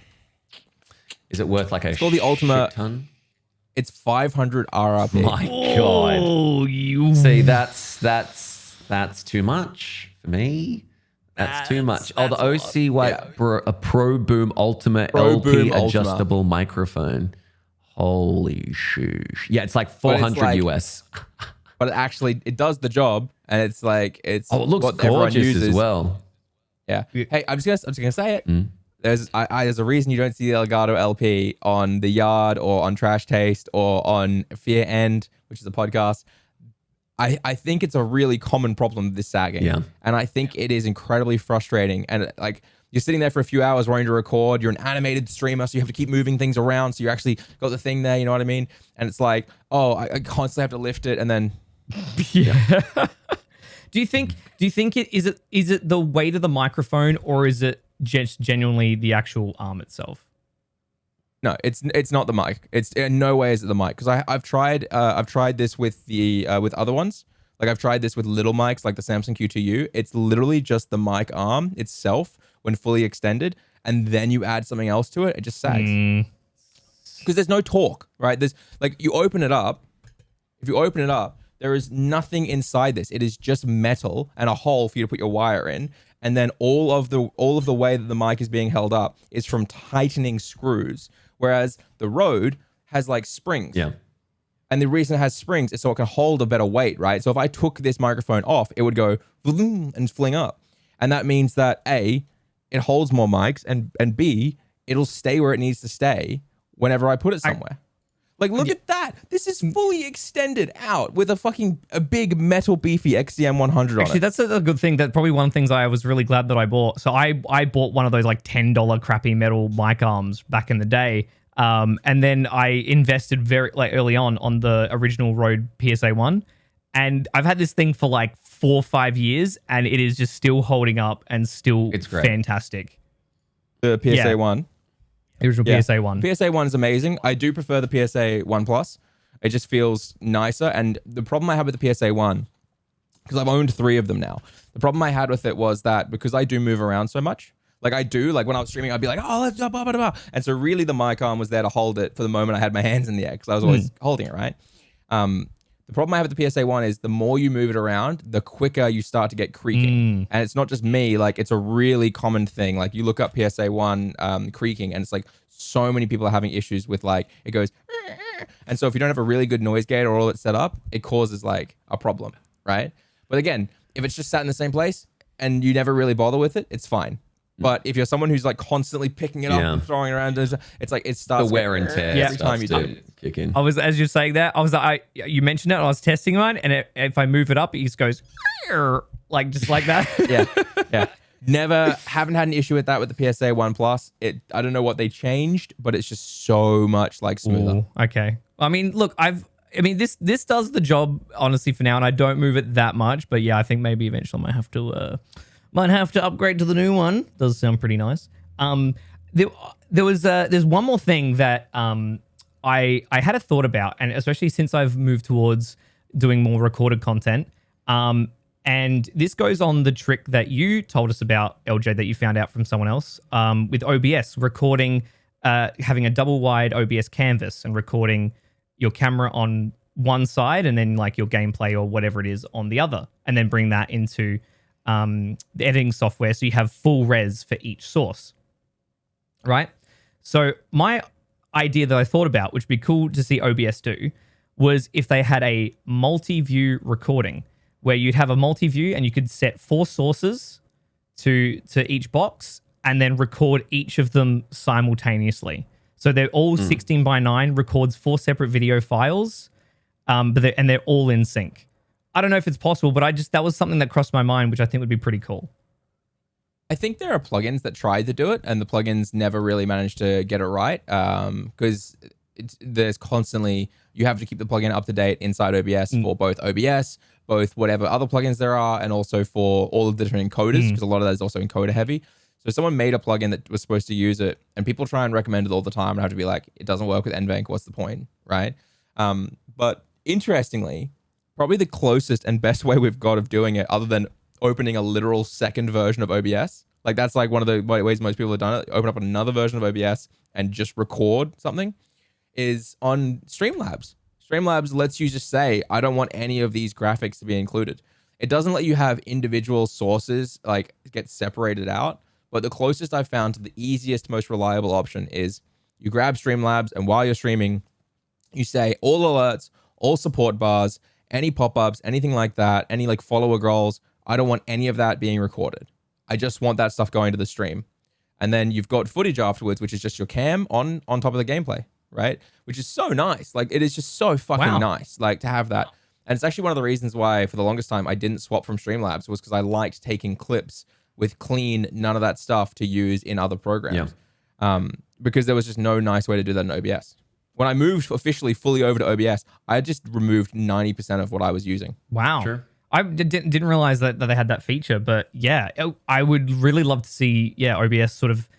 Is it worth like it's called the Ultima ton? It's 500 RRP. My God. Oh, you See, that's too much for me. That's too much. Oh, the OC White a Pro Boom Ultima LP adjustable microphone. Holy shoosh. Yeah, it's like 400 US. But it does the job, and it's like it looks gorgeous as well. Yeah. Hey, I'm just gonna say it. There's a reason you don't see the Elgato LP on the Yard or on Trash Taste or on Fear End, which is a podcast. I think it's a really common problem with this sagging. Yeah. And I think it is incredibly frustrating. And like you're sitting there for a few hours wanting to record. You're an animated streamer, so you have to keep moving things around. So you actually got the thing there, you know what I mean? And it's like, oh, I constantly have to lift it, and then Do you think is it the weight of the microphone, or is it just genuinely the actual arm itself? No, it's not the mic. It's in no way is it the mic, because I've tried this with the with other ones. Like I've tried this with little mics like the Samsung Q2U. It's literally just the mic arm itself when fully extended, and then you add something else to it. It just sags because there's no torque, right? There's like you open it up. If you open it up, there is nothing inside this. It is just metal and a hole for you to put your wire in. And then all of the way that the mic is being held up is from tightening screws. Whereas the Rode has like springs. Yeah. And the reason it has springs is so it can hold a better weight, right? So if I took this microphone off, it would go vroom and fling up. And that means that A, it holds more mics, and B, it'll stay where it needs to stay whenever I put it somewhere. Like, look at that. This is fully extended out with a big metal beefy XCM 100 on it. Actually, that's a good thing. That's probably one of the things I was really glad that I bought. So I bought one of those like $10 crappy metal mic arms back in the day. And then I invested very like early on the original Rode PSA 1. And I've had this thing for like 4 or 5 years, and it is just still holding up and still It's great. Fantastic. The PSA 1. The original PSA 1. PSA 1 is amazing. I do prefer the PSA 1 Plus. It just feels nicer. And the problem I had with the PSA 1, because I've owned 3 of them now, the problem I had with it was that because I do move around so much, like I do, like when I was streaming, I'd be like, oh, let's blah, blah, blah, blah. And so really the mic arm was there to hold it for the moment I had my hands in the air, because I was always holding it, right? The problem I have with the PSA 1 is the more you move it around, the quicker you start to get creaking. And it's not just me, like it's a really common thing. Like you look up PSA 1 creaking, and it's like so many people are having issues with like, it goes, and so if you don't have a really good noise gate or all it's set up, it causes like a problem, right? But again, if it's just sat in the same place, and you never really bother with it, it's fine. But if you're someone who's like constantly picking it up and throwing it around, it's like it starts the wear and tear every time you do it. Kick in. As you're saying that, I was like, you mentioned it, I was testing mine, and if I move it up, it just goes like just like that. Yeah. Haven't had an issue with that with the PSA 1 Plus. I don't know what they changed, but it's just so much like smoother. Ooh, okay. I mean, look, this does the job honestly for now, and I don't move it that much. But yeah, I think maybe eventually I might have to upgrade to the new one. Does sound pretty nice. There's one more thing that I had a thought about, and especially since I've moved towards doing more recorded content. And this goes on the trick that you told us about, Eljay, that you found out from someone else with OBS, recording, having a double wide OBS canvas and recording your camera on one side and then like your gameplay or whatever it is on the other, and then bring that into the editing software so you have full res for each source, right? So my idea that I thought about, which would be cool to see OBS do, was if they had a multi-view recording, where you'd have a multi-view and you could set 4 sources to each box and then record each of them simultaneously. So they're all 16:9, records 4 separate video files, and they're all in sync. I don't know if it's possible, but that was something that crossed my mind, which I think would be pretty cool. I think there are plugins that tried to do it, and the plugins never really managed to get it right, because there's constantly, you have to keep the plugin up to date inside OBS for both OBS, both whatever other plugins there are, and also for all of the different encoders, because a lot of that is also encoder heavy. So someone made a plugin that was supposed to use it, and people try and recommend it all the time, and I have to be like, it doesn't work with NVENC, what's the point, right? But interestingly, probably the closest and best way we've got of doing it, other than opening a literal second version of OBS, like that's like one of the ways most people have done it, open up another version of OBS and just record something, is on Streamlabs. Streamlabs lets you just say, I don't want any of these graphics to be included. It doesn't let you have individual sources like get separated out, but the closest I've found to the easiest, most reliable option is you grab Streamlabs, and while you're streaming, you say all alerts, all support bars, any pop-ups, anything like that, any like follower goals, I don't want any of that being recorded. I just want that stuff going to the stream. And then you've got footage afterwards, which is just your cam on top of the gameplay, right? Which is so nice. Like, it is just so fucking nice, like, to have that. And it's actually one of the reasons why, for the longest time, I didn't swap from Streamlabs, was because I liked taking clips with clean, none of that stuff to use in other programs. Because there was just no nice way to do that in OBS. When I moved officially fully over to OBS, I just removed 90% of what I was using. Wow. Sure. I didn't realize that they had that feature, but yeah, I would really love to see, OBS sort of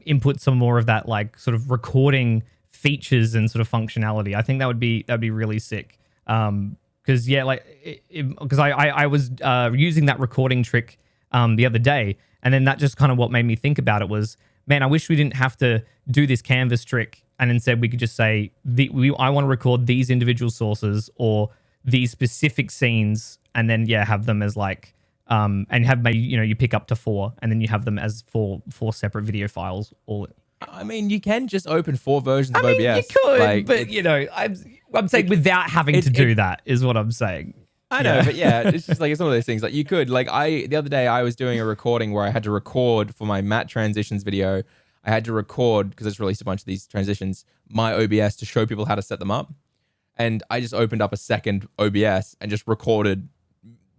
input some more of that, like, sort of recording features and sort of functionality. I think that'd be really sick. Because I was using that recording trick the other day, and then that just kind of what made me think about it was, man, I wish we didn't have to do this canvas trick, and instead we could just say, I want to record these individual sources or these specific scenes, and then have them as like and have maybe you pick up to 4, and then you have them as four separate video files. I mean, you can just open 4 versions of OBS. You could, but I'm saying without having to do that is what I'm saying. I know, but it's just like, it's one of those things. Like, you could, like, the other day I was doing a recording where I had to record for my matte transitions video. I had to record, because I just released a bunch of these transitions, my OBS to show people how to set them up. And I just opened up a second OBS and just recorded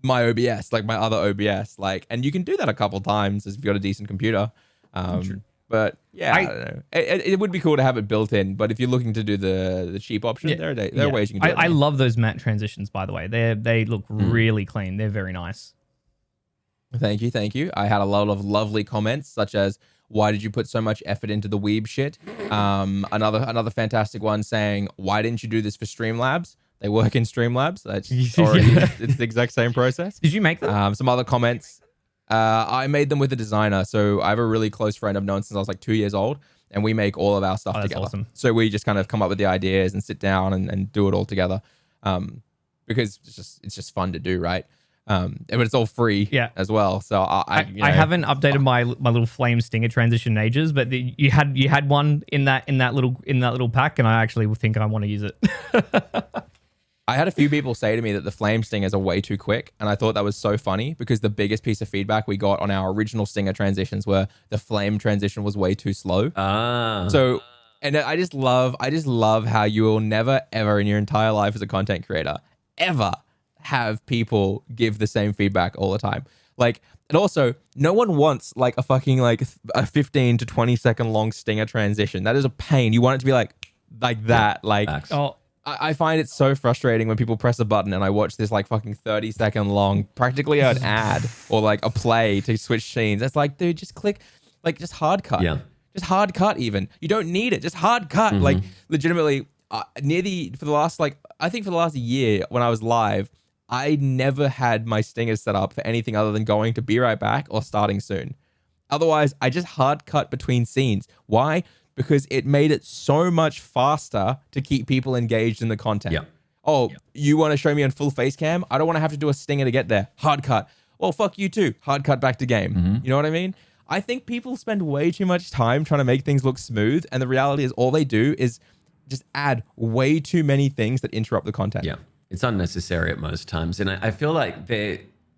my OBS, like my other OBS. Like, and you can do that a couple times if you've got a decent computer. But I don't know. It would be cool to have it built in, but if you're looking to do the cheap option, there are ways you can do it. I love those matte transitions, by the way. They look really clean. They're very nice. Thank you. I had a lot of lovely comments, such as, why did you put so much effort into the weeb shit? Another fantastic one saying, why didn't you do this for Streamlabs? They work in Streamlabs. It's the exact same process. Did you make them? Some other comments. I made them with a designer. So I have a really close friend I've known since I was like 2 years old, and we make all of our stuff together. Awesome. So we just kind of come up with the ideas and sit down and do it all together. Because it's just fun to do, right? But it's all free as well. So I haven't updated my little flame stinger transition in ages, but you had one in that little pack, and I actually think I want to use it. I had a few people say to me that the flame stingers are way too quick, and I thought that was so funny because the biggest piece of feedback we got on our original stinger transitions were the flame transition was way too slow. So, and I just love how you will never ever in your entire life as a content creator ever have people give the same feedback all the time. Like, and also, no one wants like a fucking like a 15 to 20 second long stinger transition. That is a pain. You want it to be like that. Like, Facts. I find it so frustrating when people press a button and I watch this like fucking 30-second long, practically an ad or like a play to switch scenes. It's like, dude, just click, like just hard cut. Yeah. Just hard cut even. You don't need it. Just hard cut. Like legitimately for the last year when I was live, I never had my stingers set up for anything other than going to be right back or starting soon. Otherwise, I just hard cut between scenes. Why? Because it made it so much faster to keep people engaged in the content. Yeah. Oh, you want to show me on full face cam? I don't want to have to do a stinger to get there. Hard cut. Well, fuck you too. Hard cut back to game. You know what I mean? I think people spend way too much time trying to make things look smooth. And the reality is all they do is just add way too many things that interrupt the content. Yeah. It's unnecessary at most times. And I feel like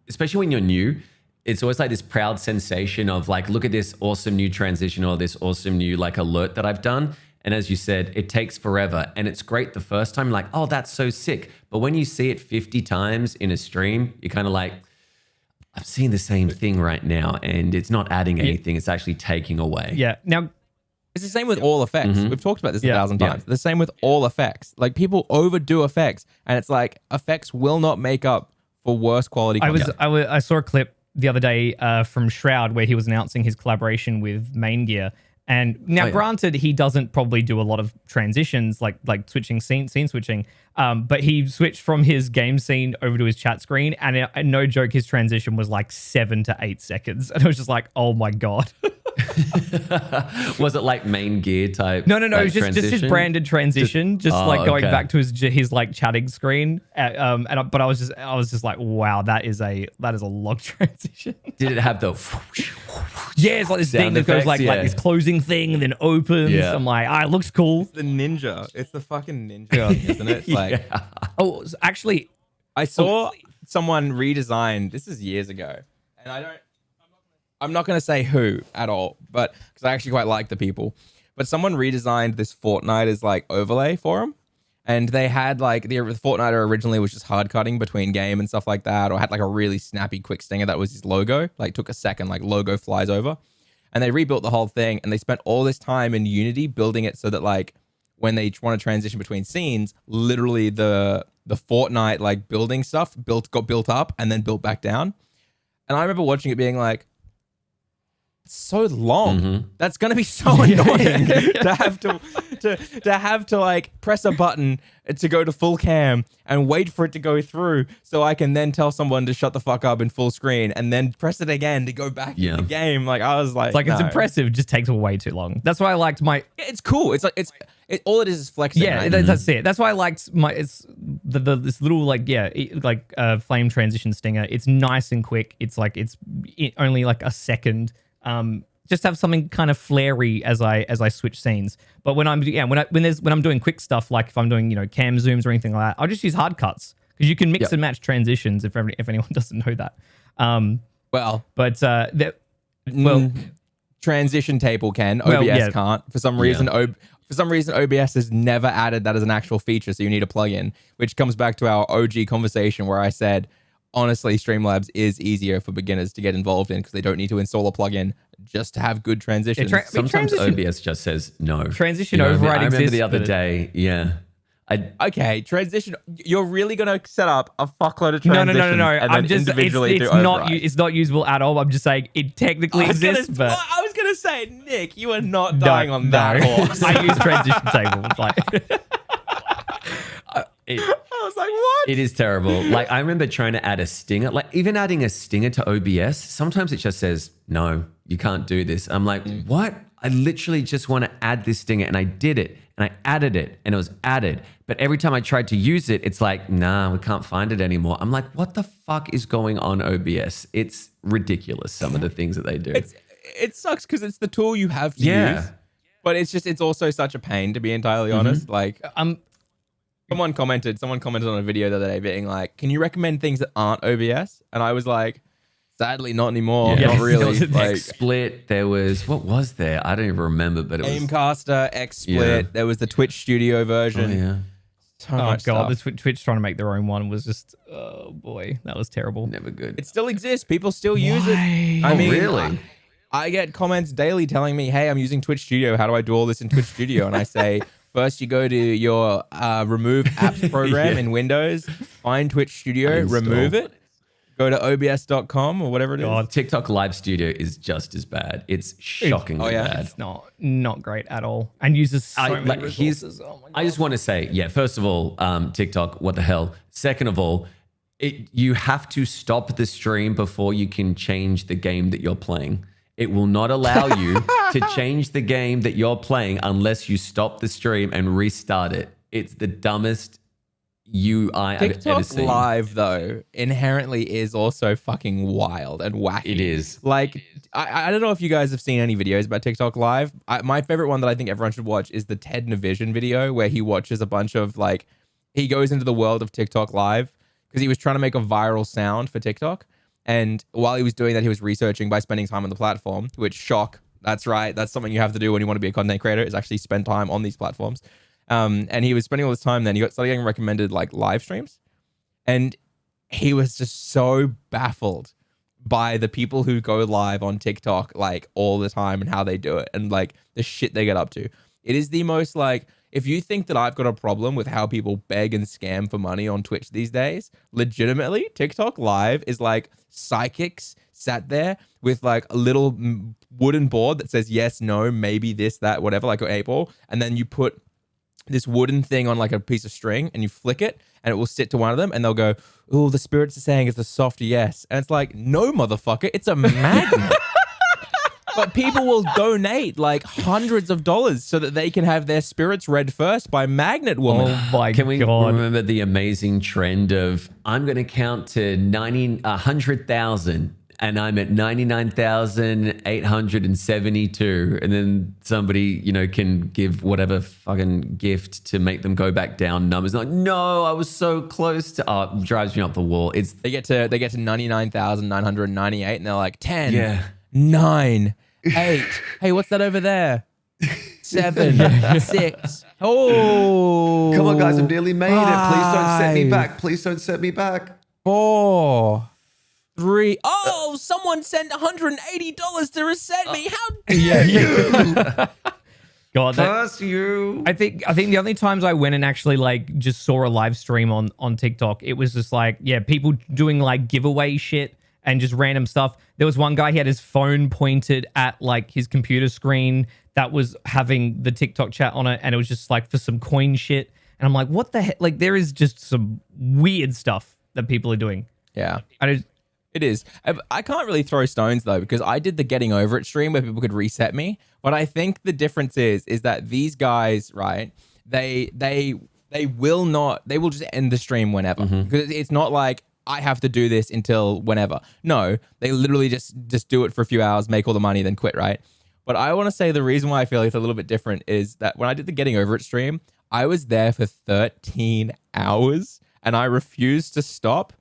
especially when you're new, it's always like this proud sensation of like, look at this awesome new transition or this awesome new like alert that I've done. And as you said, it takes forever. And it's great the first time, like, oh, that's so sick. But when you see it 50 times in a stream, you're kind of like, I'm seeing the same thing right now. And it's not adding anything. It's actually taking away. Yeah. Now, it's the same with all effects. We've talked about this 1,000 times. The same with all effects. Like people overdo effects, and it's like effects will not make up for worse quality content. I saw a clip the other day from Shroud where he was announcing his collaboration with Main Gear. And now, granted, he doesn't probably do a lot of transitions like switching scene switching, but he switched from his game scene over to his chat screen, and no joke, his transition was like 7 to 8 seconds, and I was just like, oh my god. Was it like Main Gear type? No. It was just his branded transition, going back to his like chatting screen. But I was just like, wow, that is a long transition. Did it have the? Yeah, it's like this thing that goes like this closing thing and then opens. Yeah. I'm like, it looks cool. It's the ninja. It's the fucking ninja, isn't it? Like, oh, actually, I saw someone redesign. This is years ago, and I'm not going to say who at all, but because I actually quite like the people. But someone redesigned this Fortnite as like overlay for them. And they had like the Fortnite originally was just hard cutting between game and stuff like that, or had like a really snappy quick stinger that was his logo. Like took a second, like logo flies over. And they rebuilt the whole thing, and they spent all this time in Unity building it so that like when they want to transition between scenes, literally the Fortnite like building stuff got built up and then built back down. And I remember watching it being like, so long. That's gonna be so annoying to have to like press a button to go to full cam and wait for it to go through so I can then tell someone to shut the fuck up in full screen and then press it again to go back in the game. Like I was like, it's impressive, it just takes way too long. That's why I liked my. It's cool. It's like all it is flexing. Yeah, right? that's it. That's why I liked this little flame transition stinger. It's nice and quick. It's like only like a second. Just have something kind of flary as I switch scenes. But when I'm doing quick stuff, like if I'm doing cam zooms or anything like that, I'll just use hard cuts because you can mix and match transitions. If anyone doesn't know that, transition table can, OBS can't for some reason. For some reason, OBS has never added that as an actual feature, so you need a plugin, which comes back to our OG conversation where I said, honestly, Streamlabs is easier for beginners to get involved in because they don't need to install a plugin just to have good transitions. Sometimes OBS just says no. Transition override exists. I remember the other day, okay, transition. You're really going to set up a fuckload of transitions No. and then individually do override. It's not usable at all. I'm just saying it technically exists. But I was going to say, Nick, you are not dying on that horse. I use transition tables. Like. I was like, what? It is terrible. Like, I remember trying to add a stinger, like even adding a stinger to OBS, sometimes it just says, no, you can't do this. I'm like, what? I literally just want to add this stinger, and I did it, and I added it, and it was added. But every time I tried to use it, it's like, nah, we can't find it anymore. I'm like, what the fuck is going on OBS? It's ridiculous, some of the things that they do. It sucks because it's the tool you have to use. But it's also such a pain, to be entirely honest. Like, Someone commented on a video the other day being like, can you recommend things that aren't OBS? And I was like, sadly, not anymore. Yeah. Not really. Like XSplit. There was, what was there? I don't even remember, but it was. Aimcaster, XSplit. Yeah. There was the Twitch Studio version. Oh, yeah. So Oh much god, stuff. the Twitch trying to make their own one was just, oh boy, that was terrible. Never good. It still exists. People still use it. I Oh, mean, really? I get comments daily telling me, hey, I'm using Twitch Studio. How do I do all this in Twitch Studio? And I say, first you go to your remove apps program in Windows, find Twitch Studio, Uninstall. remove it, go to obs.com or whatever it is. God, TikTok Live Studio is just as bad. It's shockingly bad. It's not great at all, and uses so many resources. Oh my god. I just want to say, yeah, first of all, TikTok, what the hell? Second of all, you have to stop the stream before you can change the game that you're playing. It will not allow you to change the game that you're playing unless you stop the stream and restart it. It's the dumbest UI I've ever TikTok seen. Live, though, inherently is also fucking wild and wacky. It is. Like, I don't know if you guys have seen any videos about TikTok Live. My favorite one that I think everyone should watch is the Ted Navision video where he watches a bunch of, like, he goes into the world of TikTok Live because he was trying to make a viral sound for TikTok. And while he was doing that, he was researching by spending time on the platform, which, shock, that's right. That's something you have to do when you want to be a content creator, is actually spend time on these platforms. And he was spending all this time then. He started getting recommended like live streams. And he was just so baffled by the people who go live on TikTok like all the time and how they do it and like the shit they get up to. It is the most like, if you think that I've got a problem with how people beg and scam for money on Twitch these days, legitimately, TikTok Live is like psychics sat there with like a little wooden board that says yes, no, maybe this, that, whatever, like an 8-ball. And then you put this wooden thing on like a piece of string and you flick it and it will sit to one of them and they'll go, oh, the spirits are saying it's a soft yes. And it's like, no, motherfucker, it's a magnet. But people will donate like hundreds of dollars so that they can have their spirits read first by Magnet Woman. Oh my Can we god. remember the amazing trend of I'm going to count to 100,000 and I'm at 99,872 and then somebody, can give whatever fucking gift to make them go back down numbers. Like, no, I was so close to, it drives me up the wall. It's They get to 99,998 and they're like 10, Yeah. 9, 8. Hey, what's that over there? 7, 6. Oh, come on, guys, I've nearly made it. Please don't set me 5, back. Please don't set me back. 4, 3. Oh, someone sent $180 to reset me. How dare you? God, Curse you. I think the only times I went and actually like just saw a live stream on TikTok, it was just like, yeah, people doing like giveaway shit and just random stuff. There was one guy, he had his phone pointed at like his computer screen that was having the TikTok chat on it, and it was just like for some coin shit. And I'm like, what the heck? Like, there is just some weird stuff that people are doing. Yeah. I It is. I can't really throw stones though, because I did the Getting Over It stream where people could reset me. But I think the difference is that these guys, right? They will just end the stream whenever, because it's not like I have to do this until whenever. No, they literally just do it for a few hours, make all the money, then quit, right? But I want to say the reason why I feel like it's a little bit different is that when I did the Getting Over It stream, I was there for 13 hours and I refused to stop.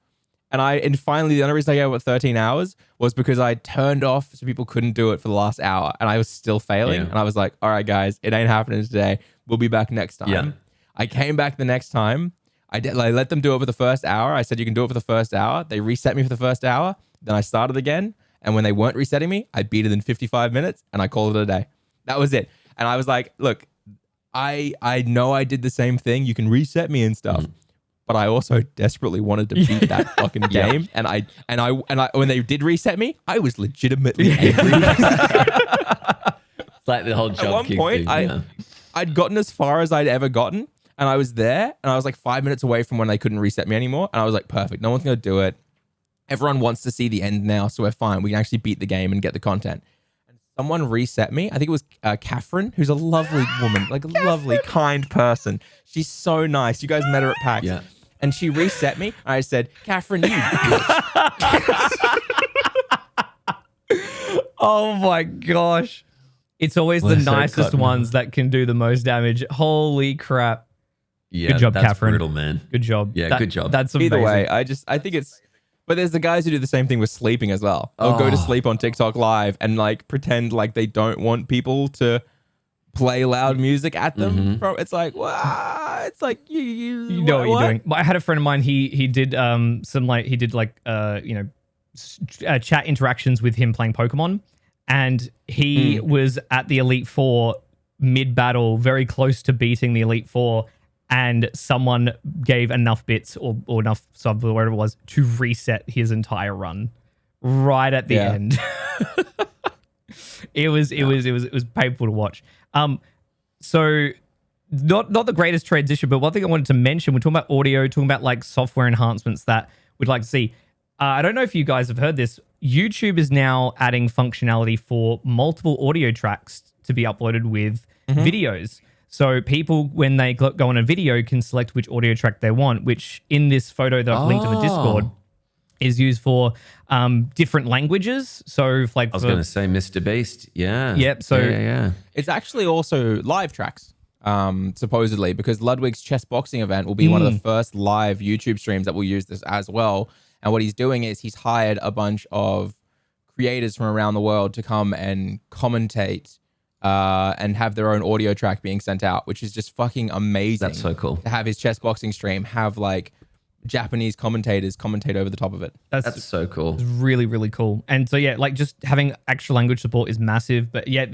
And finally, the only reason I gave it 13 hours was because I turned off so people couldn't do it for the last hour. And I was still failing. Yeah. And I was like, all right, guys, it ain't happening today. We'll be back next time. Yeah. I came back the next time. I let them do it for the first hour. I said, you can do it for the first hour. They reset me for the first hour. Then I started again. And when they weren't resetting me, I beat it in 55 minutes and I called it a day. That was it. And I was like, look, I know I did the same thing. You can reset me and stuff. But I also desperately wanted to beat that fucking game. And I when they did reset me, I was legitimately angry. It's like the whole job At one kick point, thing, I'd gotten as far as I'd ever gotten. And I was there and I was like 5 minutes away from when they couldn't reset me anymore. And I was like, perfect. No one's going to do it. Everyone wants to see the end now. So we're fine. We can actually beat the game and get the content. And someone reset me. I think it was Catherine, who's a lovely woman, like a lovely, kind person. She's so nice. You guys met her at PAX. Yeah. And she reset me. And I said, Catherine, you bitch. Oh my gosh. It's always the We're so nicest cut now. ones that can do the most damage. Holy crap. Yeah, Good job, that's Catherine. brutal, man. Good job. Yeah, good job. That's amazing. Either way, I think it's. But there's the guys who do the same thing with sleeping as well. They'll go to sleep on TikTok Live and like pretend like they don't want people to play loud music at them. It's like, wow, it's like you know what you're doing. I had a friend of mine. He did chat interactions with him playing Pokemon, and he was at the Elite Four mid battle, very close to beating the Elite Four, and someone gave enough bits or enough subs or whatever it was to reset his entire run right at the end. It was painful to watch. So not the greatest transition, but one thing I wanted to mention, we're talking about audio, talking about like software enhancements that we'd like to see. I don't know if you guys have heard this. YouTube is now adding functionality for multiple audio tracks to be uploaded with videos. So people, when they go on a video, can select which audio track they want, which in this photo that I've linked in the Discord is used for different languages. So like I was going to say Mr. Beast. Yeah. Yep. So yeah. It's actually also live tracks, supposedly, because Ludwig's chess boxing event will be one of the first live YouTube streams that will use this as well. And what he's doing is he's hired a bunch of creators from around the world to come and commentate and have their own audio track being sent out, which is just fucking amazing. That's so cool. To have his chess boxing stream have like Japanese commentators commentate over the top of it. That's so cool. It's really, really cool. And so, yeah, like just having actual language support is massive. But yeah,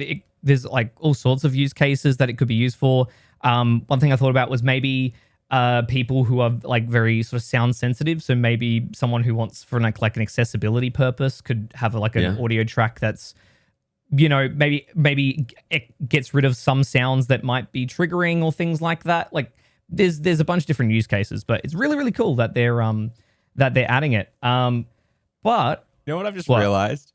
there's like all sorts of use cases that it could be used for. One thing I thought about was maybe people who are like very sort of sound sensitive. So maybe someone who wants for like an accessibility purpose could have like an audio track that's, you know, maybe it gets rid of some sounds that might be triggering or things like that. Like there's a bunch of different use cases, but it's really, really cool that they're adding it. But you know what I've just realized?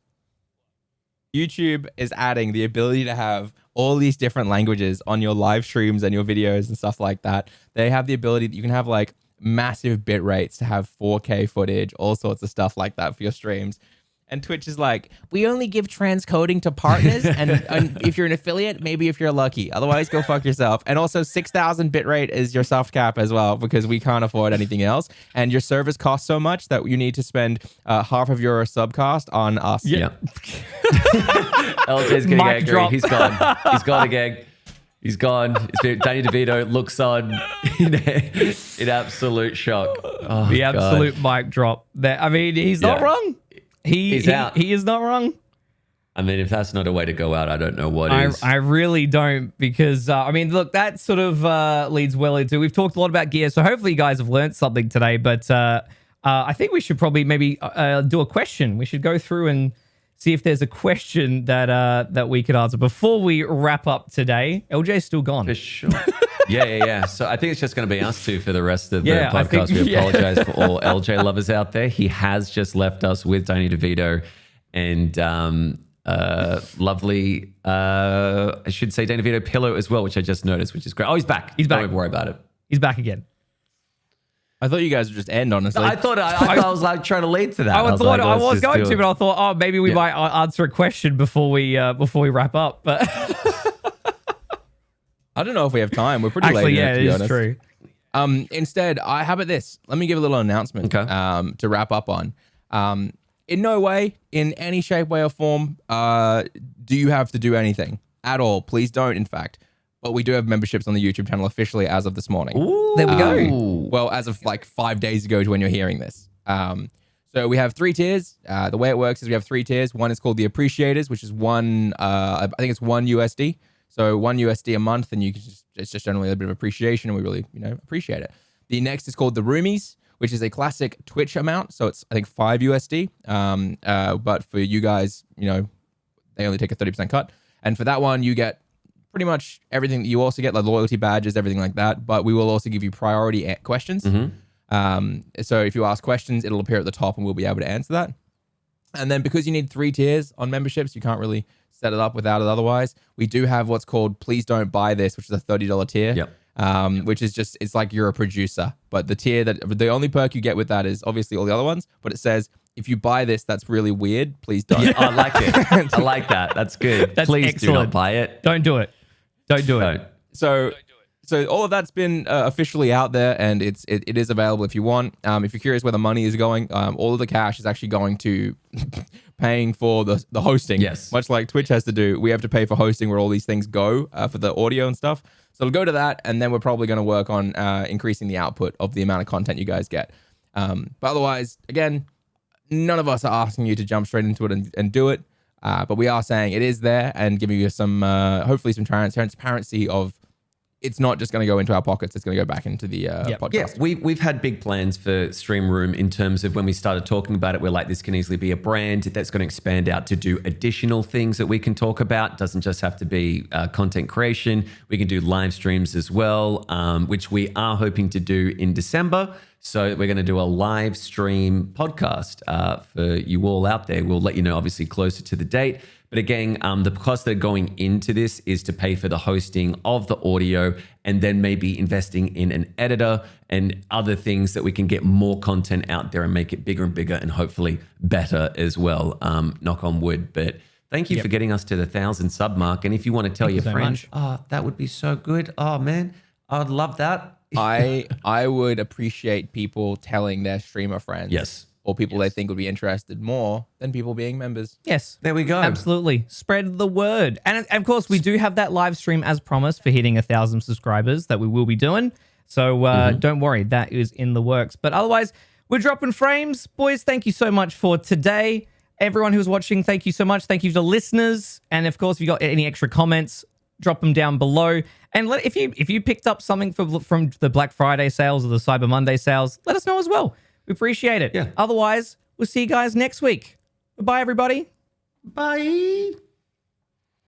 YouTube is adding the ability to have all these different languages on your live streams and your videos and stuff like that. They have the ability that you can have like massive bit rates to have 4K footage, all sorts of stuff like that for your streams. And Twitch is like, we only give transcoding to partners, and if you're an affiliate, maybe if you're lucky. Otherwise, go fuck yourself. And also, 6,000 bitrate is your soft cap as well, because we can't afford anything else. And your service costs so much that you need to spend half of your subcast on us. Yeah. Eljay's getting angry. Drop. He's gone. He's gone again. He's gone. Danny DeVito looks on in absolute shock. Oh, the absolute mic drop. I mean, he's not wrong. He's out. He is not wrong. I mean, if that's not a way to go out, I don't know what is. I really don't, because, I mean, look, that sort of leads well into, we've talked a lot about gear, so hopefully you guys have learned something today, but I think we should probably maybe do a question. We should go through and see if there's a question that we could answer before we wrap up today. Eljay's still gone. For sure. Yeah. So I think it's just going to be us two for the rest of the podcast. We apologize for all Eljay lovers out there. He has just left us with Danny DeVito and lovely, I should say Danny DeVito pillow as well, which I just noticed, which is great. Oh, he's back. He's back. Don't even worry about it. He's back again. I thought you guys would just end, honestly. I thought I was like trying to lead to that. I was going to, but I thought, oh, maybe we might answer a question before we wrap up. But I don't know if we have time. We're pretty late. Yeah, it is true. Instead, how about this? Let me give a little announcement to wrap up on. In no way, in any shape, way, or form, do you have to do anything at all. Please don't, in fact. But we do have memberships on the YouTube channel officially as of this morning. Ooh, there we go. Well, as of like 5 days ago to when you're hearing this. So we have 3 tiers. The way it works is we have 3 tiers. One is called the Appreciators, which is I think it's $1 USD. So $1 USD a month, and it's just generally a bit of appreciation, and we really, appreciate it. The next is called the Roomies, which is a classic Twitch amount. So it's, I think, $5 USD. But for you guys, they only take a 30% cut. And for that one, you get pretty much everything. You also get like loyalty badges, everything like that. But we will also give you priority questions. So if you ask questions, it'll appear at the top, and we'll be able to answer that. And then because you need 3 tiers on memberships, you can't really set it up without it otherwise. We do have what's called Please Don't Buy This, which is a $30 tier. Yep. Which is just, it's like you're a producer. But the only perk you get with that is obviously all the other ones, but it says, if you buy this, that's really weird. Please don't. Yeah, I like it. I like that. That's good. That's Please excellent. do not buy it. Don't do it. Don't do it. So So all of that's been officially out there, and it is available if you want. If you're curious where the money is going, all of the cash is actually going to paying for the hosting. Yes. Much like Twitch has to do, we have to pay for hosting where all these things go for the audio and stuff. So it'll go to that, and then we're probably going to work on increasing the output of the amount of content you guys get. But otherwise, again, none of us are asking you to jump straight into it and do it. But we are saying it is there and giving you some, hopefully some transparency of it's not just going to go into our pockets. It's going to go back into the podcast. Yeah, we've had big plans for Stream Room in terms of when we started talking about it, we're like, this can easily be a brand that's going to expand out to do additional things that we can talk about. It doesn't just have to be content creation. We can do live streams as well, which we are hoping to do in December. So we're going to do a live stream podcast for you all out there. We'll let you know, obviously, closer to the date. But again, the cost that are going into this is to pay for the hosting of the audio and then maybe investing in an editor and other things that we can get more content out there and make it bigger and bigger and hopefully better as well. Knock on wood. But thank you for getting us to the 1,000 sub mark. And if you want to tell your friends, that would be so good. Oh, man, I'd love that. I would appreciate people telling their streamer friends. Yes. Or people they think would be interested more than people being members. Yes. There we go. Absolutely. Spread the word. And of course, we do have that live stream as promised for hitting 1,000 subscribers that we will be doing. So don't worry, that is in the works. But otherwise, we're dropping frames. Boys, thank you so much for today. Everyone who's watching, thank you so much. Thank you to the listeners. And of course, if you got any extra comments, drop them down below. And if you picked up something from the Black Friday sales or the Cyber Monday sales, let us know as well. We appreciate it. Yeah. Otherwise, we'll see you guys next week. Bye, everybody. Bye.